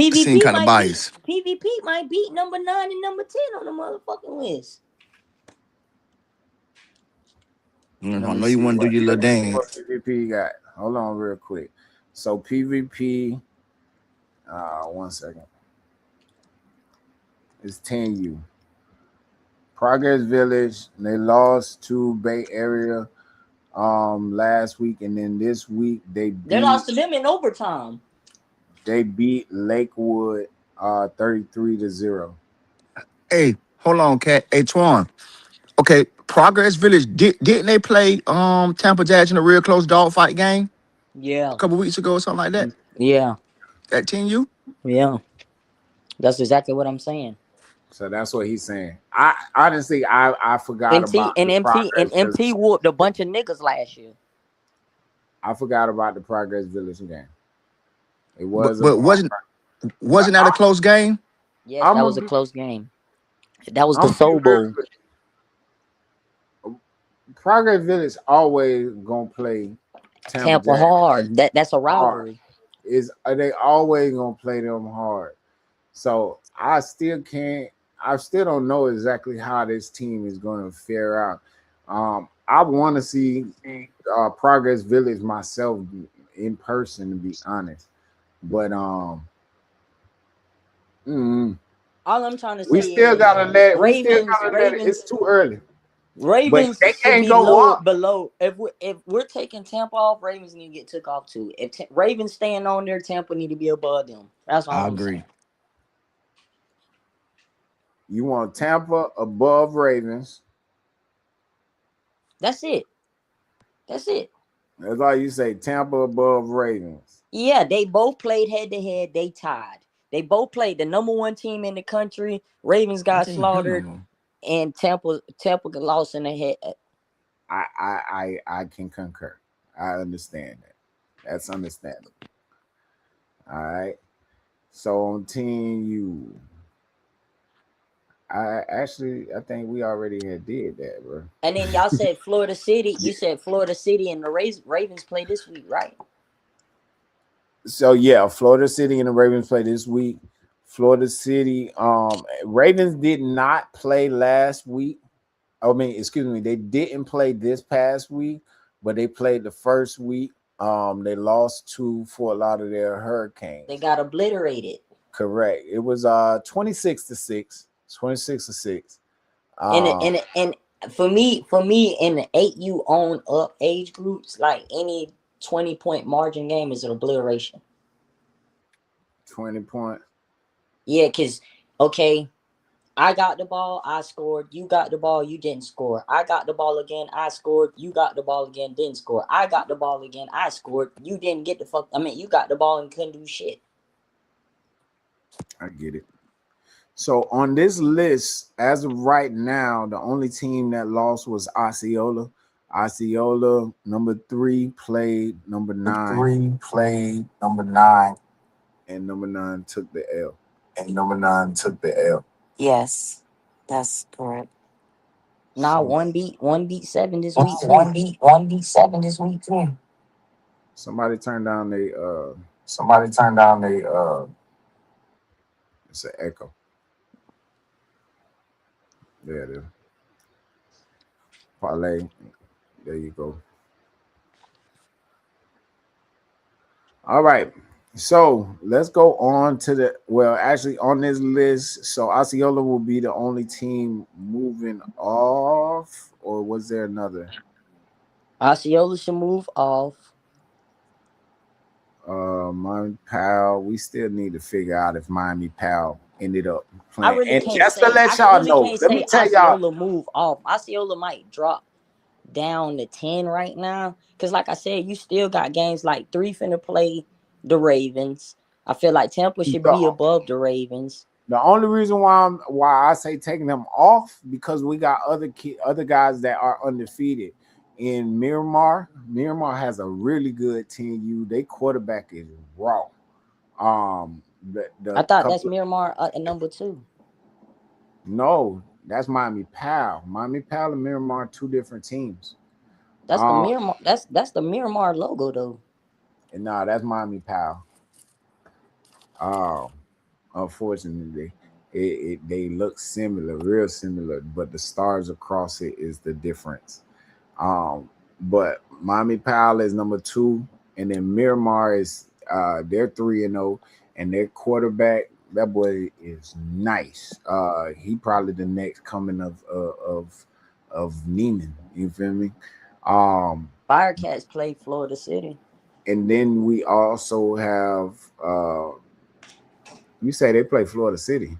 it seem PvP kind of might beat biased. PvP might beat number 9 and number 10 on the motherfucking list. Let I me know you see want to do your little what dance. PvP got. Hold on real quick. So PvP, 1 second. It's 10U. Progress Village. They lost to Bay Area last week, and then this week They lost to them in overtime. they beat Lakewood 33-0. Hey, hold on, Cat. Hey, Twan. Okay, Progress Village didn't they play Tampa Jazz in a real close dogfight game a Yeah. couple weeks ago or something like that Yeah. at 10U? Yeah. That's exactly what I'm saying. So that's what he's saying. I honestly, I forgot MT about and the MT and Progress MT Village. whooped a bunch of niggas last year. I forgot about the Progress Village game. It But was a but ball. But wasn't that a close game? Yes, I'm that gonna was a be close game. That was the I'm gonna be Soul real. Bowl. Progress Village always gonna play Tampa Tampa Jazz hard. That's a hard. rivalry. Is they always gonna play them hard? So I still can't. I still don't know exactly how this team is gonna fare out. I want to see Progress Village myself in person, to be honest. But mm, All I'm trying to we say still is gotta let. We still Ravens, gotta let it. It's Ravens, too early, but Ravens they should can't be go low up. below. If we're taking Tampa off, Ravens need to get took off too. If Ravens staying on there, Tampa need to be above them. That's all I I'm agree. saying. You want Tampa above Ravens. That's it. That's it. That's all you say. Tampa above Ravens. Yeah, they both played head to head. They tied. They both played the number one team in the country. Ravens What got they ain't here no slaughtered, more. and Tampa lost in the head. I can concur. I understand that. That's understandable. All right. So on Team U, I think we already had did that, bro. And then y'all said Florida City. You said Florida City and the Ravens play this week, right? So yeah, Florida City and the Ravens play this week. Florida City, Ravens did not play last week. I mean, excuse me, they didn't play this past week, but they played the first week. They lost to Fort Lauderdale They Hurricanes. got obliterated. Correct. It was 26-6. 26-6. And Um and for me, in the 8U on up age groups, like any 20-point margin game is an obliteration. 20 points. Yeah, cause okay, I got the ball, I scored. You got the ball, you didn't score. I got the ball again, I scored. You got the ball again, didn't score. I got the ball again, I scored. You didn't get the fuck. I mean, you got the ball and couldn't do shit. I get it. So on this list, as of right now, the only team that lost was Osceola. Osceola, number 3, played number The 9, three played number 9, and number 9 took the L. and number 9 took the L. Yes, that's correct. Nah, So one beat 7 this week too. One beat 7 this week too. somebody turn down the Somebody turn down the it's an echo. There it is. Parlay. There you go. All right. So let's go on to actually on this list. So Osceola will be the only team moving off, or was there another? Osceola should move off. Miami Pal. We still need to figure out if Miami Pal ended up I playing. really And can't just to say. let I y'all really know, can't let me say tell y'all, Osceola move off. Osceola might drop down to 10 right now. Cause like I said, you still got games like 3 finna play the Ravens. I feel like Tampa should be the, above the Ravens. the only reason why I say taking them off because we got other guys that are undefeated. In Miramar, Miramar has a really good team. They quarterback is raw. I The thought that's couple Miramar at number 2. no, that's Miami Pal. Miami Pal and Miramar are two different teams. That's the Um, Miramar. That's the Miramar logo though. and no, that's Miami Pal. Um, Unfortunately, they look similar, real similar, but the stars across it is the difference. But Miami Pal is number 2, and then Miramar is they're 3-0, and their quarterback, that boy is nice. He probably the next coming of Neiman. You feel me? Um, Firecats play Florida City. and then we also have you say they play Florida City.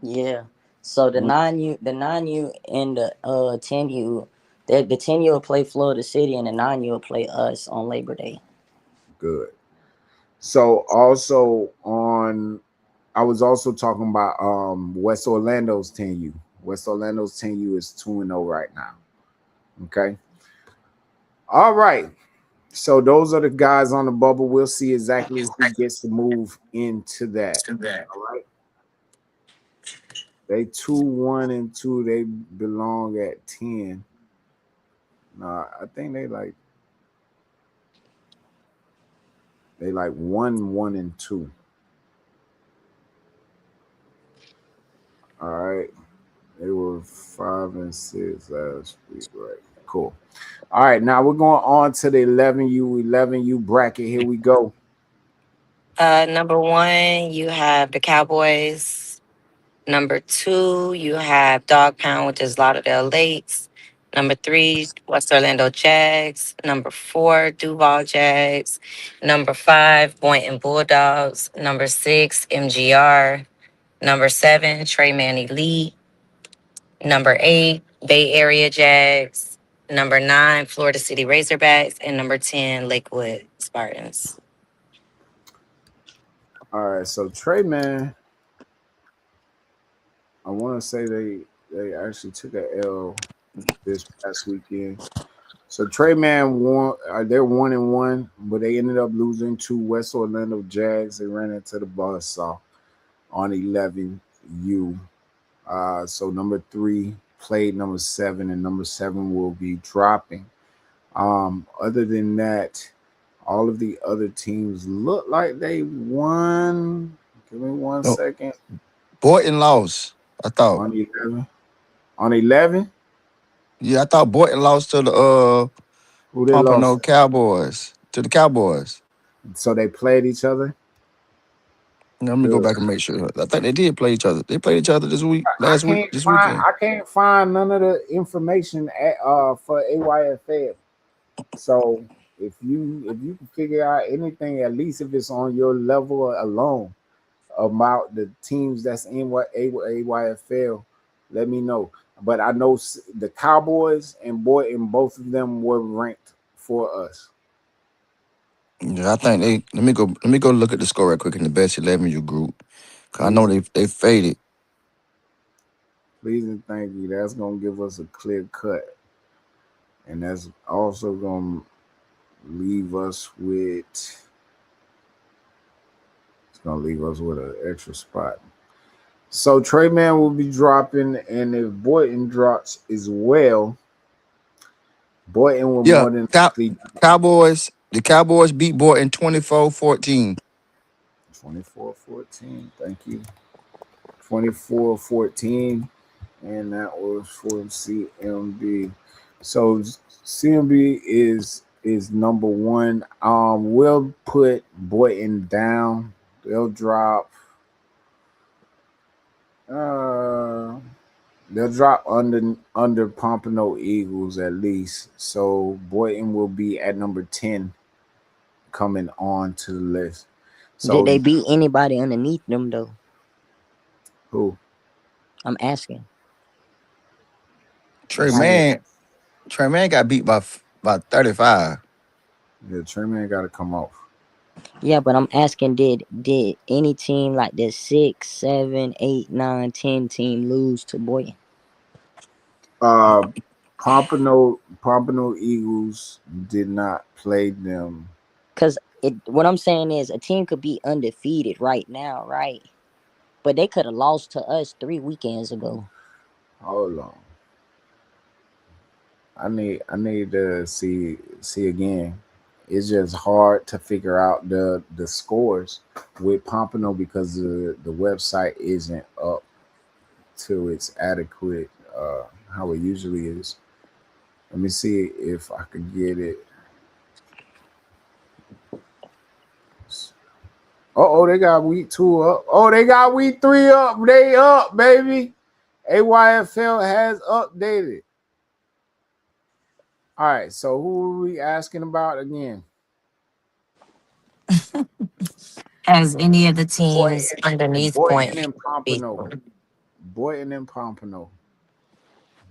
Yeah. So the 9U and the 10U, the 10U will play Florida City and the 9U will play us on Labor Day. Good. So also on, I was also talking about West Orlando's 10U. West Orlando's 10U is 2-0 right now. Okay. All right. So those are the guys on the bubble. We'll see exactly who gets to move into that. All right. They 2-1-2. They belong at 10. Nah, I think they like 1-1-2. All right. They were 5-6 last week, right? Cool. All right, now we're going on to the 11U bracket. Here we go. Number one, you have the Cowboys. Number two, you have Dog Pound, which is Lauderdale Lakes. Number three, West Orlando Jags. Number four, Duval Jags. Number five, Boynton Bulldogs. Number six, MGR. Number seven, Trey Man Elite. Number eight, Bay Area Jags. Number nine, Florida City Razorbacks. And number 10, Lakewood Spartans. All right, so Trey Man, I want to say they actually took a L this past weekend. So Trey Man won. They're 1-1, but they ended up losing to West Orlando Jags. They ran into the buzzsaw on 11U. So number three played number seven, and number seven will be dropping. Other than that, all of the other teams look like they won. Give me one No, second. Boynton lost. I thought. On 11. On 11, Yeah, I thought Boynton lost to the who they Pompano lost? Cowboys. To the Cowboys. So they played each other. Now, let me go Good. back and make sure. I think they did play each other. They played each other last week, this weekend. I can't find none of the information for AYFL. So if you can figure out anything, at least if it's on your level alone about the teams that's in what AYFL, let me know. But I know the Cowboys and Boynton, both of them were ranked for us. Yeah, I think they. Let me go look at the score right quick in the best 11 group. 'Cause I know Please, they faded. please and thank you. That's gonna give us a clear cut, and that's also gonna leave us with. It's gonna leave us with an extra spot. So Trey Man will be dropping, and if Boynton drops as well, Boynton will Yeah, more than likely Cowboys. The Cowboys beat Boynton 24-14. 24-14. Thank you. 24-14. And that was for CMB. So CMB is number one. We'll put Boynton down. They'll drop uh they'll drop under Pompano Eagles at least. So Boynton will be at number 10 coming on to the list. Did So they beat anybody underneath them though? who? I'm asking. Trey Like, Man, Trey Man got beat by 35. Yeah, Treyman got to come off. yeah, but I'm asking, did any team like the 6, 7, 8, 9, 10 team lose to Boynton? Uh, Pompano Eagles did not play them. Cause what I'm saying is a team could be undefeated right now, right? But they could have lost to us 3 weekends ago. Hold on, I need to see again. It's just hard to figure out the scores with Pompano because the website isn't up to its adequate how it usually is. Let me see if I could get it. Oh, they got week two up. Oh, they got week three up. They up, baby. AYFL has updated. All right, so who are we asking about again? Has any of the teams Boynton, underneath Boynton point and beat Pompano. them? Boynton and Pompano.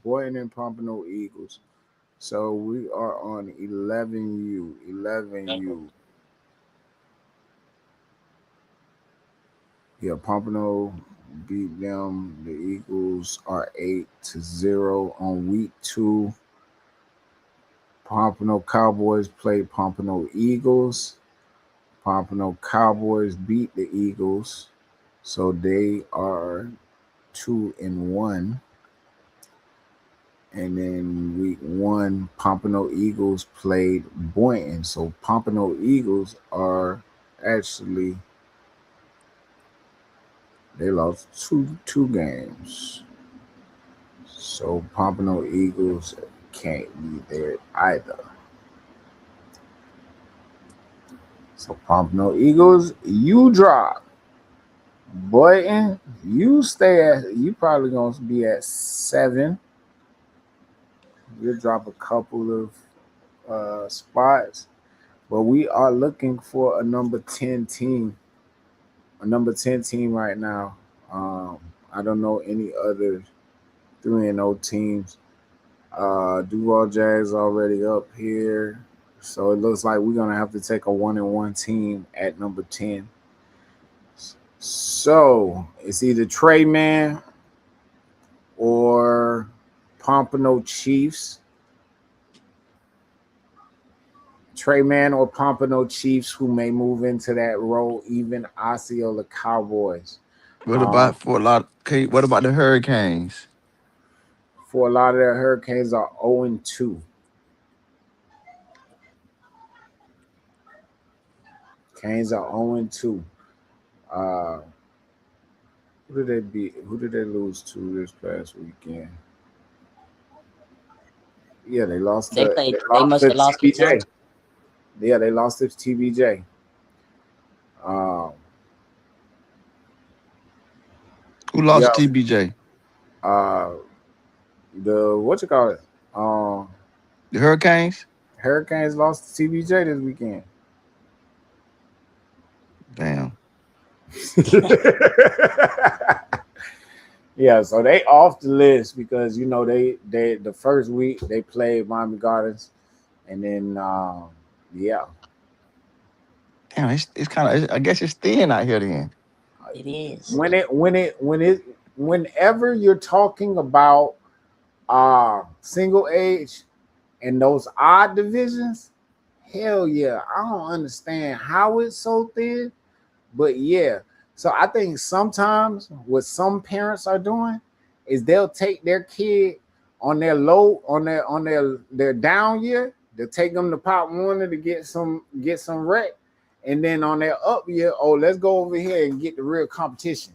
Boynton and Pompano Eagles. So we are on 11U. 11U. Yeah, Pompano beat them. The Eagles are 8-0 on week 2. Pompano Cowboys played Pompano Eagles. Pompano Cowboys beat the Eagles. So they are 2-1. And then week 1, Pompano Eagles played Boynton. So Pompano Eagles are actually they lost two games. So Pompano Eagles can't be there either. So Pompano Eagles, you drop. Boynton, you stay at you probably gonna be at 7. You'll drop a couple of spots. But we are looking for a number 10 team. A number 10 team right now. I don't know any other 3-0 teams. Duval Jags already up here. So it looks like we're gonna have to take a 1-1 team at number 10. So it's either Trey Man or Pompano Chiefs. Trey Man or Pompano Chiefs who may move into that role, even Osceola Cowboys. What Um, about for a lot? Okay, what about the Hurricanes? for a lot of the Hurricanes are 0-2. Canes are 0-2. Uh, who did they beat? Who did they lose to this past weekend? Yeah, they lost They to played. they They lost must to have lost to TBJ. Tampa. Yeah, they lost to TBJ. Um, Who yeah, lost TBJ? uh, the what you call it? Um, The Hurricanes. Hurricanes lost to TBJ this weekend. Damn. Yeah, so they off the list because they the first week they played Miami Gardens, and then yeah, Damn, it's kind of. I guess it's thin out here then. It is. whenever you're talking about single age and those odd divisions, hell yeah, I don't understand how it's so thin, but yeah. So I think sometimes what some parents are doing is they'll take their kid on their their down year. They'll take them to Pop Warner to get some rec, and then on their up year, oh, let's go over here and get the real competition.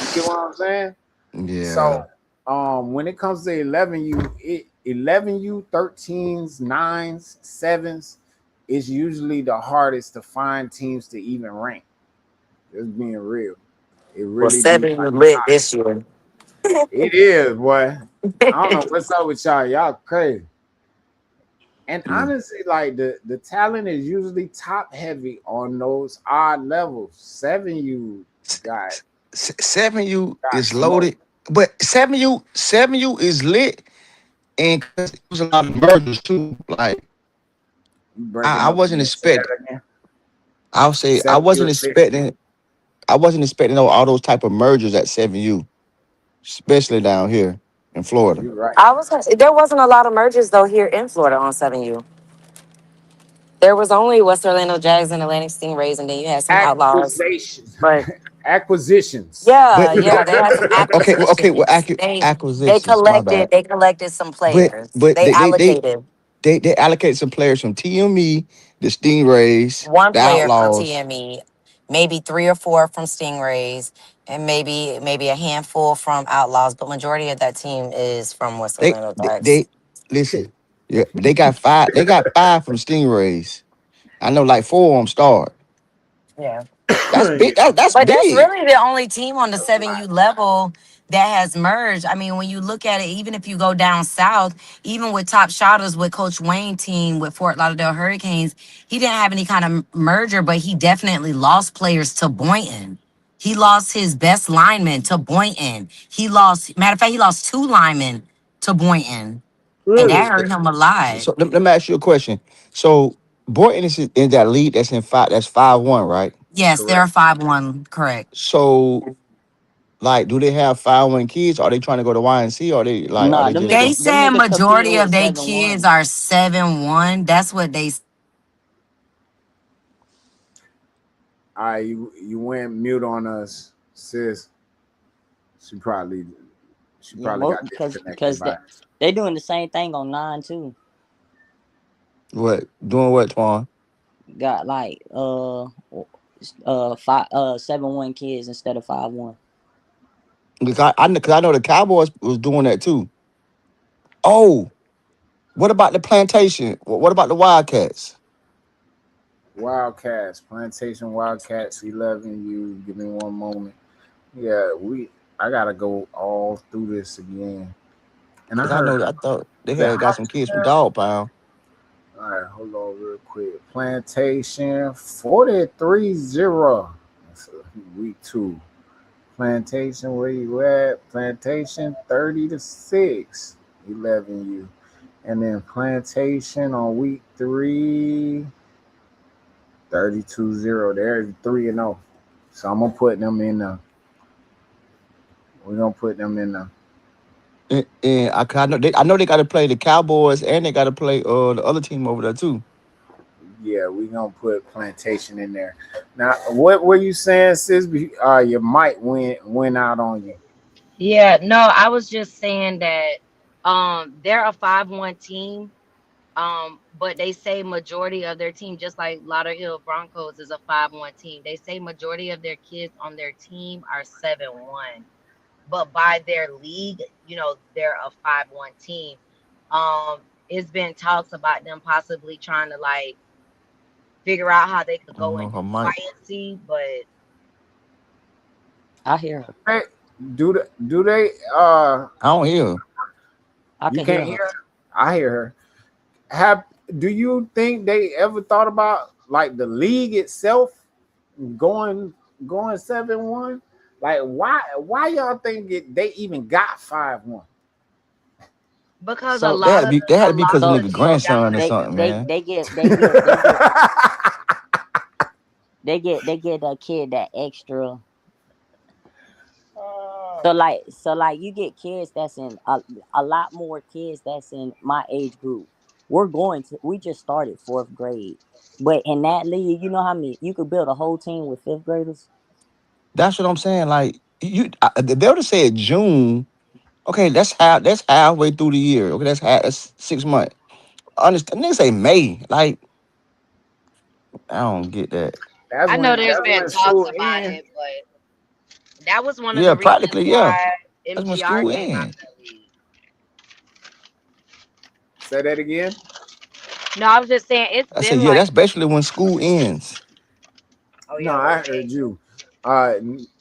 You get what I'm saying? Yeah. So when it comes to 11U 13s, 9s, 7s, it's usually the hardest to find teams to even rank. Just being real. It Well, really be 7 like you lit this year. it is, boy. I don't know what's up with y'all. Y'all crazy. And Yeah. honestly, like the talent is usually top heavy on those odd levels. 7U S- got 7U got is smoke. loaded, but 7U is lit, and 'cause it was a lot of mergers too. Like You I, breaking I up wasn't again. Say expecting. that again. I'll say I 7U wasn't is lit. expecting. I wasn't expecting all those type of mergers at 7U, especially down here in Florida. You're right. I was gonna say, there wasn't a lot of mergers though here in Florida on 7U. There was only West Orlando Jags and Atlantic Stingrays, and then you had some Outlaws. Acquisitions. But Acquisitions. But yeah, they had some okay, well, acquisitions. They acquisitions. My bad. collected some But players. but They allocated they allocated some players from TME, the Stingrays, one the player from Outlaws. TME, maybe 3 or 4 from Stingrays, and maybe a handful from Outlaws. But majority of that team is from West They Orlando they, Jags. they listen. Yeah, they got five. They got five from Stingrays. I know, like four of them start. Yeah. That's Yeah, big. That's But that's big. really the only team on the that's a 7U lot. level that has merged. I mean, when you look at it, even if you go down south, even with Top Shotters with Coach Wayne team with Fort Lauderdale Hurricanes, he didn't have any kind of merger, but he definitely lost players to Boynton. He lost his best lineman to Boynton. He lost, matter of fact, he lost two linemen to Boynton. And that Really? hurt him a lot. So let me ask you a question. So Boynton is in that lead that's in five. That's 5-1, right? Yes, they're Correct. 5-1, correct. So like, do they have 5-1 kids? Are they trying to go to YNC? Or they like? Are Nah, they them just They niggas, going? them said niggas competing majority with of their 7-1. kids are 7-1. That's what they. All right, you went mute on us, sis. She probably she Yeah, probably got disconnected because by they doing the same thing on 9 too. What doing? What, Twan? Got like 7-1 kids instead of 5-1. Because I know the Cowboys was doing that too. Oh, what about the plantation? What about the Wildcats? Wildcats, Plantation Wildcats 11. You give me one moment. Yeah, I gotta go all through this again. And I Because I heard know I thought they the had got some kids from Hot. Dog Pound. All right, hold on real quick. Plantation 43-0. That's week 2. Plantation, where you at? Plantation 30-6. 11U. And then Plantation on week 3, 32-0. They're 3-0. So I'm gonna put them in the we're gonna put them in the And I know they got to play the Cowboys and they got to play the other team over there too. yeah, we're gonna put Plantation in there. Now, what were you saying, sis? Your mic went out on you. Yeah, no, I was just saying that they're a 5-1 team. But they say majority of their team, just like Lauderhill Broncos is a 5-1 team. They say majority of their kids on their team are 7-1. But by their league, they're a 5-1 team. It's been talks about them possibly trying to like figure out how they could I don't go know into her mic. YNC, but I hear her. Hey, do they I don't hear. I you can can't hear her. hear her? I hear her. Have Do you think they ever thought about like the league itself going going 7-1? Like why y'all think they even got 5-1? because a So They had lot to of be. They had a to be lot because of of so the nigga teams so down grandson or there. something, man. they get that kid that extra. So like you get kids that's in a lot more kids that's in my age group. We just started 4th grade. But in that league, you know how many you could build a whole team with 5th graders? That's what I'm saying. Like they would have said June. Okay, that's halfway through the year. Okay, that's 6 months. Understand? Niggas say May. Like I don't get that. I know there's That's been when talks school about ends. it, but that was one of Yeah, the reasons practically, yeah. why That's when MGR school came out ends. the league. Say that again. No, I was just saying it's I said, been yeah, like, that's basically when school ends. oh No, yeah, well, I heard you. Uh,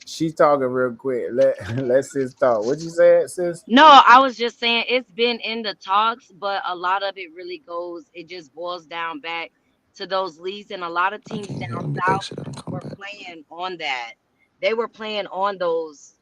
she's talking real quick. Let's sis talk. What you said, sis? no, I was just saying it's been in the talks, but a lot of it really goes, it just boils down back to those leagues, and a lot of I teams can't down hear. Let me south exit and come were back. playing on that. They were playing on those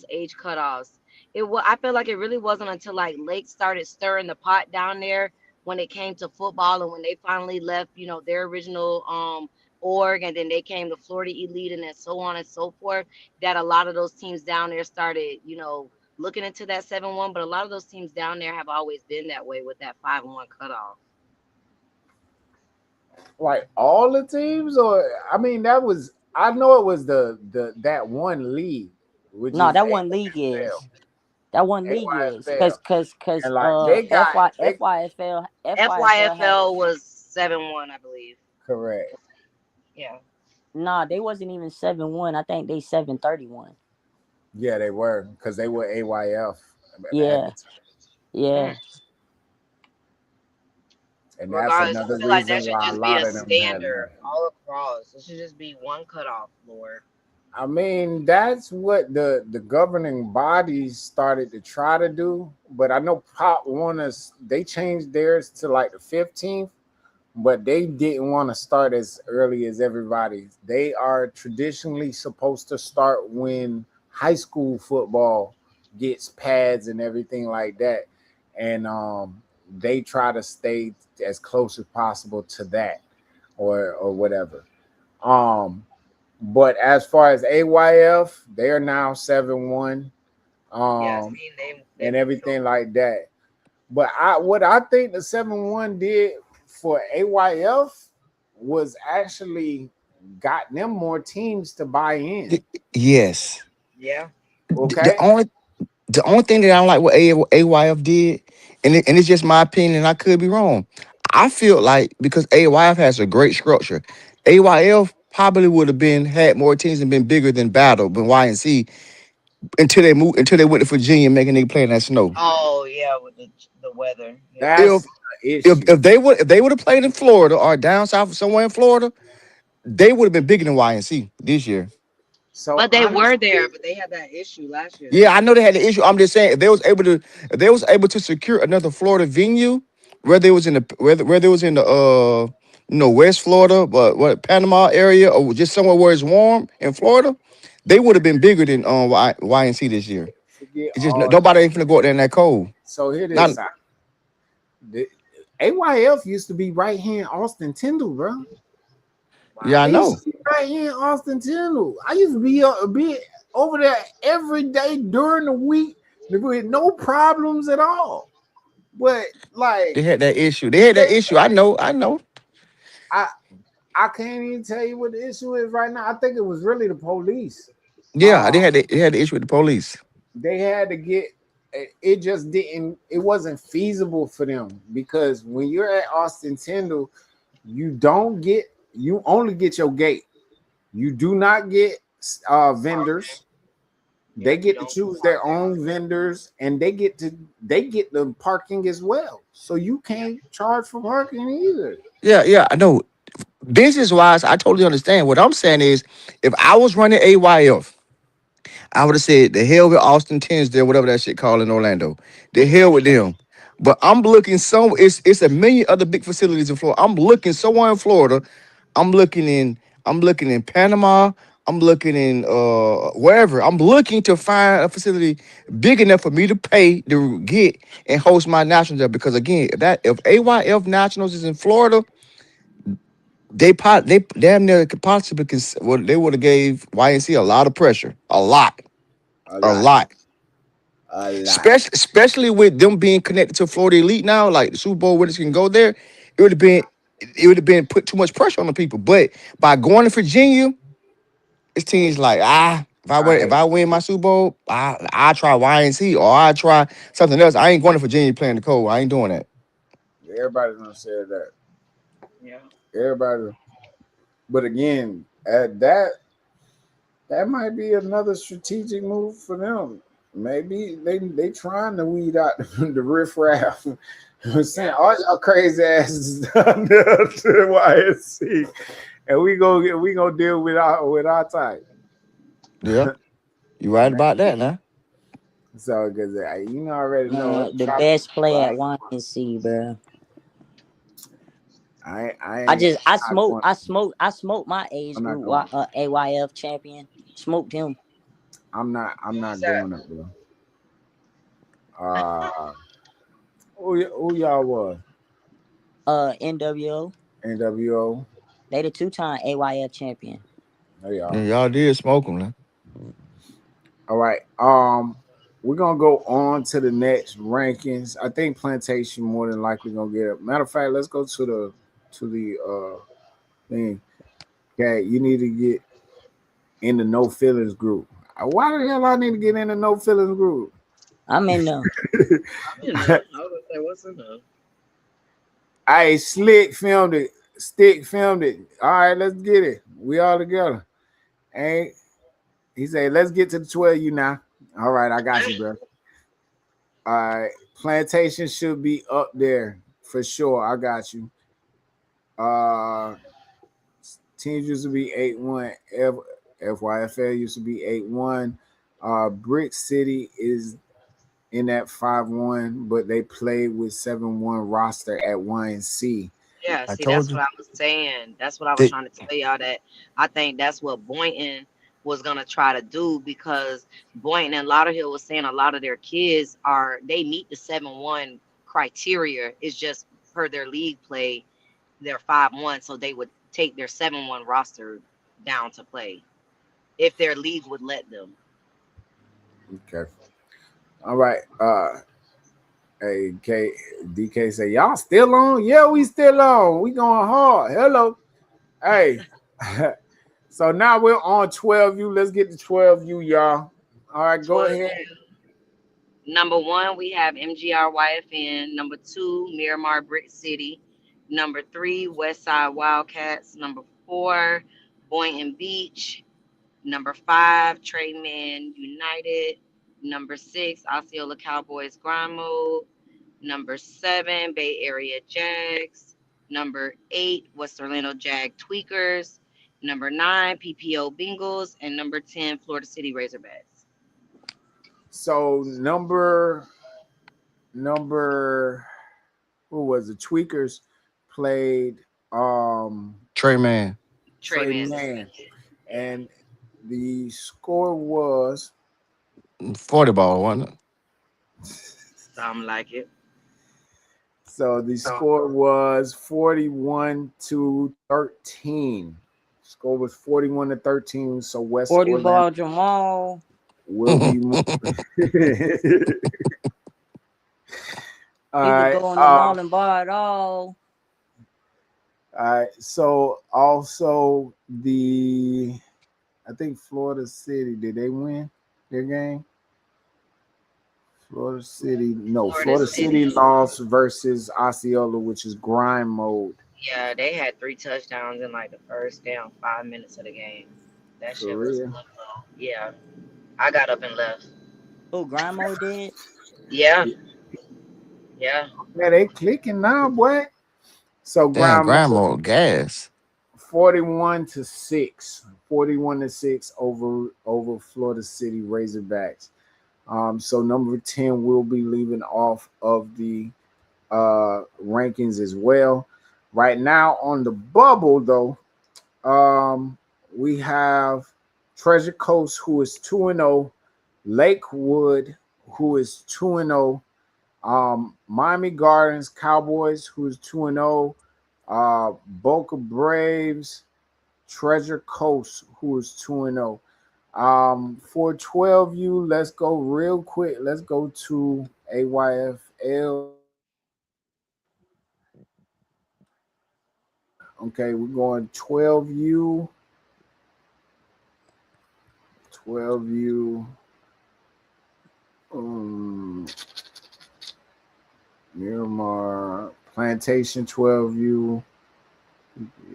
age cutoffs. I feel like it really wasn't until like Lake started stirring the pot down there when it came to football, and when they finally left, their original org, and then they came to Florida Elite, and then so on and so forth, that a lot of those teams down there started, looking into that 7-1, but a lot of those teams down there have always been that way with that 5-1 cutoff. Like all the teams, or I mean, that was I know it was the that one league, which No, is that one league AYFL. is. That one league is AYFL, cause and like they got they FYFL had FYFL was 7-1, I believe. correct. Yeah. nah, they wasn't even 7-1. I think they 7-31. Yeah, they were because they were AYF at the Yeah, time, Mm. yeah. and that's Regardless, I another feel like that reason should why a just be lot a of them had standard left. all across. It should just be one cutoff, Lord. I mean, that's what the governing bodies started to try to do. But I know Pop Warner's they changed theirs to like the 15th. but they didn't want to start as early as everybody. They are traditionally supposed to start when high school football gets pads and everything like that, and they try to stay as close as possible to that, or whatever. Um, but as far as AYF, they are now 7-1, Yeah, I um, seen they and moved over. everything like that. But what I think the 7-1 did for AYF was actually got them more teams to buy in. Yes. Yeah. The Okay, only thing that I don't like what AYF did, and it's just my opinion, and I could be wrong. I feel like because AYF has a great structure, AYF probably would have been had more teams and been bigger than Battle, but YNC until they went to Virginia making they play in that snow. Oh yeah, with the weather. Yeah. If that's the issue. if they would have played in Florida or down south somewhere in Florida, they would have been bigger than YNC this year. So But they were there, but they had that issue last year Yeah, I though. know they had the issue. I'm just saying if they was able to secure another Florida venue, where they was in the West Florida, but what Panama area or just somewhere where it's warm in Florida, they would have been bigger than YNC this year. forget It's just all. nobody ain't finna go out there in that cold. So here Not this out. The AYF used to be right here in Austin Tyndall, bro. yeah, I Wow. They used know. to be right here in Austin Tyndall. I used to be over there every day during the week with no problems at all. But They like had that issue. They had they, that issue. I know. I know. I I can't even tell you what the issue is right now. I think it was really the police. Yeah, Uh, they had the issue with the police. they had to get it. Just didn't. It wasn't feasible for them because when you're at Austin Tyndall, you don't get. You only get your gate. You do not get vendors. They Yep, you get to don't choose park their there. own vendors, and they get the parking as well. So you Yeah. can't charge for parking either. Yeah, yeah, I know. Business wise, I totally understand. What I'm saying is, if I was running AYF, I would have said the hell with Austin Tinsdale, whatever that shit called in Orlando. The hell with them. But I'm looking it's a million other big facilities in Florida. I'm looking somewhere in Florida. I'm looking in I'm looking in Panama. I'm looking in wherever. I'm looking to find a facility big enough for me to pay to get and host my nationals there. Because again, if AYF Nationals is in Florida, they damn near could possibly well, they would have gave YNC a lot of pressure. A A lot, lot. a lot. Especially with them being connected to Florida Elite now, like the Super Bowl winners can go there, it would have been put too much pressure on the people. But by going to Virginia, it's teams like if I I win my Super Bowl, I try YNC or I try something else. I ain't going to Virginia playing the cold. I ain't doing that. everybody's gonna say that. Yeah. Everybody, but again, at that might be another strategic move for them. Maybe they trying to weed out the riffraff. Saying Yeah. all y'all crazy asses down there to the YSC, and we gonna deal with our type. Yeah, you right about that now. So because I already know Man, I'm the tropical. best play at YNC, bro. I I ain't just I not smoked going. I smoked my age I'm not group going. AYF champion. Smoked him. I'm Who was not that? going up there. Who y'all was? NWO. NWO. They the two-time AYF champion. There y'all. Yeah, y'all did smoke them now. All right. We're gonna go on to the next rankings. I think Plantation more than likely gonna get it. Matter of fact, let's go to the thing. Okay, you need to get in the no feelings group. Why the hell I need to get in the no feelings group? I'm in there. I'm in there. I was gonna say what's in there. I slick filmed it. Stick filmed it. All right, let's get it. We all together. Ain't he said, let's get to the 12 you now. All right, I got you, bro. All right. Plantation should be up there for sure. I got you. Uh teams used to be 8-1. FYFL used to be 8-1. Brick City is in that 5-1, but they played with 7-1 roster at YNC. Yeah, I see, told that's you. what I was saying. That's what I was They, trying to tell y'all that I think that's what Boynton was gonna try to do because Boynton and Lauderhill was saying a lot of their kids they meet the 7-1 criteria. It's just per their league play, they're 5-1, so they would take their 7-1 roster down to play if their league would let them. Okay. All right. Hey, DK say y'all still on? Yeah, we still on. We going hard. Hello. Hey. So now we're on 12U. Let's get to 12U, y'all. All right, go 12. ahead. Number one, we have MGRYFN. Number two, Miramar Brick City. Number three, Westside Wildcats. Number four, Boynton Beach. Number five, Trade United. Number six, Osceola Cowboys Grind Mode. Number seven, Bay Area Jags. Number eight, West Orlando Jag Tweakers. Number nine, PPO Bengals. And number 10, Florida City Razorbacks. So number who was the Tweakers played Trey Man, Trey Trey Man this Man, weekend. Yeah. and the score was 40 ball, wasn't it? Something like it. so the score was 41-13. Score was 41-13. So West 40 Orlando ball Jamal. will be moving. All He could right. go on the mall and buy it all. All right. So also I think Florida City, did they win their game? Florida City, no. Florida Florida City City. lost versus Osceola, which is grind mode. Yeah, they had three touchdowns in like the first damn 5 minutes of the game. That For shit was real. yeah. I got up and left. Who Grimo did? Yeah, yeah. Yeah, they clicking now, boy. So Damn, grind mode grandma gas. 41-6. 41-6 over Florida City Razorbacks. So number 10 will be leaving off of the rankings as well. Right now on the bubble though, we have Treasure Coast who is 2-0, Lakewood who is 2-0, Miami Gardens Cowboys who is 2-0, Boca Braves, Treasure Coast who is 2-0. For 12U, let's go real quick. Let's go to AYFL. Okay, we're going 12U. 12U. Um, Miramar Plantation 12U.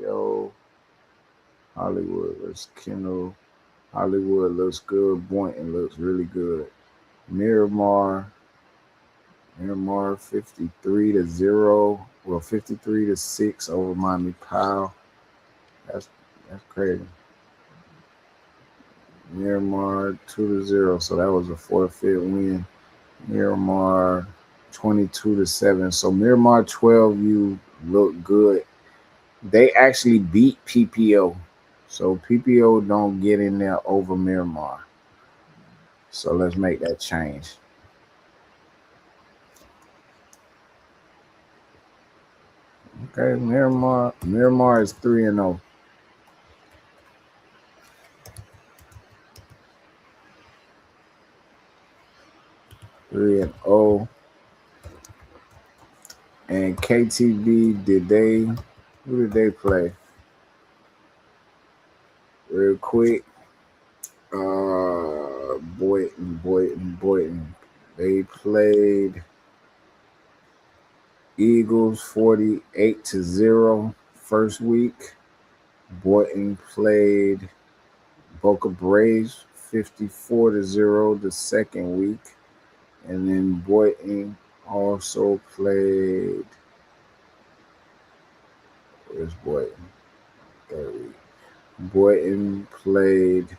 Yo, Hollywood looks Kendall. Hollywood looks good. Boynton looks really good. Miramar. Miramar 53-0. Well, 53-6 over Miami Powell. That's that's crazy. Miramar 2-0. So that was a forfeit win. Miramar 22-7. So Miramar 12, you look good. They actually beat PPO. So PPO don't get in there over Miramar. So let's make that change. Okay, Miramar is 3-0. 3-0. And KTB, who did they play? Real quick. Boynton. They played Eagles 48-0 first week. Boynton played Boca Braves 54-0 the second week. And then Boynton also played, where's Boynton? Third week. Boynton played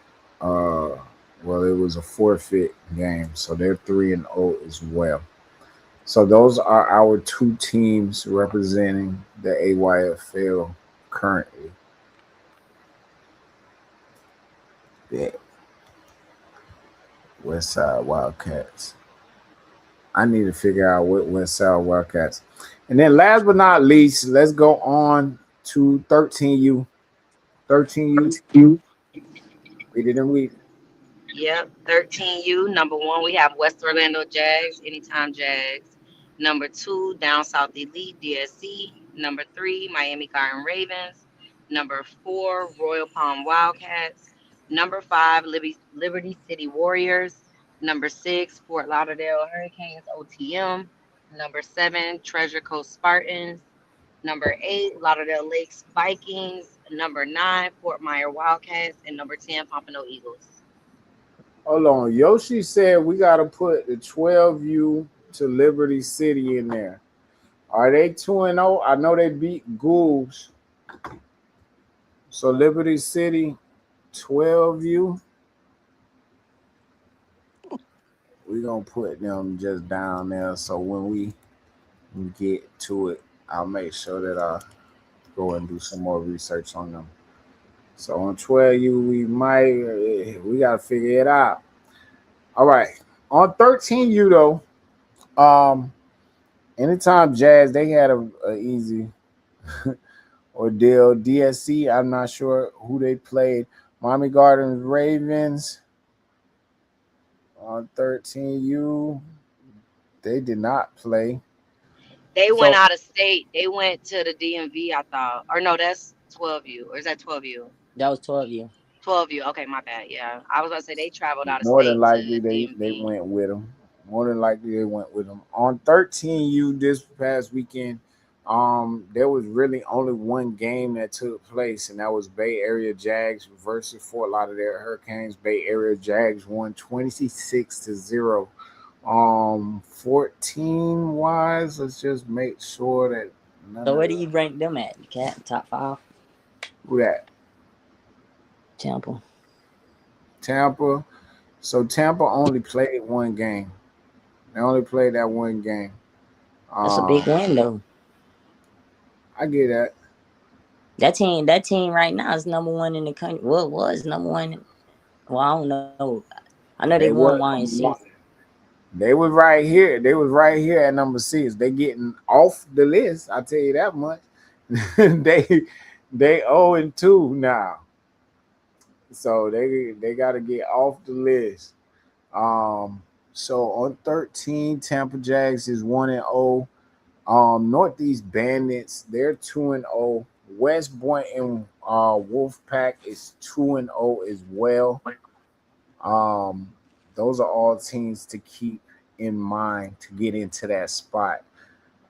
well, it was a forfeit game, so they're 3-0 as well. So those are our two teams representing the AYFL currently. The West Side Wildcats. I need to figure out what West Side Wildcats. And then last but not least, let's go on to 13U. 13U. Read it and read it. Yep, 13U. Number one, we have West Orlando Jags, Anytime Jags. Number two, Down South Elite, DSC. Number three, Miami Garden Ravens. Number four, Royal Palm Wildcats. Number five, Liberty City Warriors. Number six, Fort Lauderdale Hurricanes, OTM. Number seven, Treasure Coast Spartans. Number eight, Lauderdale Lakes Vikings. Number nine, Fort Myer Wildcats. And number 10, Pompano Eagles. Hold on. Yoshi said we got to put the 12U to Liberty City in there. Are they 2-0? I know they beat Ghouls. So Liberty City, 12U. We're going to put them just down there. So when we get to it, I'll make sure that I go and do some more research on them. So on 12U, we got to figure it out. All right. On 13U, though, Anytime Jazz, they had a easy ordeal. DSC, I'm not sure who they played. Miami Gardens Ravens on 13U, they did not play. They went So out of state. They went to the DMV, I thought. Or no, that's 12U. Or is that 12U? That was 12 years. 12U. Okay, my bad. Yeah. I was going to say they traveled out of more than state to likely they DMV. went with them. More than likely they went with them. On 13U this past weekend, there was really only one game that took place, and that was Bay Area Jags versus Fort Lauderdale Hurricanes. Bay Area Jags won 26-0. 14 wise, let's just make sure that none So of where do the you rank them at? Cat top 5? who that Temple. Tampa. So Tampa only played one game. They only played that one game. That's a big Um, win though. I get that. That team right now is number one in the country. Well, was number one. Well, I don't know. I know they They won was YNC. they was right here. They was right here at number 6. They getting off the list. I tell you that much. they 0-2 now. So they got to get off the list. So on 13, Tampa Jags is 1-0. Northeast Bandits, they're 2-0. West Point and Wolfpack is 2-0 as well. Um, those are all teams to keep in mind to get into that spot.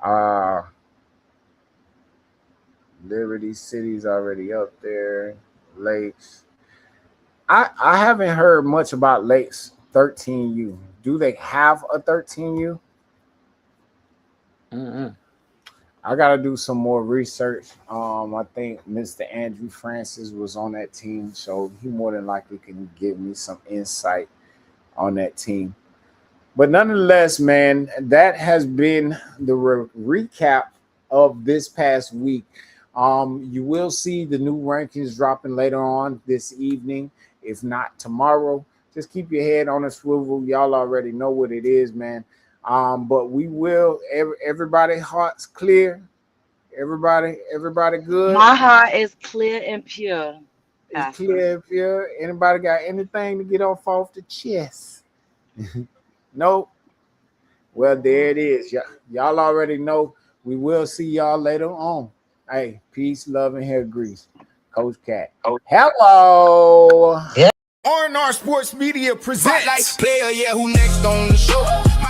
Uh, Liberty City's already up there. Lakes. I haven't heard much about Lakes 13U. Do they have a 13U? Mm-mm. I gotta do some more research. I think Mr. Andrew Francis was on that team, so he more than likely can give me some insight on that team. But nonetheless, man, that has been the recap of this past week. You will see the new rankings dropping later on this evening, if not tomorrow. Just keep your head on a swivel. Y'all already know what it is, man. But we will. Everybody hearts clear. Everybody good. My heart is clear and pure, It's Pastor. clear. If you anybody got anything to get off the chest? Nope. Well, there it is. Y'all already know. We will see y'all later on. Hey, peace, love, and hair grease. Coach Cat. Hello. R&R Sports Media presents. Spotlight player, yeah, who next on the show?